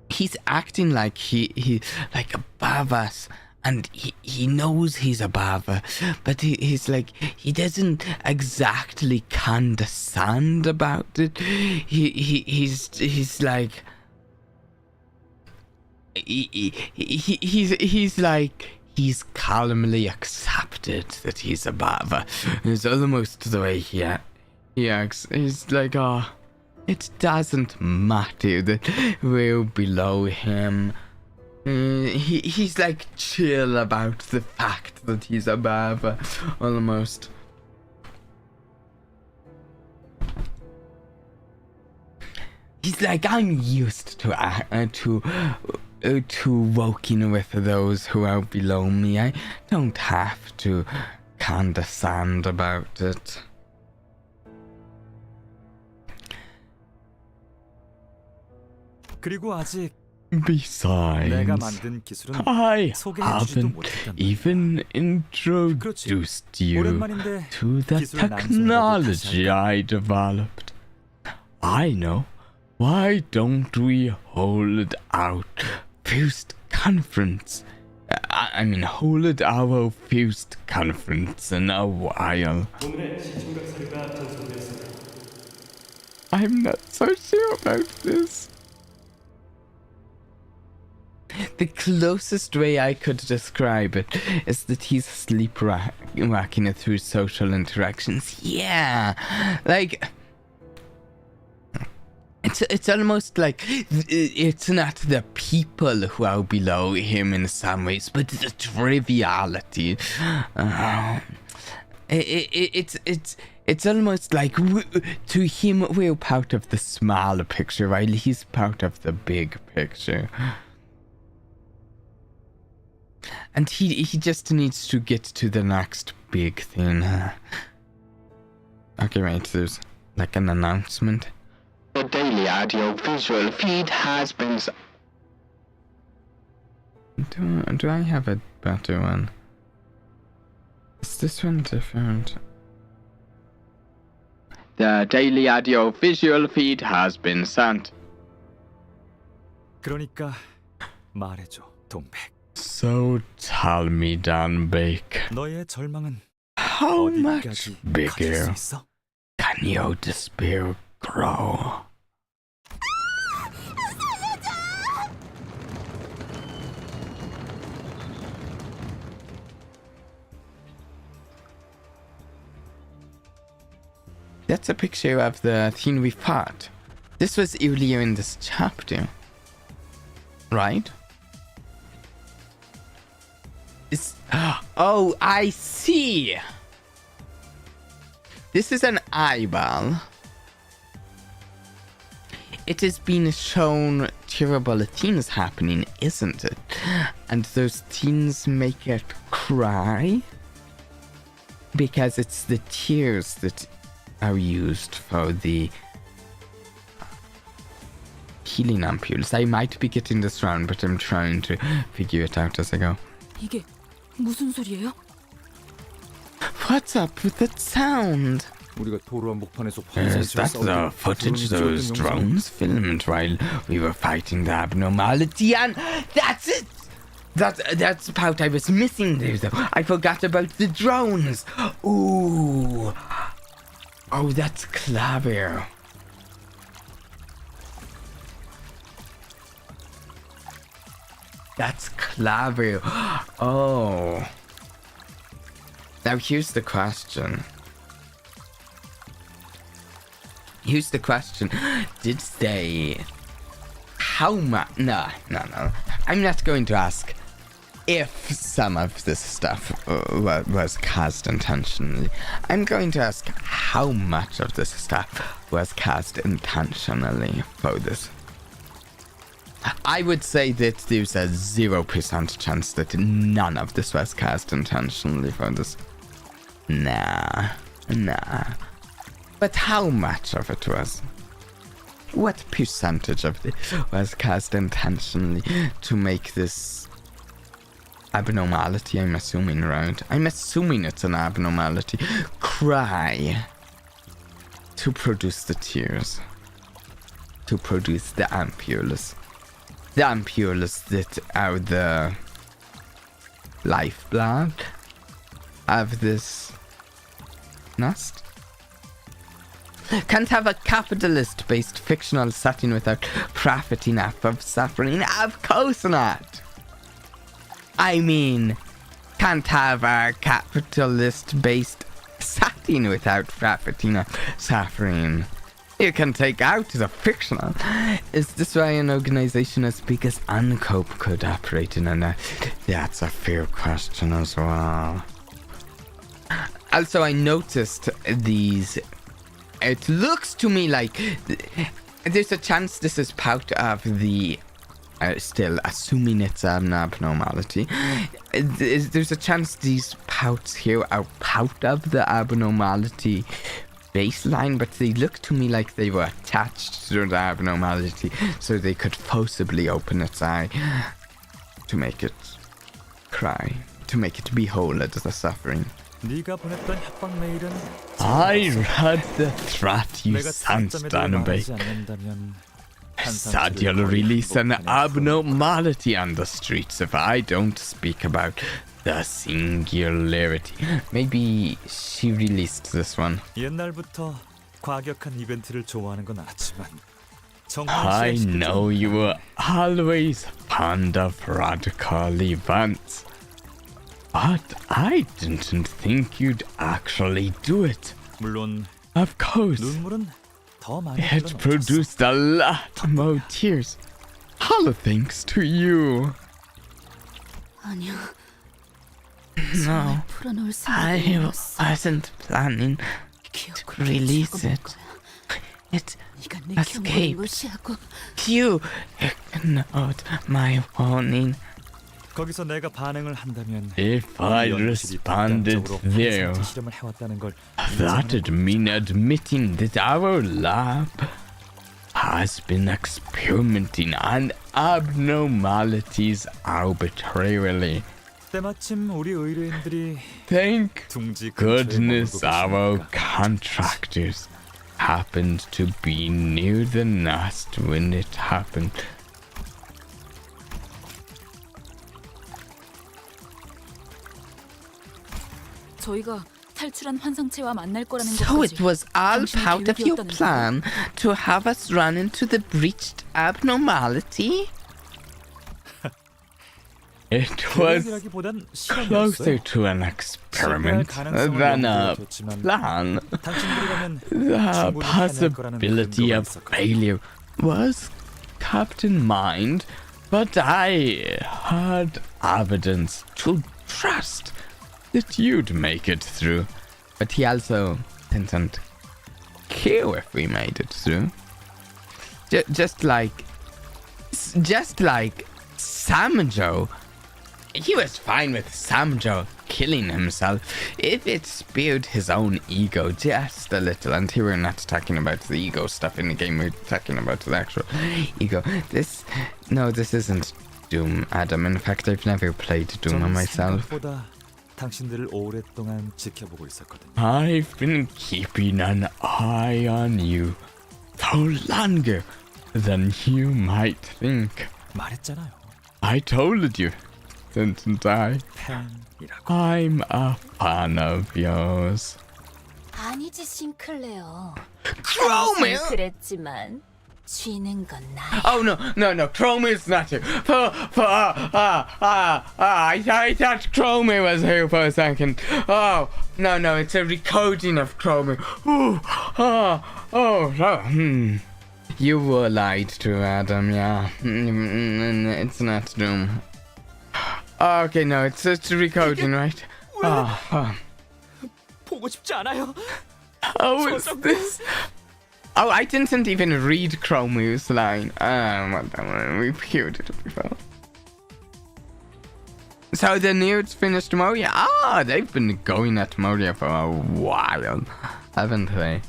He's acting like he like above us, and he knows he's above us, but he's like, he doesn't exactly condescend about it. He's like, he's like, he's calmly accepted that he's above. It's almost the way he acts. He's like, oh, it doesn't matter that we're below him. He's like chill about the fact that he's above, almost. He's like, I'm used to working with those who are below me. I don't have to condescend about it. 그리고 아직 Besides, 내가 만든 기술은 I 소개해주지도 haven't 못했단 말이야. even introduced you 오랜만인데 to the 기술 technology I developed. I know. Why don't we hold out first conference? I mean, hold our first conference in a while. I'm not so sure about this. The closest way I could describe it is that he's sleepwalking it through social interactions. Yeah, like, it's almost like it's not the people who are below him in some ways, but the triviality. It's almost like to him we're part of the small picture, while he's part of the big picture. And he just needs to get to the next big thing. Okay, right, there's like an announcement. The daily audio visual feed has been... Do I have a better one? Is this one different? The daily audio visual feed has been sent. 그러니까 말해줘, 동백. So tell me, Dan Bake, 너의 절망은 how much 어디까지 커질 bigger 수 있어? can your despair grow? That's a picture of the thing we fought. This was earlier in this chapter, right? Oh, I see. This is an eyeball. It has been shown terrible things happening, isn't it? And those things make it cry because it's the tears that are used for the healing ampules. I might be getting this wrong, but I'm trying to figure it out as I go. 이게 무슨 소리예요? What's up with that sound? 우리가 도로 한복판에서 Is that the footage those drones filmed while we were fighting the abnormality? And that's it! That's the part I was missing there, though. I forgot about the drones. Ooh. Oh, that's clever. That's clever. Oh. Now here's the question. Here's the question. Did they... How much... No. I'm not going to ask if some of this stuff was cast intentionally. I'm going to ask how much of this stuff was cast intentionally for this. I would say that there's a 0% chance that none of this was cast intentionally for this. Nah. But how much of it was? What percentage of it was cast intentionally to make this abnormality, I'm assuming, right? I'm assuming it's an abnormality. Cry. To produce the tears. To produce the ampoules. The ampoules that are the lifeblood of this nest. Can't have a capitalist-based fictional setting without profiting off of suffering. Of course not. I mean, can't have a capitalist-based setting without profiting off suffering. You can take out the fictional. Is this why an organization as big as Uncope could operate in a... That's a fair question as well. Also, I noticed these... It looks to me like there's a chance this is part of the... still, assuming it's an abnormality. There's a chance these pouts here are part of the abnormality baseline, but they look to me like they were attached to the abnormality so they could forcibly open its eye to make it cry, to make it behold the suffering. I read the threat you sent, Danby. Said you'll release an abnormality on the streets if I don't speak about the singularity. Maybe she released this one. I know you were always fond of radical events, but I didn't think you'd actually do it. Of course, it produced a lot more tears. All thanks to you. No, I wasn't planning to release it. It escaped. You ignored my warning. If I responded there, that'd mean admitting that our lab has been experimenting on abnormalities arbitrarily. Thank goodness our contractors happened to be near the nest when it happened. So it was all part of your plan to have us run into the breached abnormality? It was closer to an experiment than a plan. The possibility of failure was kept in mind, but I had evidence to trust that you'd make it through. But he also didn't care if we made it through. Just like Samjo. He was fine with Samjo killing himself if it spared his own ego just a little. And here we're not talking about the ego stuff in the game, we're talking about the actual ego. This isn't Doom, Adam. In fact, I've never played Doom myself. I've been keeping an eye on you for longer than you might think. I told you, didn't I? I'm a fan of yours. 아니지 싱클레어. Chromie! 그랬지만 쥐는 건 나야. Oh no, Chromie's not here. I thought Chromie was here for a second. Oh, no, it's a recoding of Chromie. You were lied to, Adam, yeah. It's not Doom. Oh, okay, no, it's recoding, right? Oh, 보고 싶지 않아요. oh, it's this. Oh, I didn't even read Chromu's line. Whatever, we queued it before. So the nudes finished Moria. Ah, they've been going at Moria for a while, haven't they?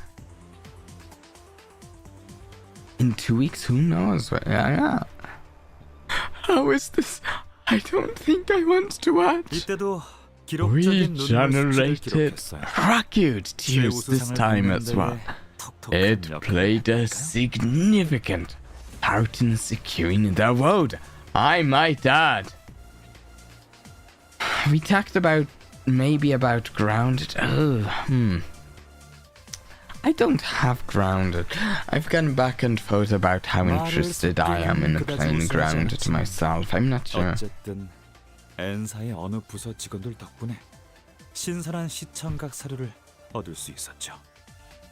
In 2 weeks, who knows? Yeah. How is this? I don't think I want to watch. 이때도 We 기록적인 눈물 수치를 generated 기록했어요. record tears this time as well. It played a significant part in securing the world, I might add. We talked about Grounded. I don't have Grounded. I've gone back and forth about how interested I am in playing Grounded myself. I'm not sure. 어쨌든 N사의 어느 부서 직원들 덕분에 신선한 시청각 사료를 얻을 수 있었죠.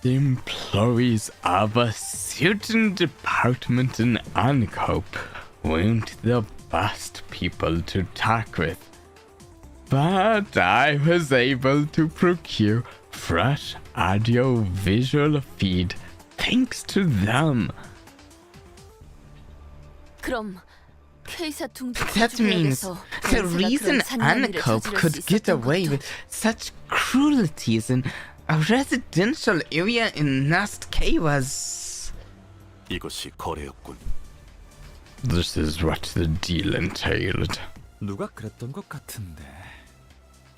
The employees of a certain department in Ancope weren't the best people to talk with. But I was able to procure fresh audio-visual feed thanks to them. 그럼 K사 둥지 That means the reason Ancope could get away with such cruelties in a residential area in Nast K was... 이것이 거래였군. This is what the deal entailed. 누가 그랬던 것 같은데.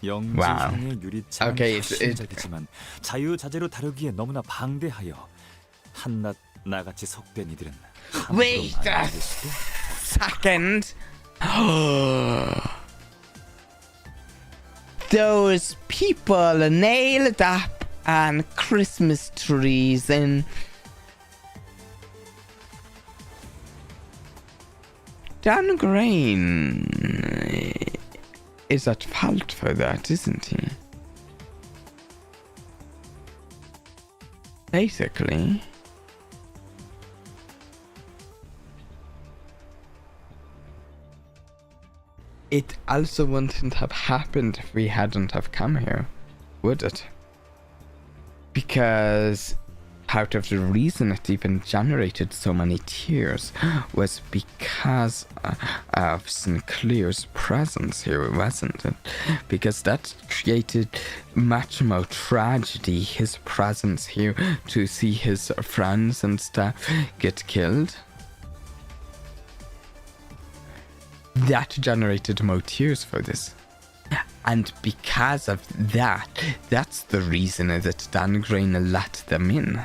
Wow. 영지상의 유리창은 Okay, 혁신적이지만 자유자재로 다루기에 너무나 방대하여 한낱 나같이 속된 이들은 Wait a second. Those people nailed up on Christmas trees and Dan Grain is at fault for that, isn't he? Basically. It also wouldn't have happened if we hadn't have come here, would it? Because part of the reason it even generated so many tears was because of Sinclair's presence here, wasn't it? Because that created much more tragedy, his presence here, to see his friends and stuff get killed. That generated more tears for this. And because of that, that's the reason that Dan Grain let them in.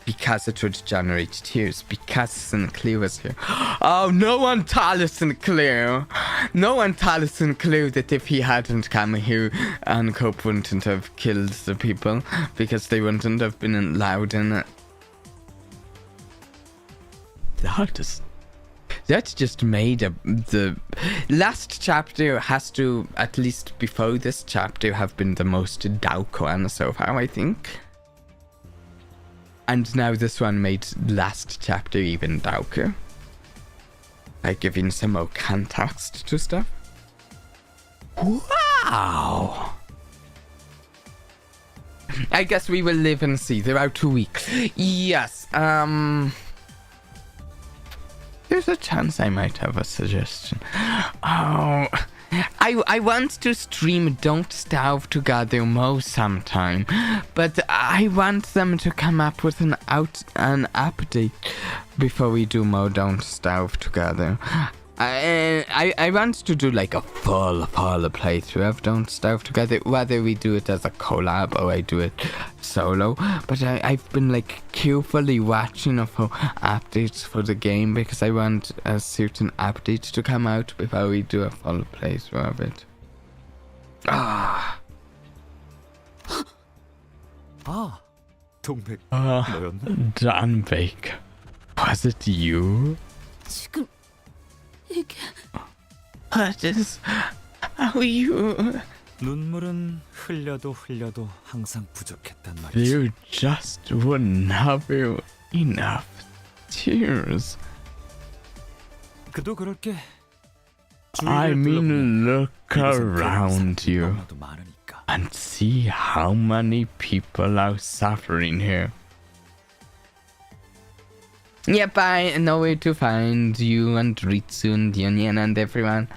Because it would generate tears. Because Sinclair was here. Oh, no one told Sinclair. No one told Sinclair that if he hadn't come here, Ancope wouldn't have killed the people. Because they wouldn't have been allowed in it. That just made the last chapter has to, at least before this chapter, have been the most Daukoan so far, I think. And now this one made last chapter even Dauko. By giving some more context to stuff. Wow! I guess we will live and see. There are 2 weeks. Yes, there's a chance I might have a suggestion. Oh, I want to stream Don't Starve Together more sometime, but I want them to come up with an update before we do more Don't Starve Together. I want to do like a full playthrough of Don't Starve Together, whether we do it as a collab or I do it solo. But I've been like carefully watching for updates for the game because I want a certain update to come out before we do a full playthrough of it. 동백 너였나? Dan Baker, was it you? 지금 이게 What is... How you... 눈물은 흘려도 항상 부족했단 말이지. There just were never enough tears. 그도 그럴 게 I mean, look 이곳은 around 사람들이 you 너무나도 많으니까. and see how many people are suffering here. Yep, I know where to find you and Ritsu and Union and everyone.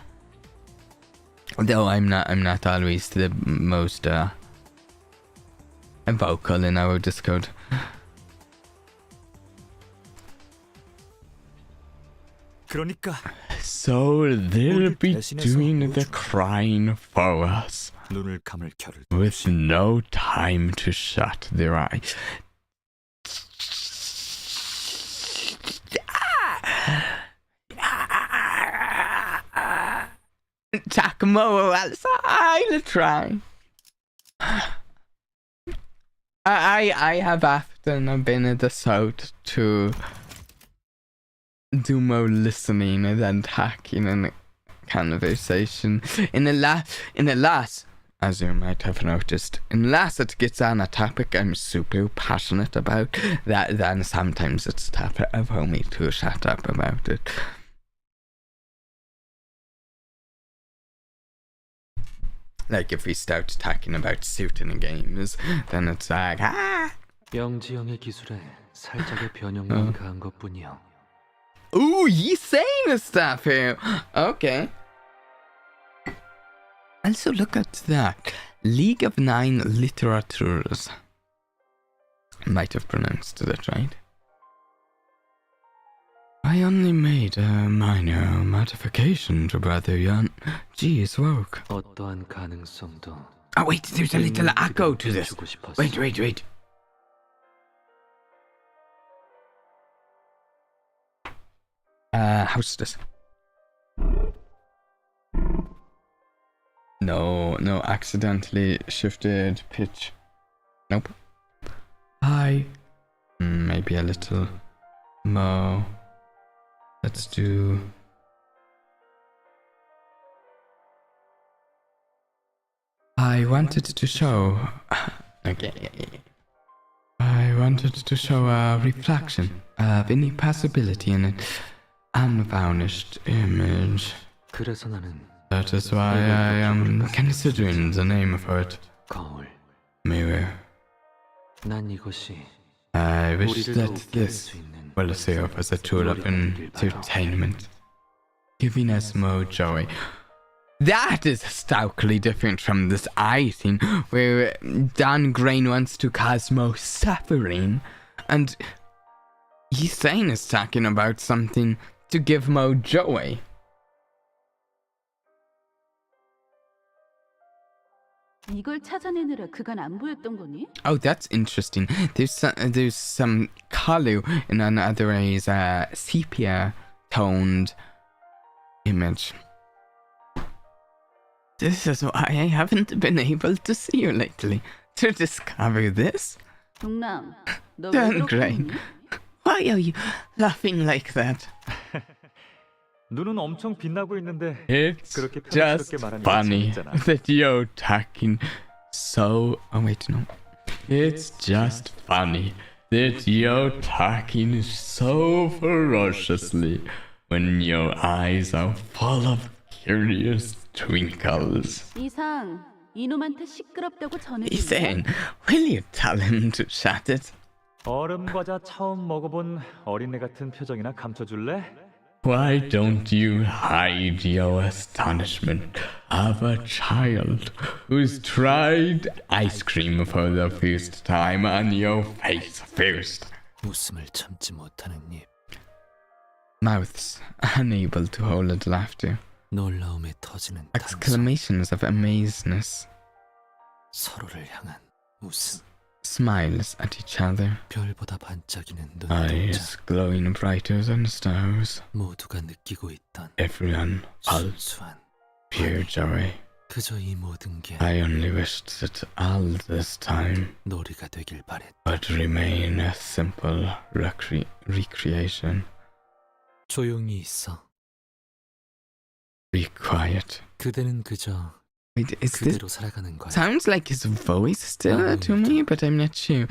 Though I'm not always the most vocal in our Discord. 그러니까 So they'll be doing the crying for us 눈을 감을 겨를 with no time to shut their eyes. Takamo, I'll try. I have often been at the south to do more listening than talking in a conversation. In the last, as you might have noticed, unless it gets on a topic I'm super passionate about, then sometimes it's tough for me to shut up about it. Like if we start talking about shooting games, then it's like, 영지형의 기술에 살짝의 변형만 가한 것뿐이야. Ooh, he's saying stuff here. Okay. Also, look at that. League of Nine Literatures. Might have pronounced that right. I only made a minor modification to Brother Jan G's work. 어떠한 가능성도. Oh wait, there's a little echo to this. Wait. How's this? No, accidentally shifted pitch. Nope. Hi. Maybe a little more. Let's do... I wanted to show... Okay. I wanted to show a reflection of any possibility in an unvarnished image. 그래서 나는 That is why I am considering the name for it. 거울. Mirror. 난 이것이 I wish 우리를 that 웃게 할 this 수 있는 will serve as a tool of entertainment, giving us more joy. That is starkly different from this eye thing, where Dan Grain wants to cause more suffering, and Hussein is talking about something to give more joy. 이걸 찾아내느라 그간 안 보였던 거니? Oh, that's interesting. There's some color in another sepia toned image. This is why I haven't been able to see you lately. To discover this? 동남, 너 왜 Dan 그렇게 Grain, 웃니? why are you laughing like that? 눈은 엄청 빛나고 있는데 It's 그렇게 just 편스럽게 말하니까 funny 재밌잖아. that you're talking so... Oh wait, no. It's just funny that you're talking so ferociously when your eyes are full of curious twinkles. 이상, 이놈한테 시끄럽다고 He's 전해줄래? saying, will you tell him to shut it? 얼음 과자 처음 먹어본 어린애 같은 표정이나 감춰줄래? Why don't you hide your astonishment of a child who's tried ice cream for the first time on your face first? 웃음을 참지 못하는 입. Mouths unable to hold laughter. 놀라움에 터지는 단성. Exclamations of amazeness. 서로를 향한 웃음. Smiles at each other. 별보다 반짝이는 눈동자. Eyes glowing brighter than stars. 모두가 느끼고 있던 Everyone felt 순수한 pure joy. 그저 이 모든 게 I only wished that all this time 놀이가 되길 바랬다. would remain a simple recreation. 조용히 있어. Be quiet. 그대는 그저 Wait, is this... 그대로 살아가는 거야. Sounds like his voice still to me, but I'm not sure.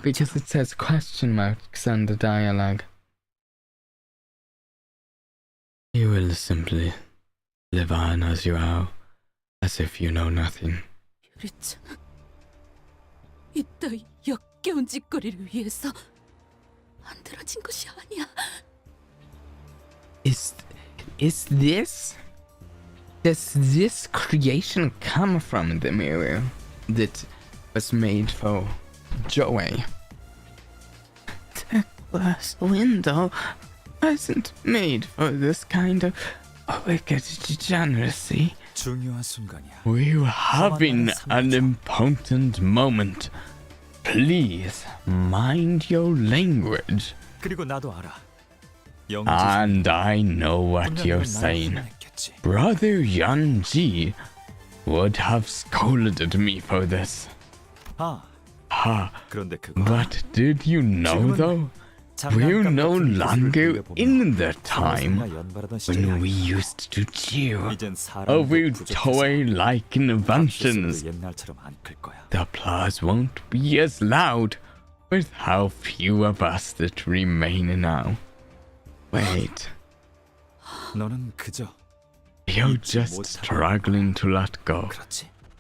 Because it says question marks on the dialogue. You will simply live on as you are, as if you know nothing. 그렇잖아. 이따위 역겨운 짓거리를 위해서 만들어진 것이 아니야. Is this? Does this creation come from the mirror that was made for Joey? The glass window wasn't made for this kind of wicked degeneracy. 중요한 순간이야. We're having an important moment. Please mind your language. 그리고 나도 알아. And I know what you're saying. Brother Yanji would have scolded me for this. 그런데 그거. But did you know though? We're no longer in the time when we used to cheer over toy-like inventions. The applause won't be as loud with how few of us that remain now. Wait. 너는 그저 You're just struggling to let go.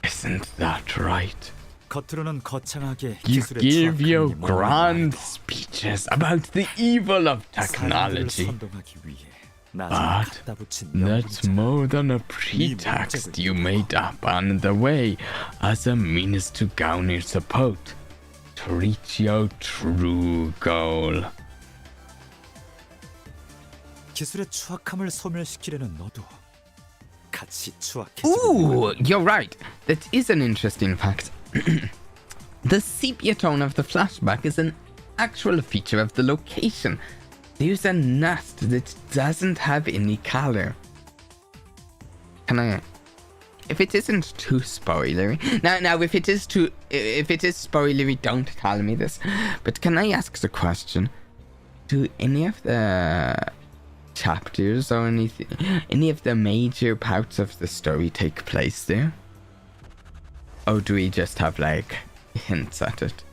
Isn't that right? 겉으로는 거창하게 You 기술의 give your 추악함이 grand speeches about the evil of technology. But that's more than a pretext you made up on the way as a means to garner support to reach your true goal. 기술의 추악함을 소멸시키려는 너도 같이 추악해지고. Ooh, you're right. That is an interesting fact. The sepia tone of the flashback is an actual feature of the location. There's a nest that doesn't have any color. Can I? If it isn't too spoilery. Now, if it is spoilery, don't tell me this. But can I ask the question? Do any of the chapters or anything, any of the major parts of the story take place there? Or do we just have like hints at it?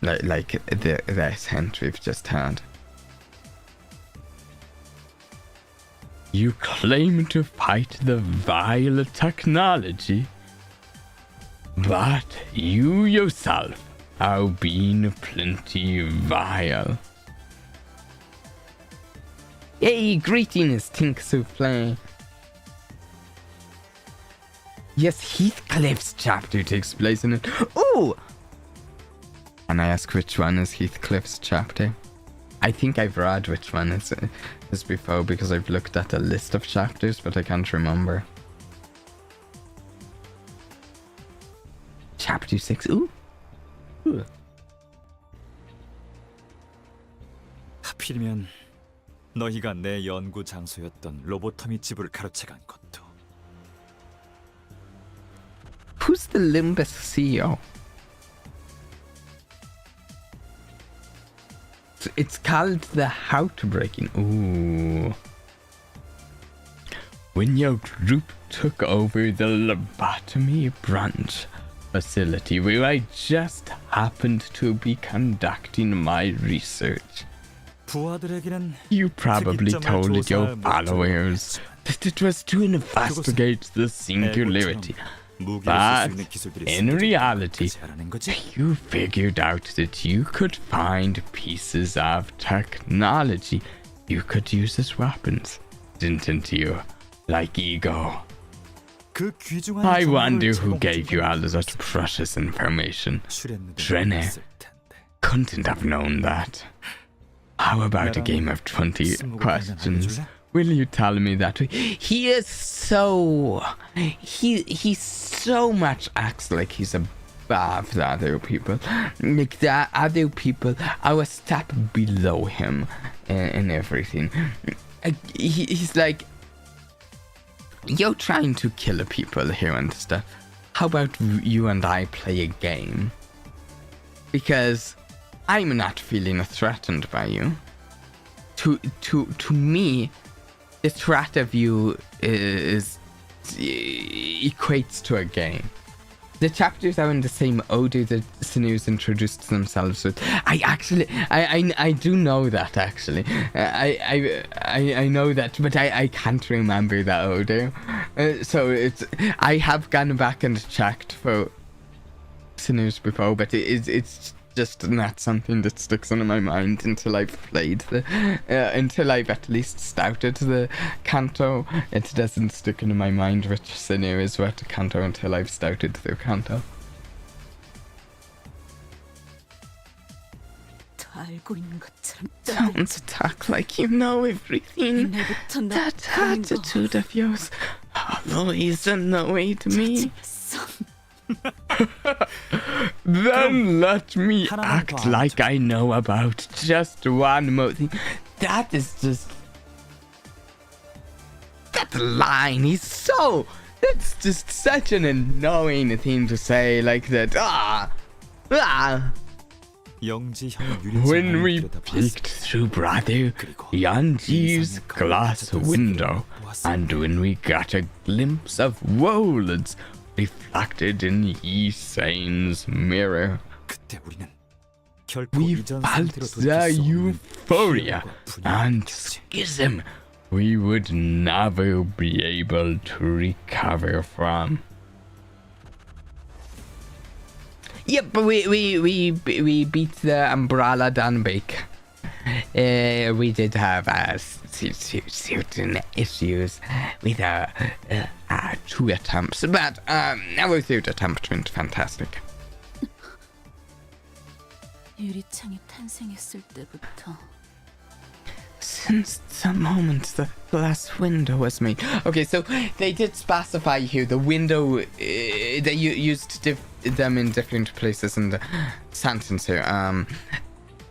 Like this hint we've just had. You claim to fight the vile technology, but you yourself are being plenty vile. Hey, greetings, Tink Souffle. Yes, Heathcliff's chapter takes place in it. Ooh! Can I ask which one is Heathcliff's chapter? I think I've read which one is before because I've looked at a list of chapters, but I can't remember. Chapter 6. Ooh. 하필이면 너희가 내 연구 장소였던 로보토미 집을 가로채간 것도. Who's the Limbus CEO? It's called the Heartbreaking. Ooh. When your group took over the lobotomy branch facility where I just happened to be conducting my research, you probably told your followers that it was to investigate the singularity. But in reality, you figured out that you could find pieces of technology you could use as weapons, didn't you? Like ego. I wonder who gave you all that precious information. Trine couldn't have known that. How about a game of 20 questions? Will you tell me that? He is so... He so much acts like he's above the other people. Like the other people are a step below him in everything. He's like... You're trying to kill people here and stuff. How about you and I play a game? Because I'm not feeling threatened by you. To me, the threat of you is equates to a game. the chapters are in the same order that Sinews introduced themselves with. I do know that actually. I know that, but I can't remember that order. So I have gone back and checked for Sinews before, but it's just not something that sticks in my mind until I've played until I've at least started the Canto. It doesn't stick in my mind which Sinew is what Canto until I've started the Canto. Don't talk like you know everything. That attitude of yours always annoyed me. Then let me act like I know about just one more thing. That is just... That line is so... That's just such an annoying thing to say like that. When we peeked through Brother Yanji's glass window, and when we got a glimpse of worlds reflected in Yisane's mirror, we felt the euphoria and schism we would never be able to recover from. Yep, but we beat the Umbrella Dunbake. We did have certain issues with our 2 attempts, but our 3rd attempt went fantastic. Since the moment the glass window was made. Okay, so they did specify here the window, they used them in different places in the sentence here.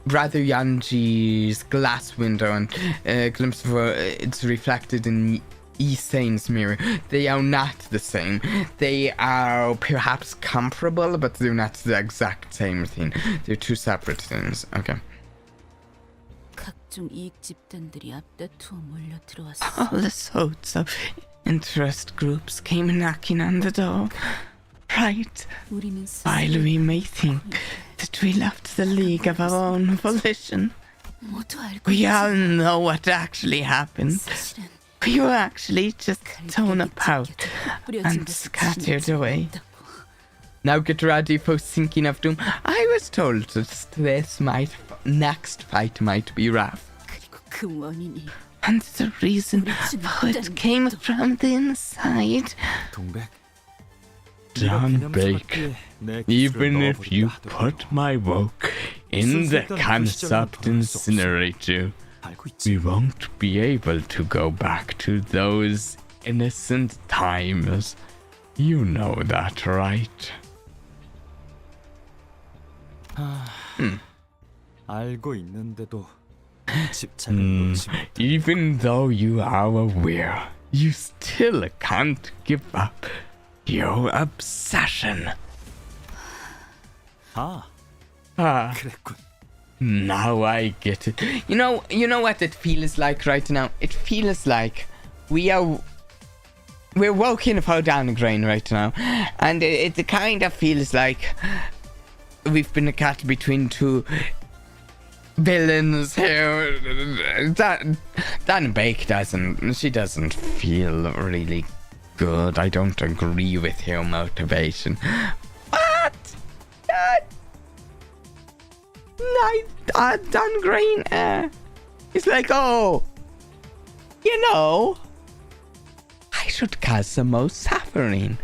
Brother Yanji's glass window and glimpse of it's reflected in Yisane's mirror. They are not the same. They are perhaps comparable, but they're not the exact same thing. They're 2 separate things. Okay. All sorts of interest groups came knocking on the door. Right, while we may think that we left the League of our own volition, we all know what actually happened. We were actually just torn apart and scattered away. Now get ready for Sinking of Doom. I was told that next fight might be rough. And the reason for it came from the inside. Dunbake, even if you put my work in the concept incinerator, we won't be able to go back to those innocent times. You know that, right? Even though you are aware, you still can't give up your obsession. Now I get it. You know what it feels like right now? It feels like we're walking for Downgrain right now, and it kind of feels like we've been caught between 2 villains here. Dunbake doesn't feel really good. I don't agree with her motivation. What? Dungrain is like, oh, I should cause some more suffering.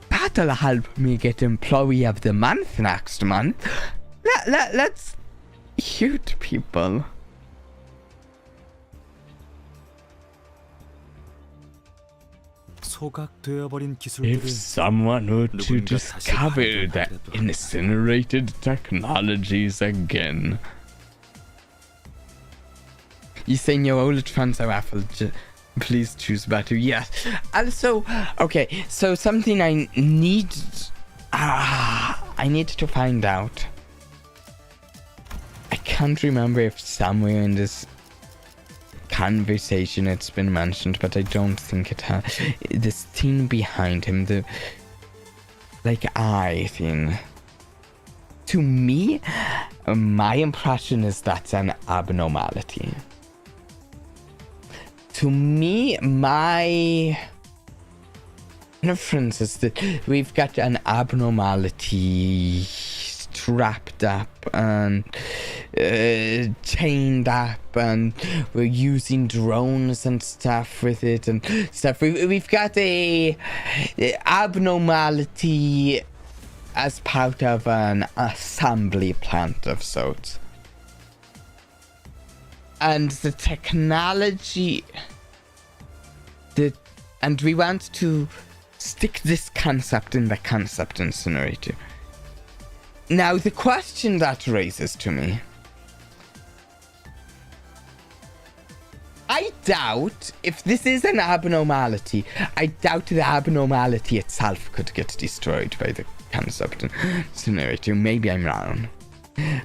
That'll help me get Employee of the Month next month. Let's shoot people. If someone were to discover the incinerated technologies again. You saying your old friends are awful. Please choose better. Yes. Also, okay, so something I need to find out. I can't remember if somewhere in this conversation it's been mentioned, but I don't think it has. This thing behind him, the like I think. To me, my impression is that's an abnormality. To me, my inference is that we've got an abnormality strapped up and chained up, and we're using drones and stuff with it and stuff. We've got a abnormality as part of an assembly plant of sorts. And the technology and we want to stick this concept in the concept incinerator. Now, the question that raises to me, I doubt, if this is an abnormality, I doubt the abnormality itself could get destroyed by the concept incinerator. Maybe I'm wrong.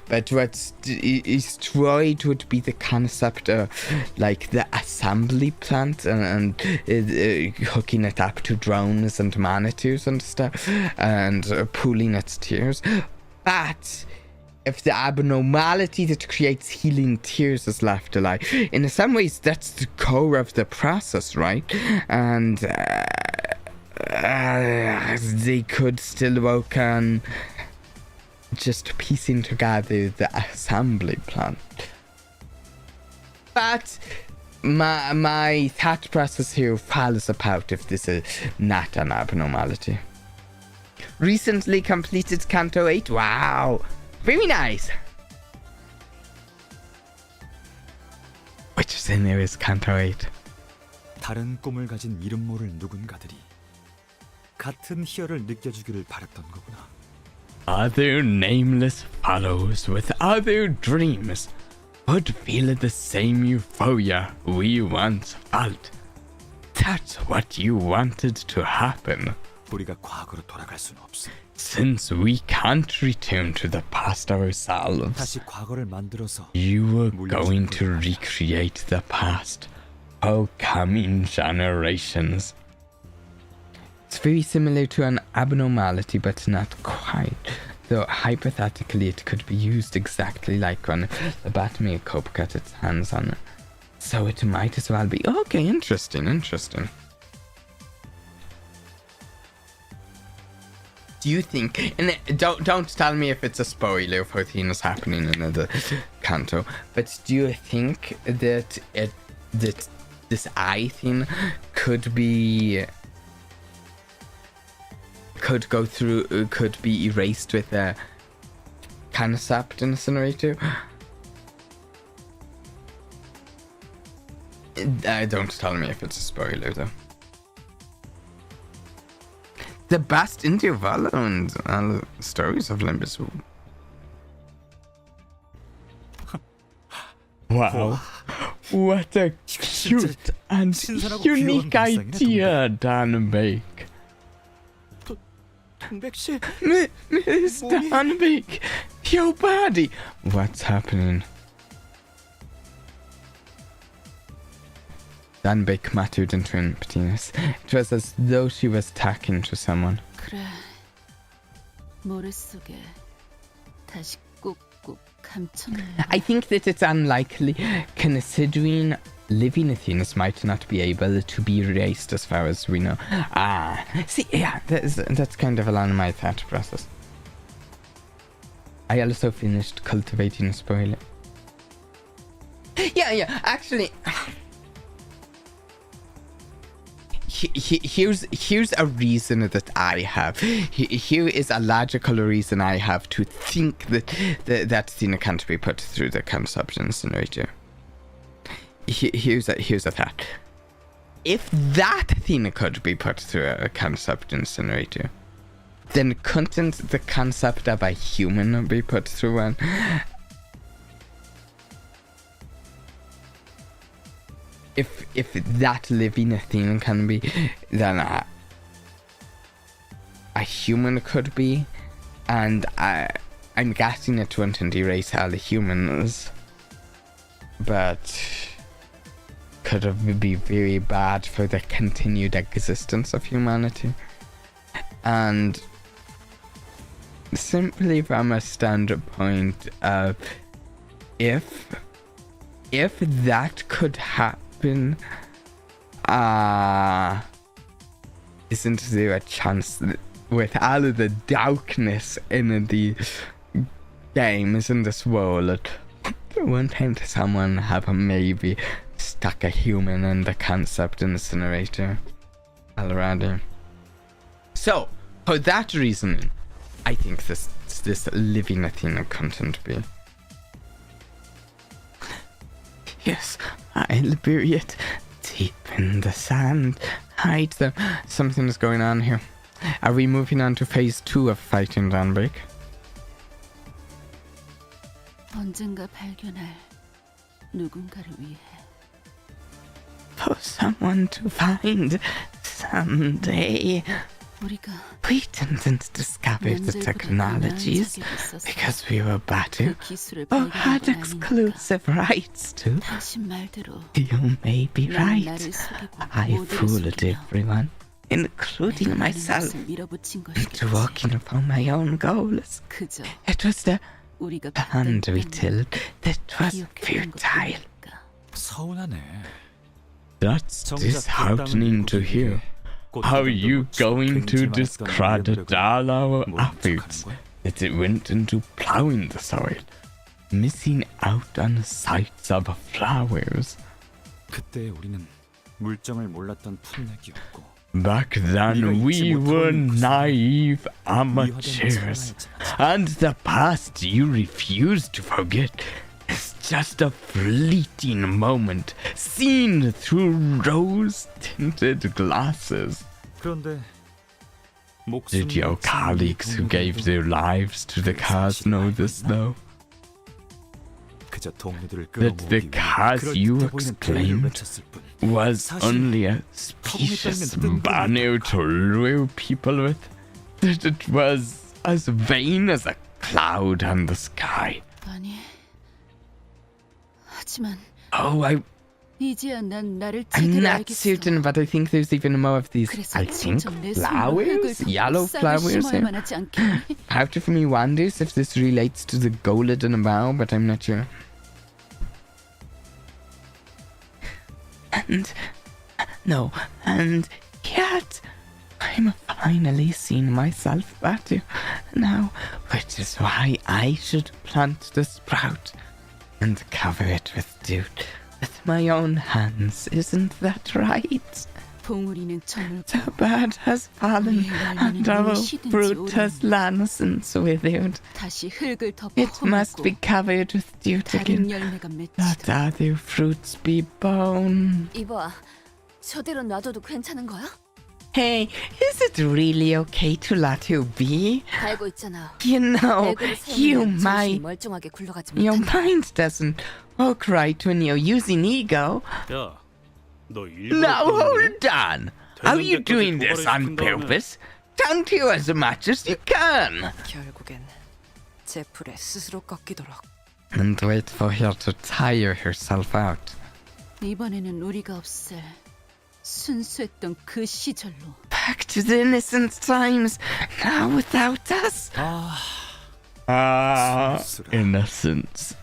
But what's destroyed would be the concept of, like, the assembly plant and hooking it up to drones and monitors and stuff, and pooling its tears. But if the abnormality that creates healing tears is left alive, in some ways that's the core of the process, right? And they could still work on just piecing together the assembly plant. But my thought process here falls apart if this is not an abnormality. Recently completed Canto 8. Wow, very nice. Which in there is Canto 8? 다른 꿈을 가진 이름 모를 누군가들이 같은 희열을 느껴주기를 바랬던 거구나. Other nameless fellows with other dreams would feel the same euphoria we once felt. That's what you wanted to happen. 우리가 과거로 돌아갈 수는 없어. Since we can't return to the past ourselves, 다시 과거를 만들어서 you were going to recreate the past for coming generations. It's very similar to an abnormality, but not quite. Though hypothetically it could be used exactly like when the Batman Cope got its hands on it. So it might as well be. Okay, interesting. Do you think, and don't tell me if it's a spoiler for things happening in the Canto, but do you think that this eye thing could be erased with a concept incinerator? Don't tell me if it's a spoiler though. The best interval and stories of Limbus. Wow. What a cute and unique idea, Dan Bake. Miss Dan Bake, your body. What's happening? Dan Bake muttered into emptiness. It was as though she was talking to someone. 그래. 머릿속에 다시 꾹꾹 감췄네. I think that it's unlikely, considering living things might not be able to be erased as far as we know. See, yeah, that's kind of along my thought process. I also finished cultivating a spoiler. Yeah, actually... Here's a reason that I have. Here is a logical reason I have to think that thing can't be put through the consumption incinerator. Here's a thought. If that thing could be put through a concept incinerator, then couldn't the concept of a human be put through one? If that living thing can be, then a human could be, and I'm guessing it wouldn't erase all the humans, but could be very bad for the continued existence of humanity. And simply from a standpoint of if that could happen, isn't there a chance that with all of the darkness in the games in this world, wouldn't someone have maybe stuck a human in the concept incinerator already? So, for that reason, I think this living Athena content be. Yes, I'll bury it deep in the sand. Hide them. Something's going on here. Are we moving on to phase 2 of fighting Dawnbreak? 언젠가 발견할 누군가를 위해. For someone to find someday. 우리가 We didn't discover the technologies because we were better or had exclusive rights to. 당신 말대로 You may be 난 right. 나를 속이고 I 모두를 fooled 속이며 everyone, including 내가 myself, 나는 밀어붙인 into 것이겠지. working for my own goals. 그저 It was the 우리가 hand we tilled that was 기억했던 futile. 것뿐이니까. 서운하네. That's 정작 disheartening to hear. How are you going to discredit all our efforts that it went into plowing the soil, missing out on the sights of flowers? 그때 우리는 물정을 몰랐던 풋내기였고 Back then we were naive amateurs, and the past you refuse to forget is just a fleeting moment seen through rose-tinted glasses. 그런데 Did your colleagues who gave their lives to the cause know this though? 그저 동료들을 That the 끌어모으기 위해 cause you 그럴듯해 보이는 exclaimed 외쳤을 뿐. was only a specious banner to lure people with? That it was as vain as a cloud on the sky? 아니. 하지만 Oh, 이제야 난 나를 I'm 제대로 not 알겠어. certain, but I think there's even more of these, 그래서 I think, 진정 내 손으로 흙을 flowers? 덮고 Yellow 싹을 flowers 심어야 here? 만하지 않겠니? Part of me wonders if this relates to the golden bow, but I'm not sure. And yet, I'm finally seeing myself better now, which is why I should plant the sprout and cover it with dirt with my own hands. Isn't that right? 봉우리는 저물고 The bird has fallen and our fruit has long since withered. 다시 흙을 덮어 It must 허물고 be covered with dirt 다른 again. 열매가 Let 맺히다. other fruits be born. 이봐, 저대로 놔둬도 괜찮은 거야? Hey, is it really okay to let you be? 알고 있잖아. You know, 애교를 you 세우면 정신이 might. 멀쩡하게 굴러가지 Your 못한다. mind doesn't work right when you're using ego. 야, 너 일부러 Now 그러는 거야? hold on. Are you doing this on purpose? Don't you as much as you can. 결국엔 제 풀에 스스로 꺾이도록. And wait for her to tire herself out. 이번에는 우리가 없앨 순수했던 그 시절로. Back to the innocent times, now without us. Innocence.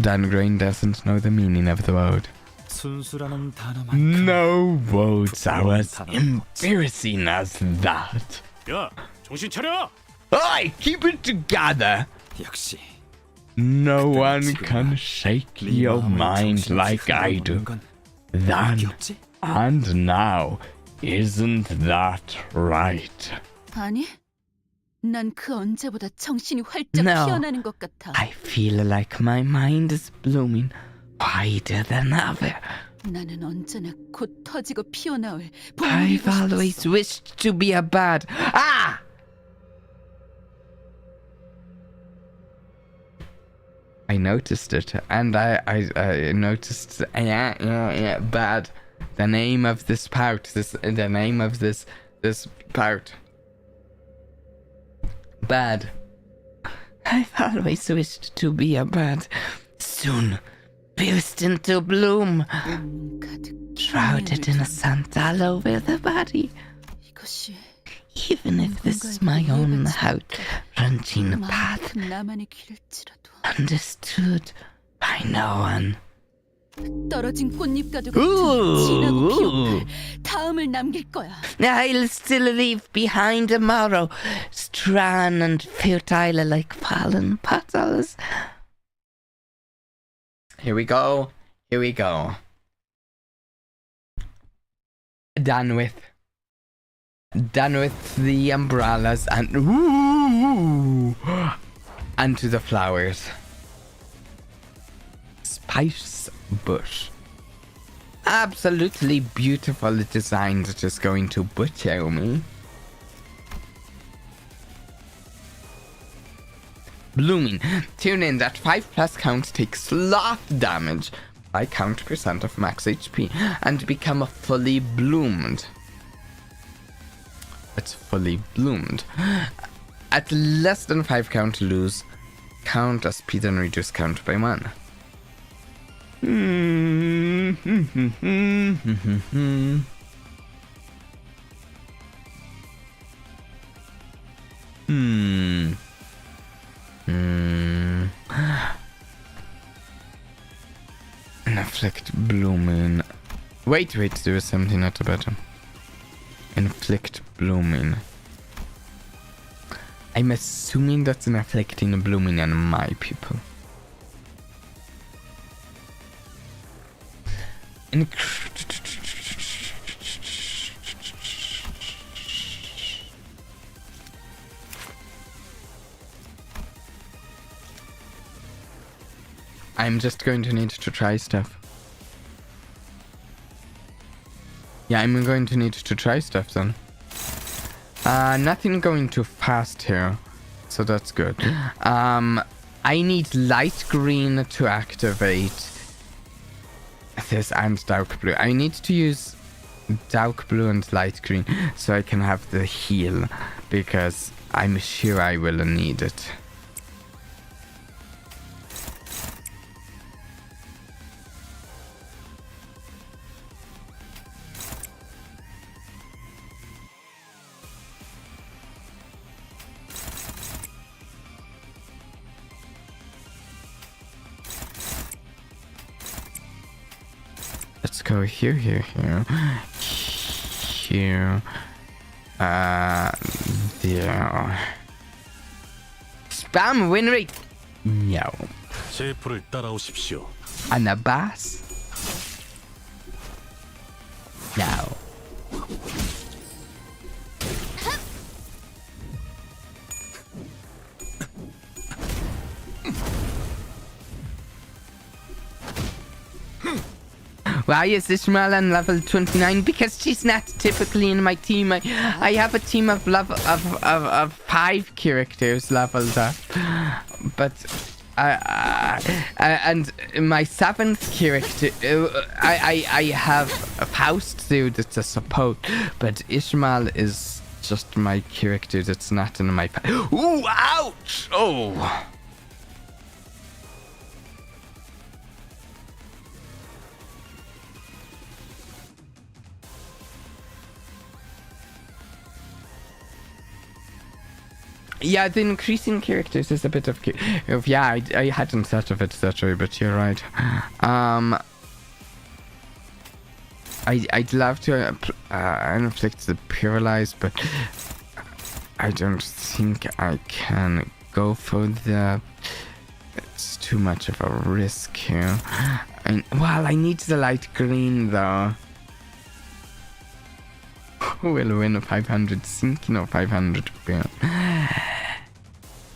Dan Grain doesn't know the meaning of the word. 순수라는 단어만큼 No words are as embarrassing as that. 야, 정신 차려! Oi, keep it together. 역시 No one can shake your mind like I do. Then and now, isn't that right? 아니, 난 그 언제보다 정신이 활짝 No. 피어나는 것 같아. I feel like my mind is blooming wider than ever. 나는 언제나 곧 터지고 피어나올 I've 봉우리고 always 싶었어. wished to be a bird. Ah! I noticed it, and I noticed, bad. The name of this part, the name of this part. Bad. I've always wished to be a bird. Soon, burst into bloom, 가득 shrouded in a scent all over the body. 이것이 Even if this is my own heart-wrenching path, 나만의 길일지라도 understood by no one. 떨어진 꽃잎과도 같은 진하고 비옥할 다음을 남길 거야. I'll still leave behind tomorrow, strong and fertile like fallen petals. Here we go. Here we go. Done with the umbrellas and to the flowers. Spice bush. Absolutely beautiful design that is going to butcher me. Blooming. Tune in that 5+ count takes sloth damage by count percent of max HP and become fully bloomed. It's fully bloomed. At less than 5 count, lose count as speed and reduce count by 1. Inflict blooming. Wait, there is something at the bottom. Inflict blooming. I'm assuming that's an inflicting blooming on my people. I'm just going to need to try stuff. Yeah, I'm going to need to try stuff then. Nothing going too fast here, so that's good. I need light green to activate this and dark blue. I need to use dark blue and light green so I can have the heal, because I'm sure I will need it. Let's go here. Here. There. Spam win rate. No. 셰프를 따라오십시오. Anabas. No. Why is Ishmael on level 29? Because she's not typically in my team. I have a team of 5 characters leveled up, but and my 7th character, I have a Faust there that's a support, but Ishmael is just my character that's not in my. Ooh! Ouch! Oh. Yeah, the increasing characters is a bit of yeah. I hadn't thought of it that way, but you're right. I'd love to inflict the paralyze, but I don't think I can go for that. It's too much of a risk here. Well, I need the light green though. Who will win a 500 sinking or 500 burn?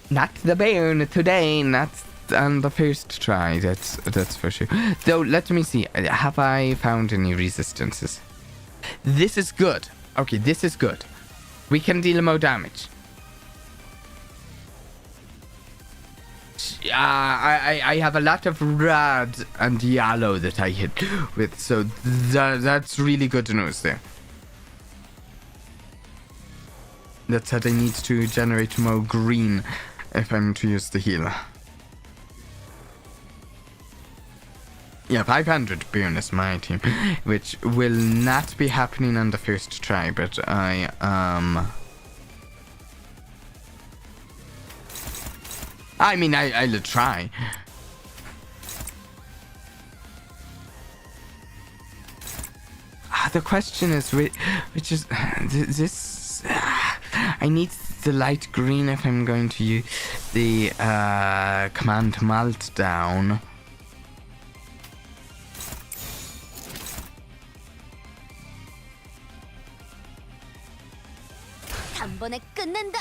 Not the burn today, not on the first try, that's for sure. Though, let me see, have I found any resistances? This is good. Okay, this is good. We can deal more damage. I have a lot of red and yellow that I hit with, so that's really good news there. That said, I need to generate more green if I'm to use the heal. Yeah, 500 burn is my team, which will not be happening on the first try, but I I mean, I'll try. The question is, which is this? I need the light green if I'm going to use the command meltdown. 단번에 끝낸다.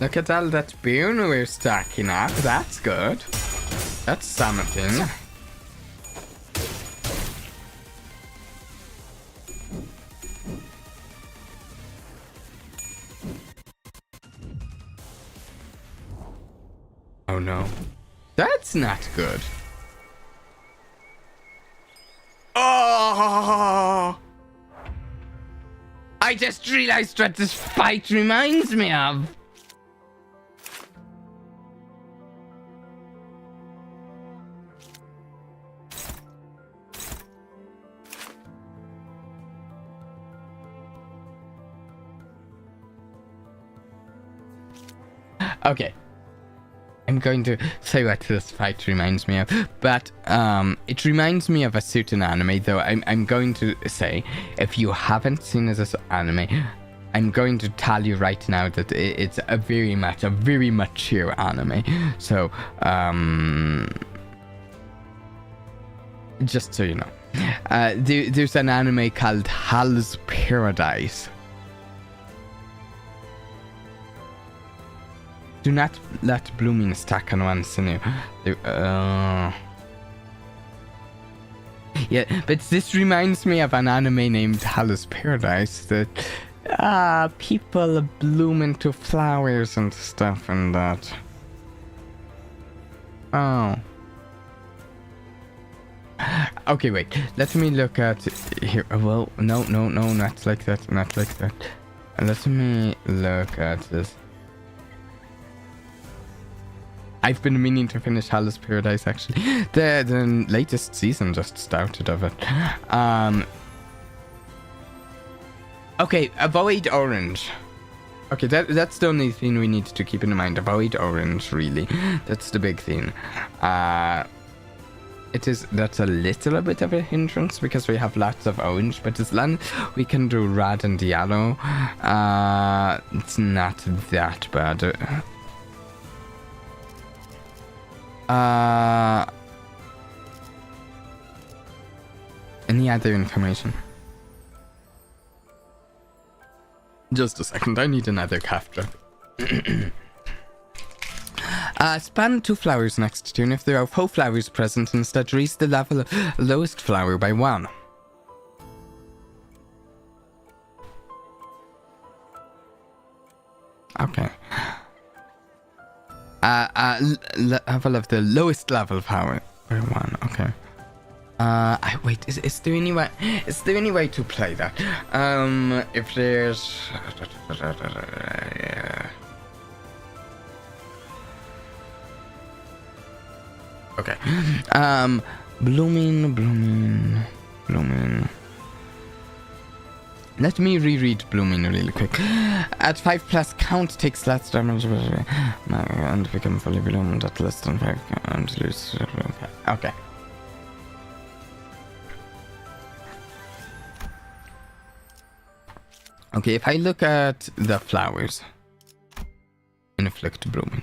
Look at all that boon we're stacking up. That's good. That's something. Oh no. That's not good. Oh! I just realized what this fight reminds me of. Okay. I'm going to say what this fight reminds me of, but it reminds me of a certain anime, though I'm going to say, if you haven't seen this anime, I'm going to tell you right now that it's a very mature anime. So, just so you know. There's an anime called Hell's Paradise. Do not let blooming stack on one sinew. Yeah, but this reminds me of an anime named Hell's Paradise that people bloom into flowers and stuff and that. Oh. Okay, wait. Let me look at here. Well, no, not like that. Not like that. Let me look at this. I've been meaning to finish Hell's Paradise, actually. The latest season just started of it. Okay, avoid orange. Okay, that's the only thing we need to keep in mind. Avoid orange, really. That's the big thing. That's a little bit of a hindrance because we have lots of orange, but as long as we can do red and yellow, it's not that bad. Any other information? Just a second, I need another cough drop. Span 2 flowers next to you, and if there are 4 flowers present, instead raise the level of lowest flower by 1. Okay. Level of the lowest level power by 1. Okay. Wait. Is there any way? Is there any way to play that? If there's. Okay. Blooming. Let me reread Blooming really quick. At 5+ count takes less damage and become fully bloomed at less than 5 and lose. Okay. Okay, if I look at the flowers, inflict blooming.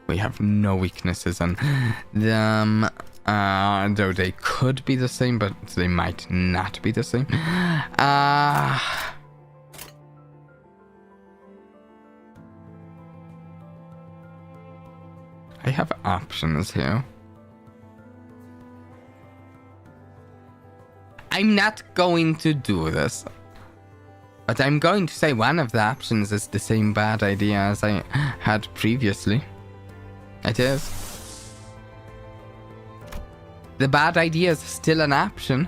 We have no weaknesses on them. Though they could be the same, but they might not be the same. I have options here. I'm not going to do this. But I'm going to say one of the options is the same bad idea as I had previously. It is. The bad idea is still an option.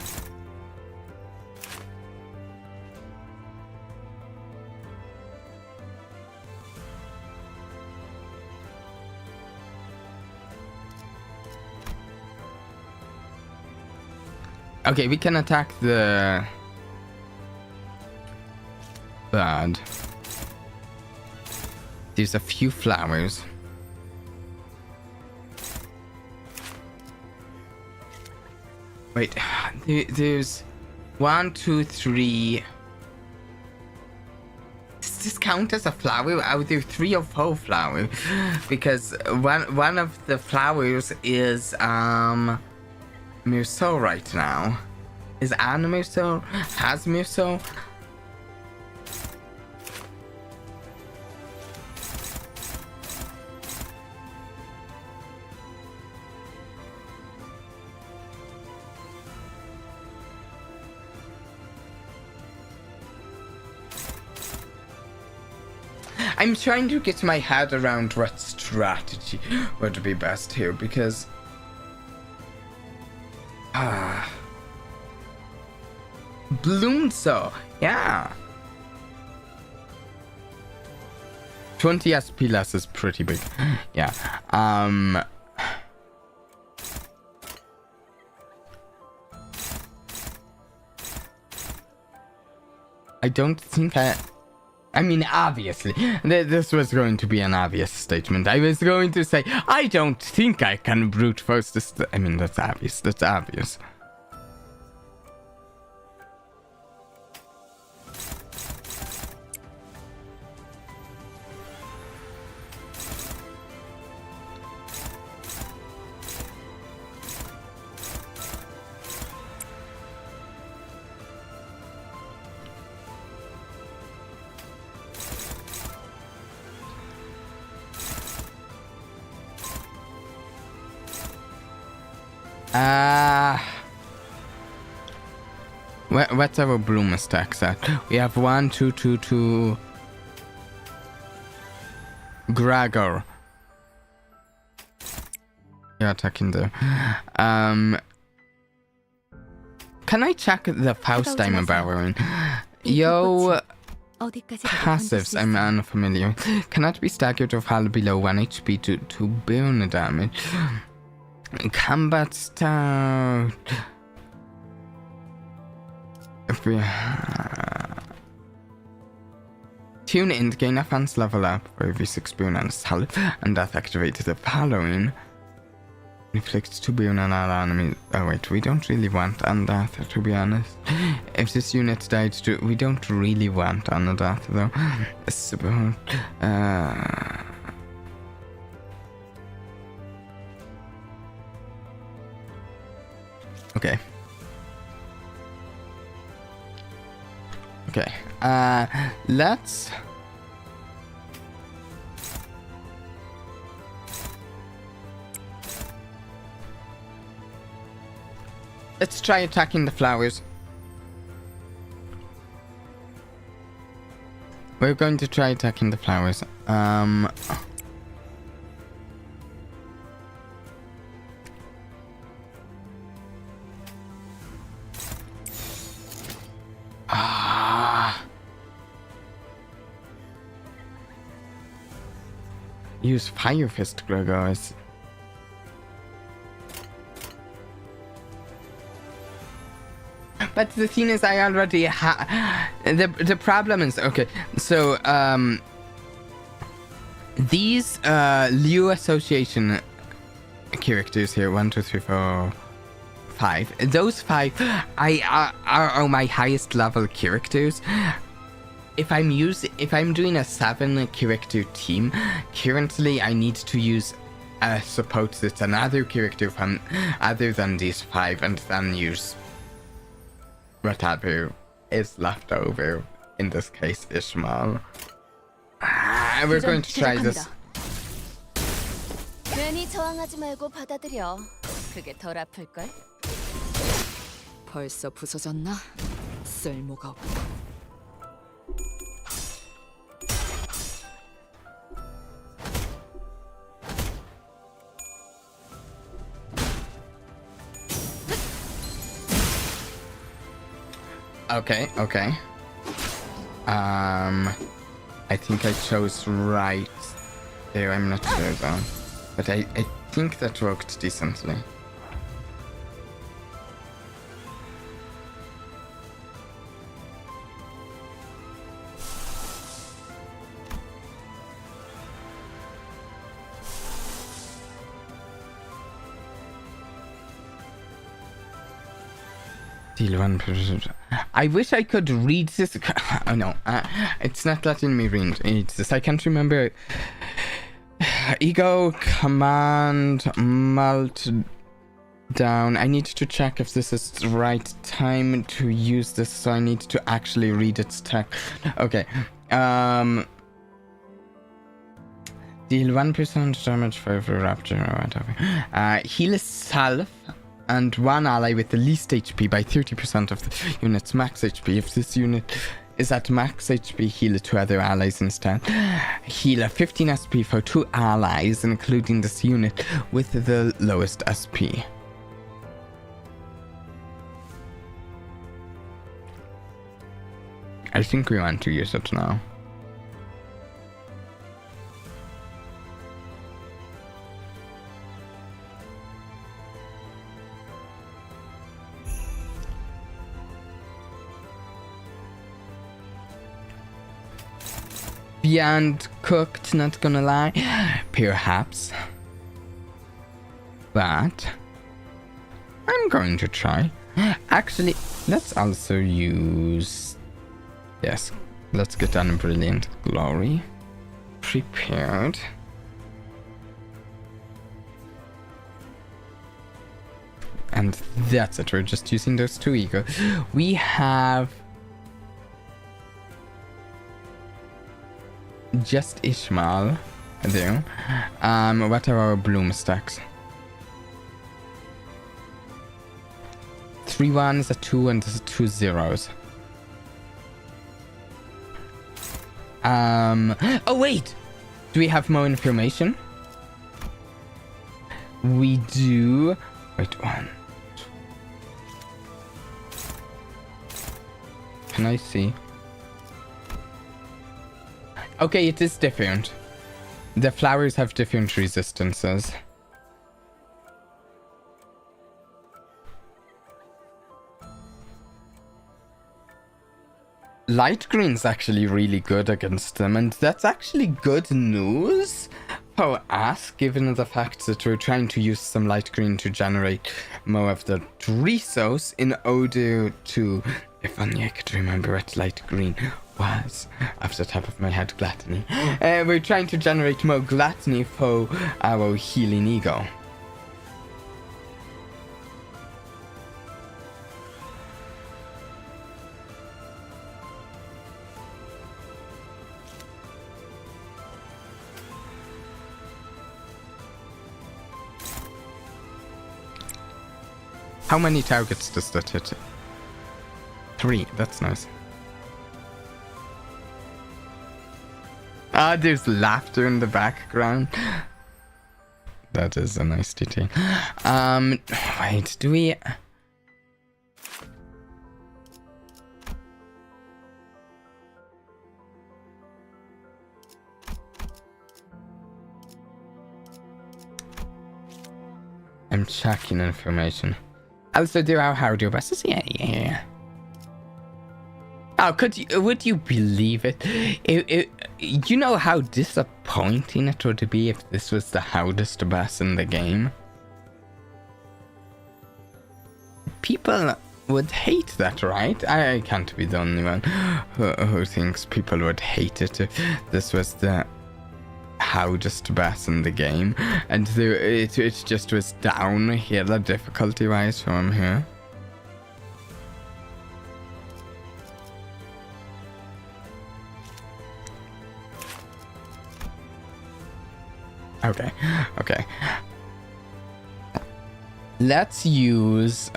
Okay, we can attack the bird. There's a few flowers. Wait, there's 1, 2, 3. Does this count as a flower? Are there 3 or 4 flowers? Because one of the flowers is Mirso right now. Is Anna Mirso? Has Mirso? I'm trying to get my head around what strategy would be best here, because Bloomso, yeah. 20 SP less is pretty big. Yeah. I don't think I mean, obviously, this was going to be an obvious statement. I was going to say, I don't think I can brute force this. I mean, that's obvious. That's obvious. What's our bloom stacks at? We have 1, 2, 2, 2. Gregor. You're attacking there. Can I check the Faust I'm borrowing? Yo, passives I'm unfamiliar. Cannot be staggered or fall below 1 HP to burn damage. Combat style. If we tune in to gain offense level up for every 6 burn and salve, and that activates the following. Inflicts 2 burn on all enemies. Oh wait, we don't really want Undeath, to be honest. If this unit died, we don't really want Undeath though. Okay. Okay. Let's try attacking the flowers. We're going to try attacking the flowers. Use Fire Fist, guys. But the thing is, I already the problem is, okay, so these Liu Association characters here, 1, 2, 3, 4, 5. Those 5 are my highest level characters. If I'm doing a 7 character team, currently I need to use a support that's another character from other than these 5, and then use whatever is left over. In this case, Ishmael. We're going to try this. 괜히 저항하지 말고 받아들여. 그게 덜 아플걸? 벌써 부서졌나? 쓸모가 없고. Okay. I think I chose right there. I'm not sure though, but I think that worked decently. Deal 1%. I wish I could read this. Oh no, it's not letting me read this. I can't remember. Ego command melt down. I need to check if this is the right time to use this, so I need to actually read its text. Okay. Deal 1% damage for every rapture or whatever. Heal self and one ally with the least HP by 30% of the unit's max HP. If this unit is at max HP, heal it to other allies instead. Heal a 15 SP for 2 allies, including this unit with the lowest SP. I think we want to use it now. Beyond cooked, not gonna lie. Perhaps. But I'm going to try. Actually, let's also use... Yes, let's get on Brilliant Glory. Prepared. And that's it, we're just using those 2 ego. We have... just Ishmael there. What are our bloom stacks? 3 1s, a 2, and 2 zeros. Oh wait! Do we have more information? We do. Wait, 1. Can I see? Okay, it is different. The flowers have different resistances. Light green's actually really good against them, and that's actually good news for us, given the fact that we're trying to use some light green to generate more of the resource in order to... If only I could remember what light green was off the top of my head. Gluttony. We're trying to generate more gluttony for our healing ego. How many targets does that hit? 3, that's nice. Ah, there's laughter in the background. That is a nice detail. Wait, do we... I'm checking information. Also, there are hardware buses. Yeah. Oh, would you believe it? You know how disappointing it would be if this was the hardest boss in the game? People would hate that, right? I can't be the only one who thinks people would hate it if this was the hardest boss in the game. And it just was downhill difficulty-wise from here. Okay. Let's use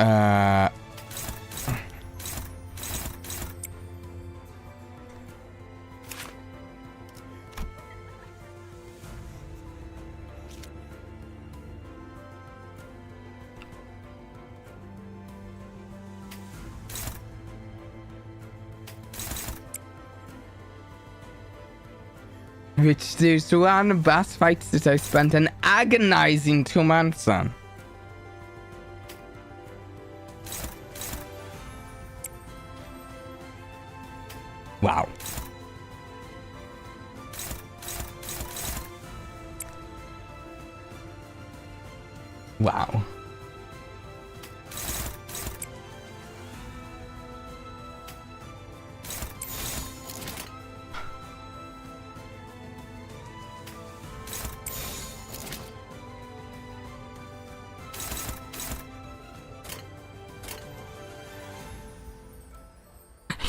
which there's one boss fight that I spent an agonizing 2 months on. Wow.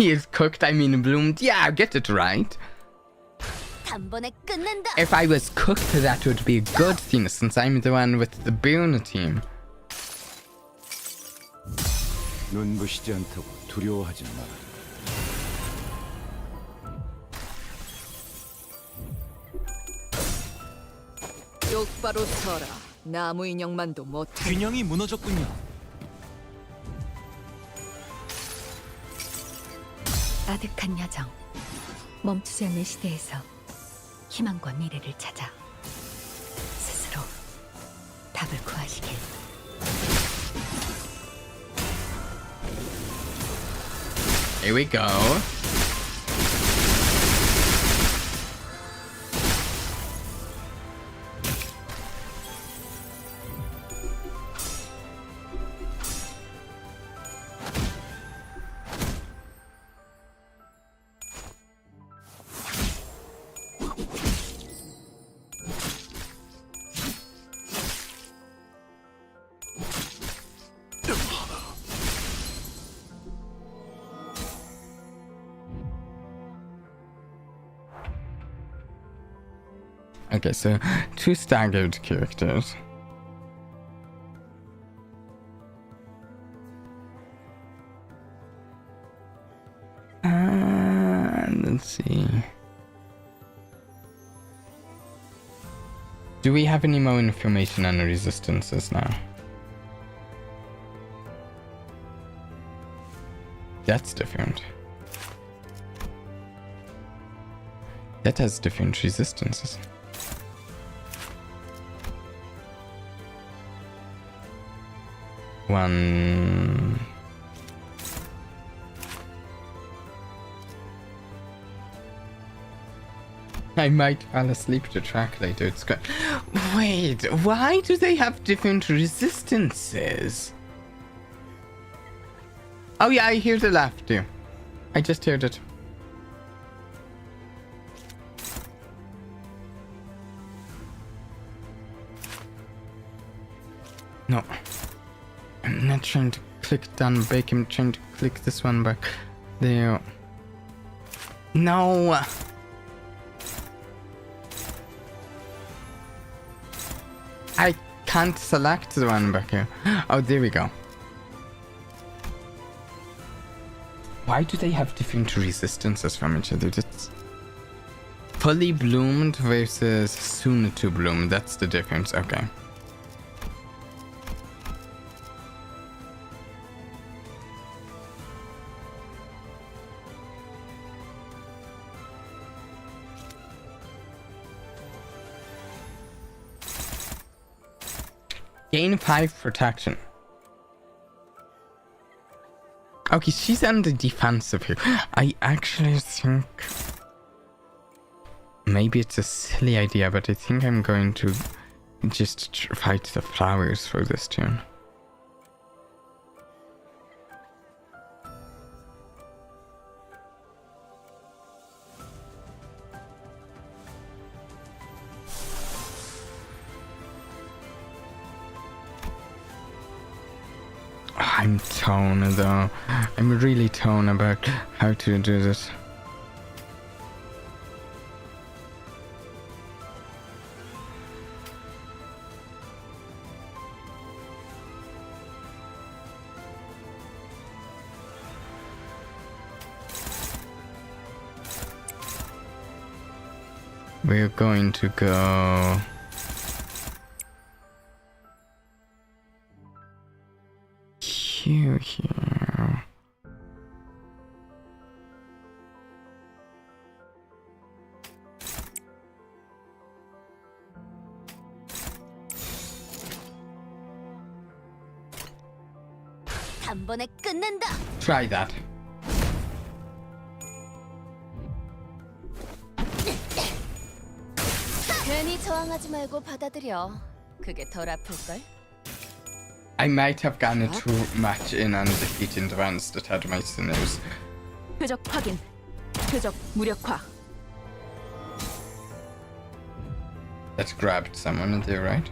He is cooked, I mean bloomed. Yeah, I get it right. 단번에 끝낸다. If I was cooked, that would be a good thing, since I'm the one with the boon team. 눈부시지 않다고 두려워하지 마. 똑바로 서라. 나무 인형만도 못해. 균형이 무너졌군요. 아득한 여정. 멈추지 않는 시대에서 희망과 미래를 찾아 스스로 답을 구하시길. Here we go. Okay, so 2 staggered characters. Let's see. Do we have any more information on the resistances now? That's different. That has different resistances. One. I might fall asleep to track later. It's good. Wait, why do they have different resistances? Oh yeah, I hear the laugh too. I just heard it. No. I'm not trying to click down back, I'm trying to click this one back. There. No! I can't select the one back here. Oh, there we go. Why do they have different resistances from each other? That's fully bloomed versus soon to bloom. That's the difference. Okay. Gain 5 protection. Okay, she's on the defensive here. I actually think... Maybe it's a silly idea, but I think I'm going to just fight the flowers for this turn. I'm torn though. I'm really torn about how to do this. We're going to go... here. 단번에 끝낸다. Try that. 괜히 저항하지 말고 받아들여. 그게 덜 아플걸? I might have gotten it too much in on defeating the ones that had my sinners. 표적 확인. 표적 무력화. That grabbed someone there, right?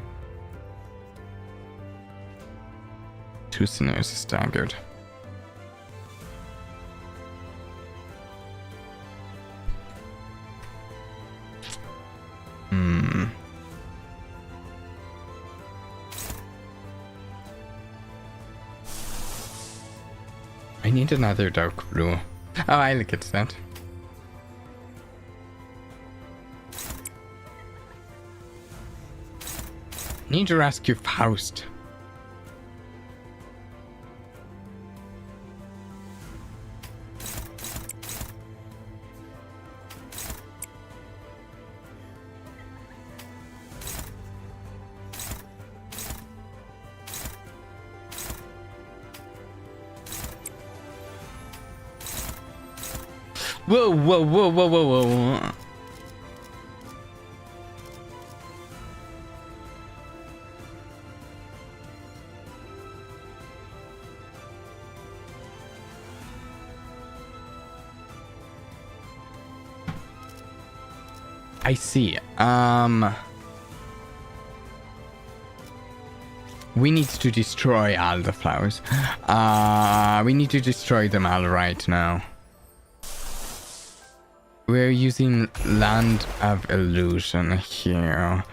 2 sinners staggered. I need another dark blue. Oh, I'll get that. Need to rescue Faust. Whoa, whoa, whoa, whoa, whoa, whoa. I see. We need to destroy all the flowers. We need to destroy them all right now. We're using Land of Illusion here.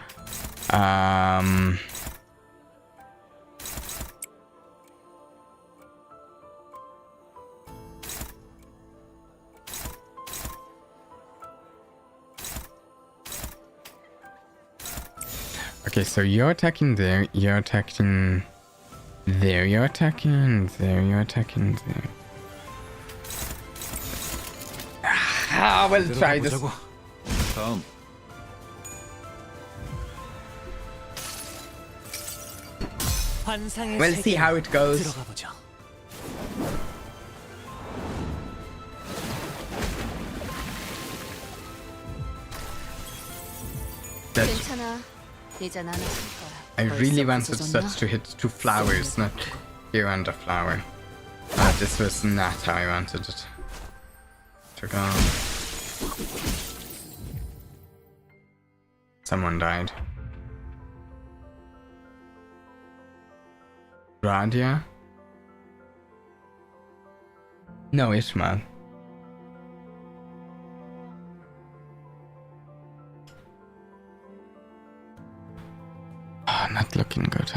Okay, so you're attacking there, you're attacking there, you're attacking there, you're attacking there. Ah, we'll try this. 다음. We'll see how it goes. 괜찮아. 이제 나는 할 거야. I really wanted such to hit 2 flowers, not here and a flower. This was not how I wanted it to go. Someone died. Radia? No, Ishmael. Oh, not looking good.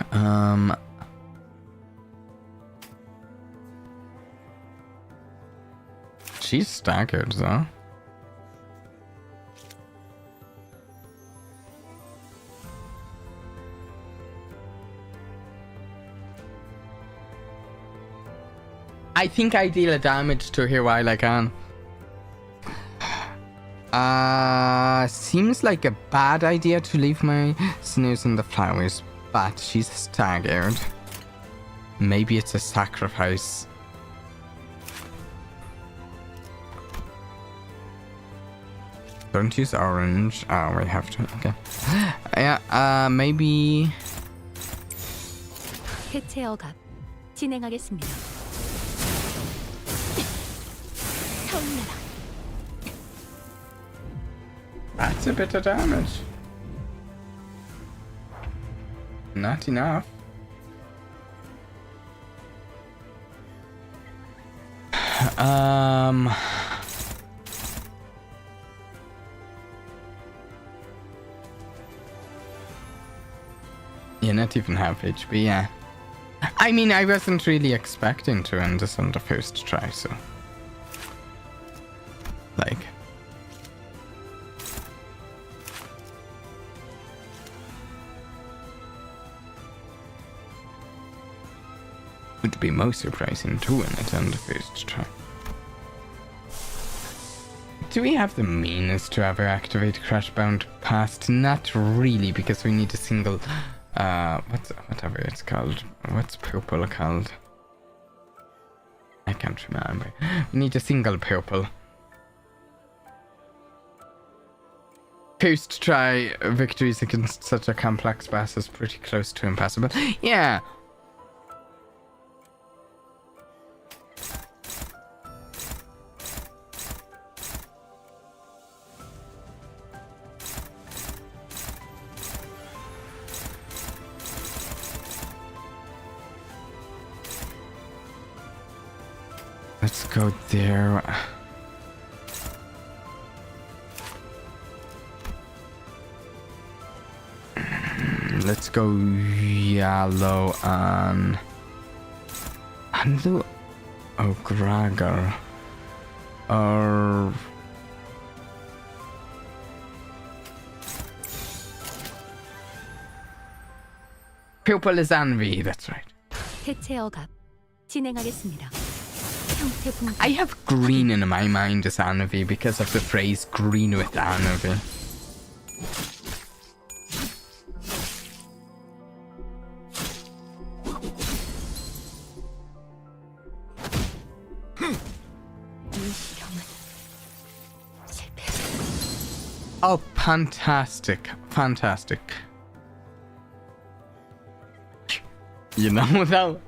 She's staggered though. I think I deal a damage to her while I can. Seems like a bad idea to leave my snooze in the flowers, but she's staggered. Maybe it's a sacrifice. Don't use orange. Oh, we have to. Okay. Yeah, maybe. 해체 억압 진행하겠습니다. That's a bit of damage. Not enough. Yeah, not even half HP, yeah. I mean, I wasn't really expecting to end this on the first try, so. Like. Would be most surprising to win it on the first try. Do we have the means to ever activate Crashbound Past? Not really, because we need a single whatever it's called. What's purple called? I can't remember. We need a single purple. First try victories against such a complex boss is pretty close to impossible. Yeah. Let's go there. Let's go yellow on the Oh, Gregor. Or... Pupil is envy, that's right. 해체 억압 진행하겠습니다. 형태 붕괴. I have green in my mind as envy because of the phrase green with envy. 이 실험은 실패했습니다. Oh, fantastic. Fantastic. You know, though.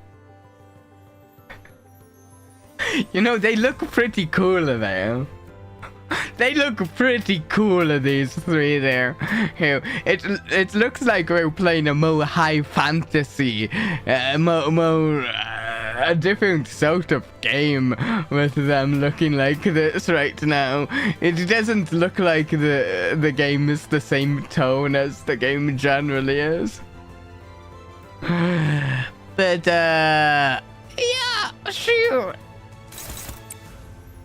You know, they look pretty cool there. They look pretty cool, these three there. It looks like we're playing a more high fantasy, a different sort of game with them looking like this right now. It doesn't look like the game is the same tone as the game generally is. But, yeah, sure.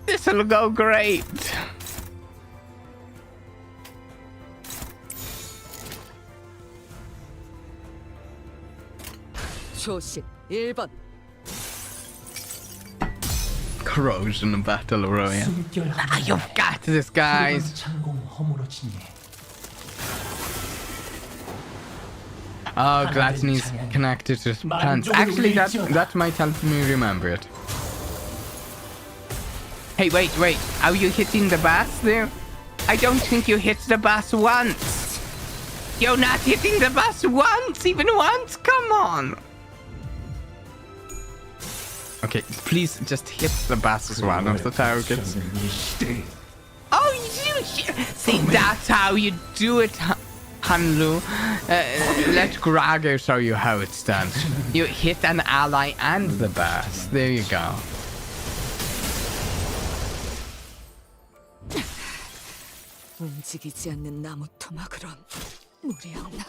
This'll go great. 조식 1번. Corrosion Battle Royale. Ah, you've got this, guys. Oh, Gladney's connected to plants. Actually, that might help me remember it. Hey, wait. Are you hitting the bass there? I don't think you hit the bass once. You're not hitting the bass once, even once. Come on. Okay, please just hit the bass as one of the targets. Oh, you see, that's how you do it, Hanlu. Let Gregor show you how it's done. You hit an ally and the bass. There you go. 움직이지 않는 나무 토막으론 무리없나.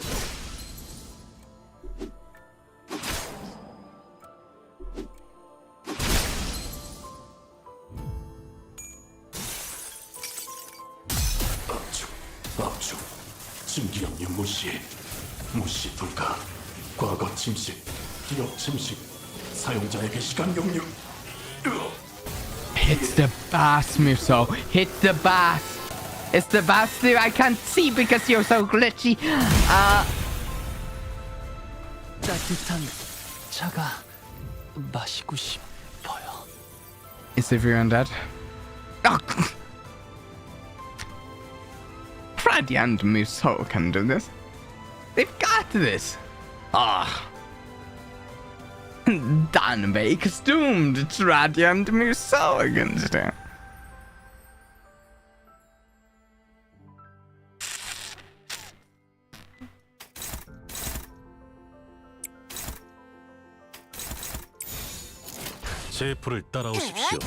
압축, 진기압류 무시, 무시 불가, 과거 침식, 기억 침식, 사용자에게 시간 용류. Hit the bass, Muso. Hit the bass. Is the bass there? I can't see because you're so glitchy. 따뜻한 차가 마시고 싶어요. Is everyone dead? Oh. Freddy and Muso can do this. They've got this. Ah. Danbeck is doomed. It's Freddy and Muso against him. 제 불을 따라오십시오.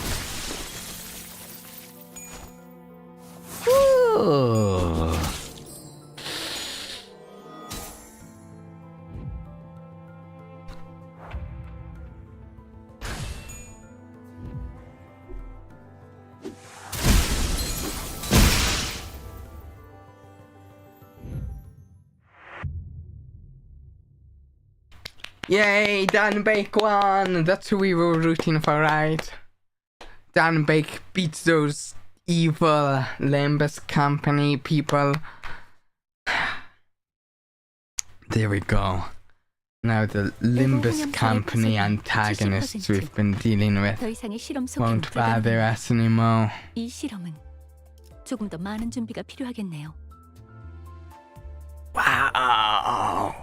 Yay, Danbeck won! That's who we were rooting for, right? Danbeck beats those evil Limbus Company people. There we go. Now the Limbus Company antagonists we've been dealing with 더 이상의 실험 won't 속에 bother us anymore. 이 실험은 조금 더 많은 준비가 필요하겠네요. Wow!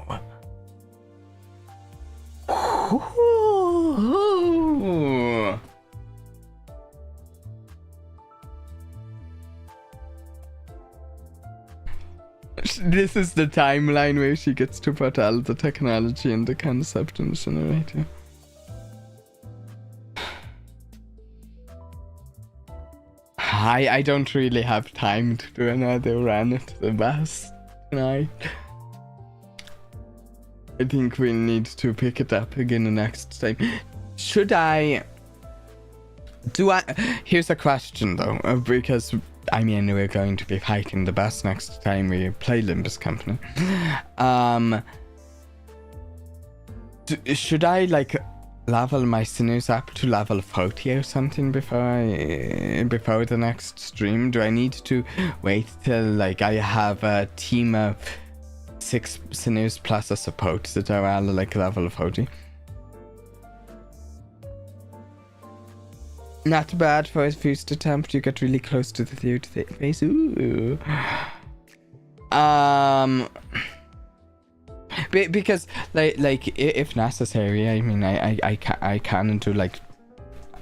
This is the timeline where she gets to put all the technology and the concept incinerator. I don't really have time to do another run at the bus tonight. I think we need to pick it up again the next time. Should I Here's a question though, because I mean we're going to be fighting the boss next time we play Limbus Company. Should I like level my sinews up to level 40 or something before the next stream? Do I need to wait till like I have a team of 6 sinews plus a support that are all like level 40? Not bad for a first attempt. You get really close to the third phase. Ooh. Because like if necessary, I mean I can do like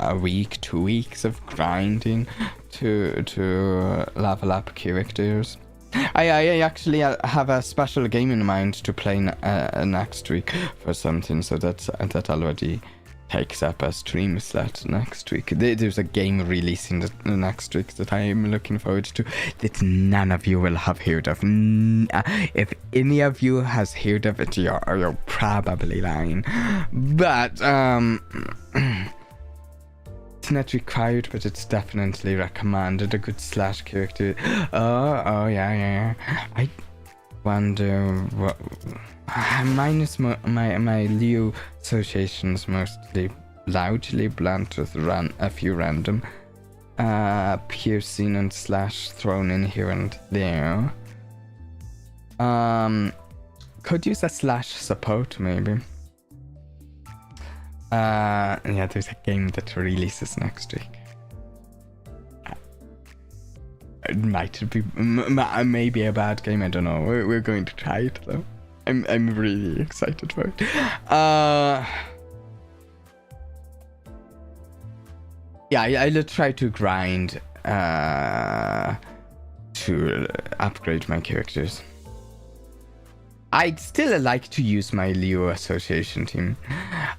a week, 2 weeks of grinding to level up characters. I actually have a special game in mind to play next week for something, so that already takes up a stream slot next week. There's a game releasing the next week that I am looking forward to that none of you will have heard of. If any of you has heard of it, you're probably lying. But it's not required, but it's definitely recommended. A good slash character. Oh yeah. I wonder what. Mine is my Leo associations mostly loudly blunt with a few random piercing and slash thrown in here and there. Could use a slash support maybe. Yeah, there's a game that releases next week. It might be maybe a bad game, I don't know. We're going to try it though. I'm really excited for it. Yeah, I'll try to grind to upgrade my characters. I'd still like to use my Leo association team.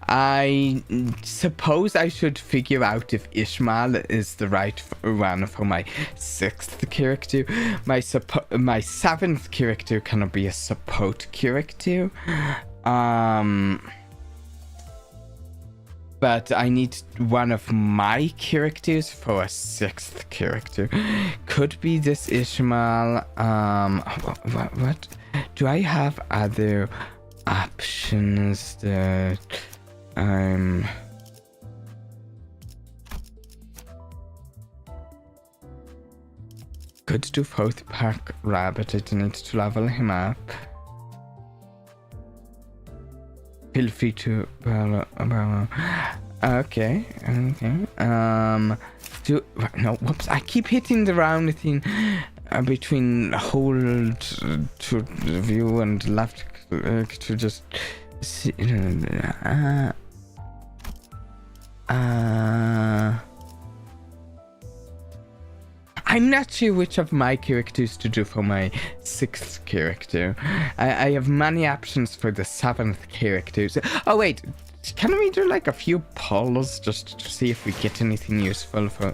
I suppose I should figure out if Ishmael is the right one for my 6th character. My 7th character cannot be a support character. But I need one of my characters for a 6th character. Could be this Ishmael. What? Do I have other options that could do 4th pack rabbit? I need to level him up. Feel free to okay. Whoops, I keep hitting the round thing between hold to view and left to just see. I'm not sure which of my characters to do for my 6th character. I have many options for the 7th characters. Oh wait, can we do like a few polls just to see if we get anything useful for...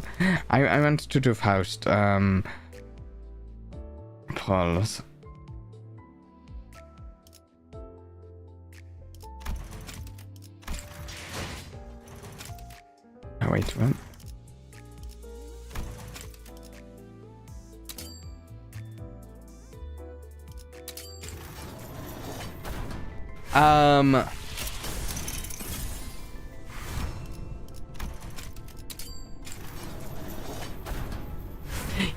I want to do first polls. Oh wait, what?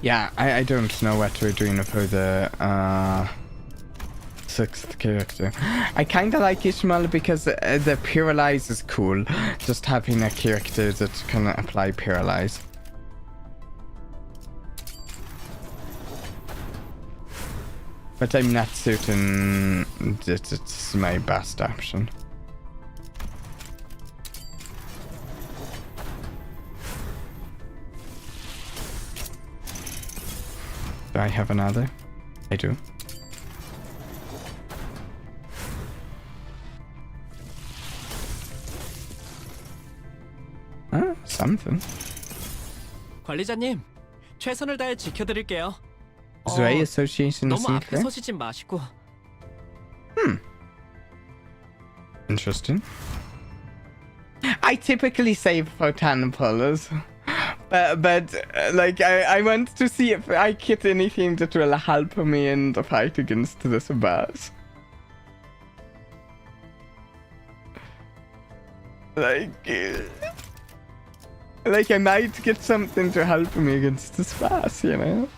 Yeah, I don't know what we're doing for the 6th character. I kinda like Ishmael because the paralyze is cool. Just having a character that can apply paralyze. But I'm not certain that it's my best option. Do I have another? I do. Something. 관리자님, 최선을 다해 지켜드릴게요. Zwei Association is 너무 앞에 secret? 서시지 마시고. Interesting. I typically save for 10 pullers. like I want to see if I get anything that will help me in the fight against this boss. Like I might get something to help me against this boss, you know?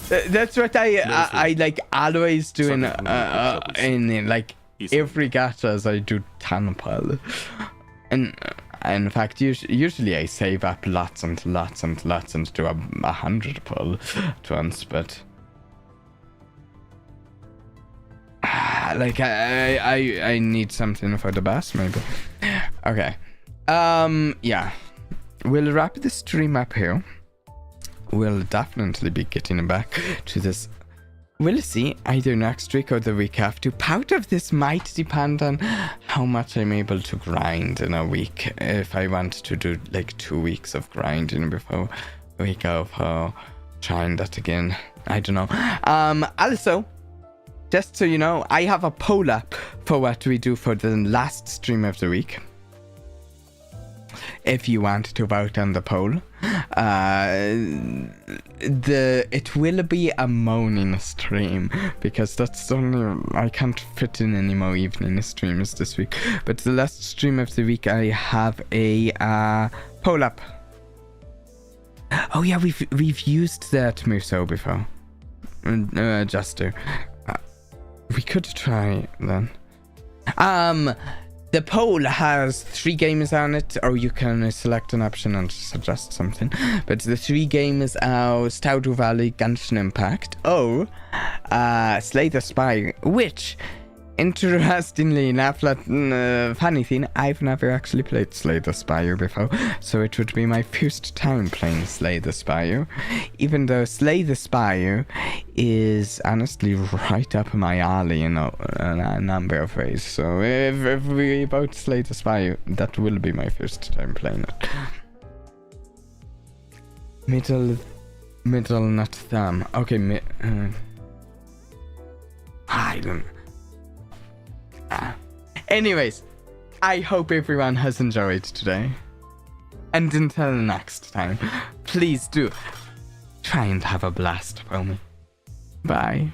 That's what I like always do in like every gathers I do 10 pull. And in fact usually I save up lots and lots and lots and do 100 pull at once, but like I need something for the boss maybe. Okay. Yeah. We'll wrap the stream up here. We'll definitely be getting back to this. We'll see either next week or the week after. Part of this might depend on how much I'm able to grind in a week. If I want to do like 2 weeks of grinding before we go for trying that again. I don't know. Also, just so you know, I have a poll up for what we do for the last stream of the week. If you want to vote on the poll, it will be a morning stream because that's only I can't fit in any more evening streams this week. But the last stream of the week, I have a poll up. Oh yeah, we've used that Muso before. Just to. We could try then. The poll has 3 games on it, or you can select an option and suggest something. But the 3 games are Stardew Valley, Genshin Impact, or Slay the Spire, which, interestingly enough, funny thing, I've never actually played Slay the Spire before, so it would be my first time playing Slay the Spire, even though Slay the Spire is honestly right up my alley in a number of ways. So if we both Slay the Spire, that will be my first time playing it. Middle, not thumb. Okay, I don't. Anyways, I hope everyone has enjoyed today. And until next time, please do try and have a blast for me. Bye.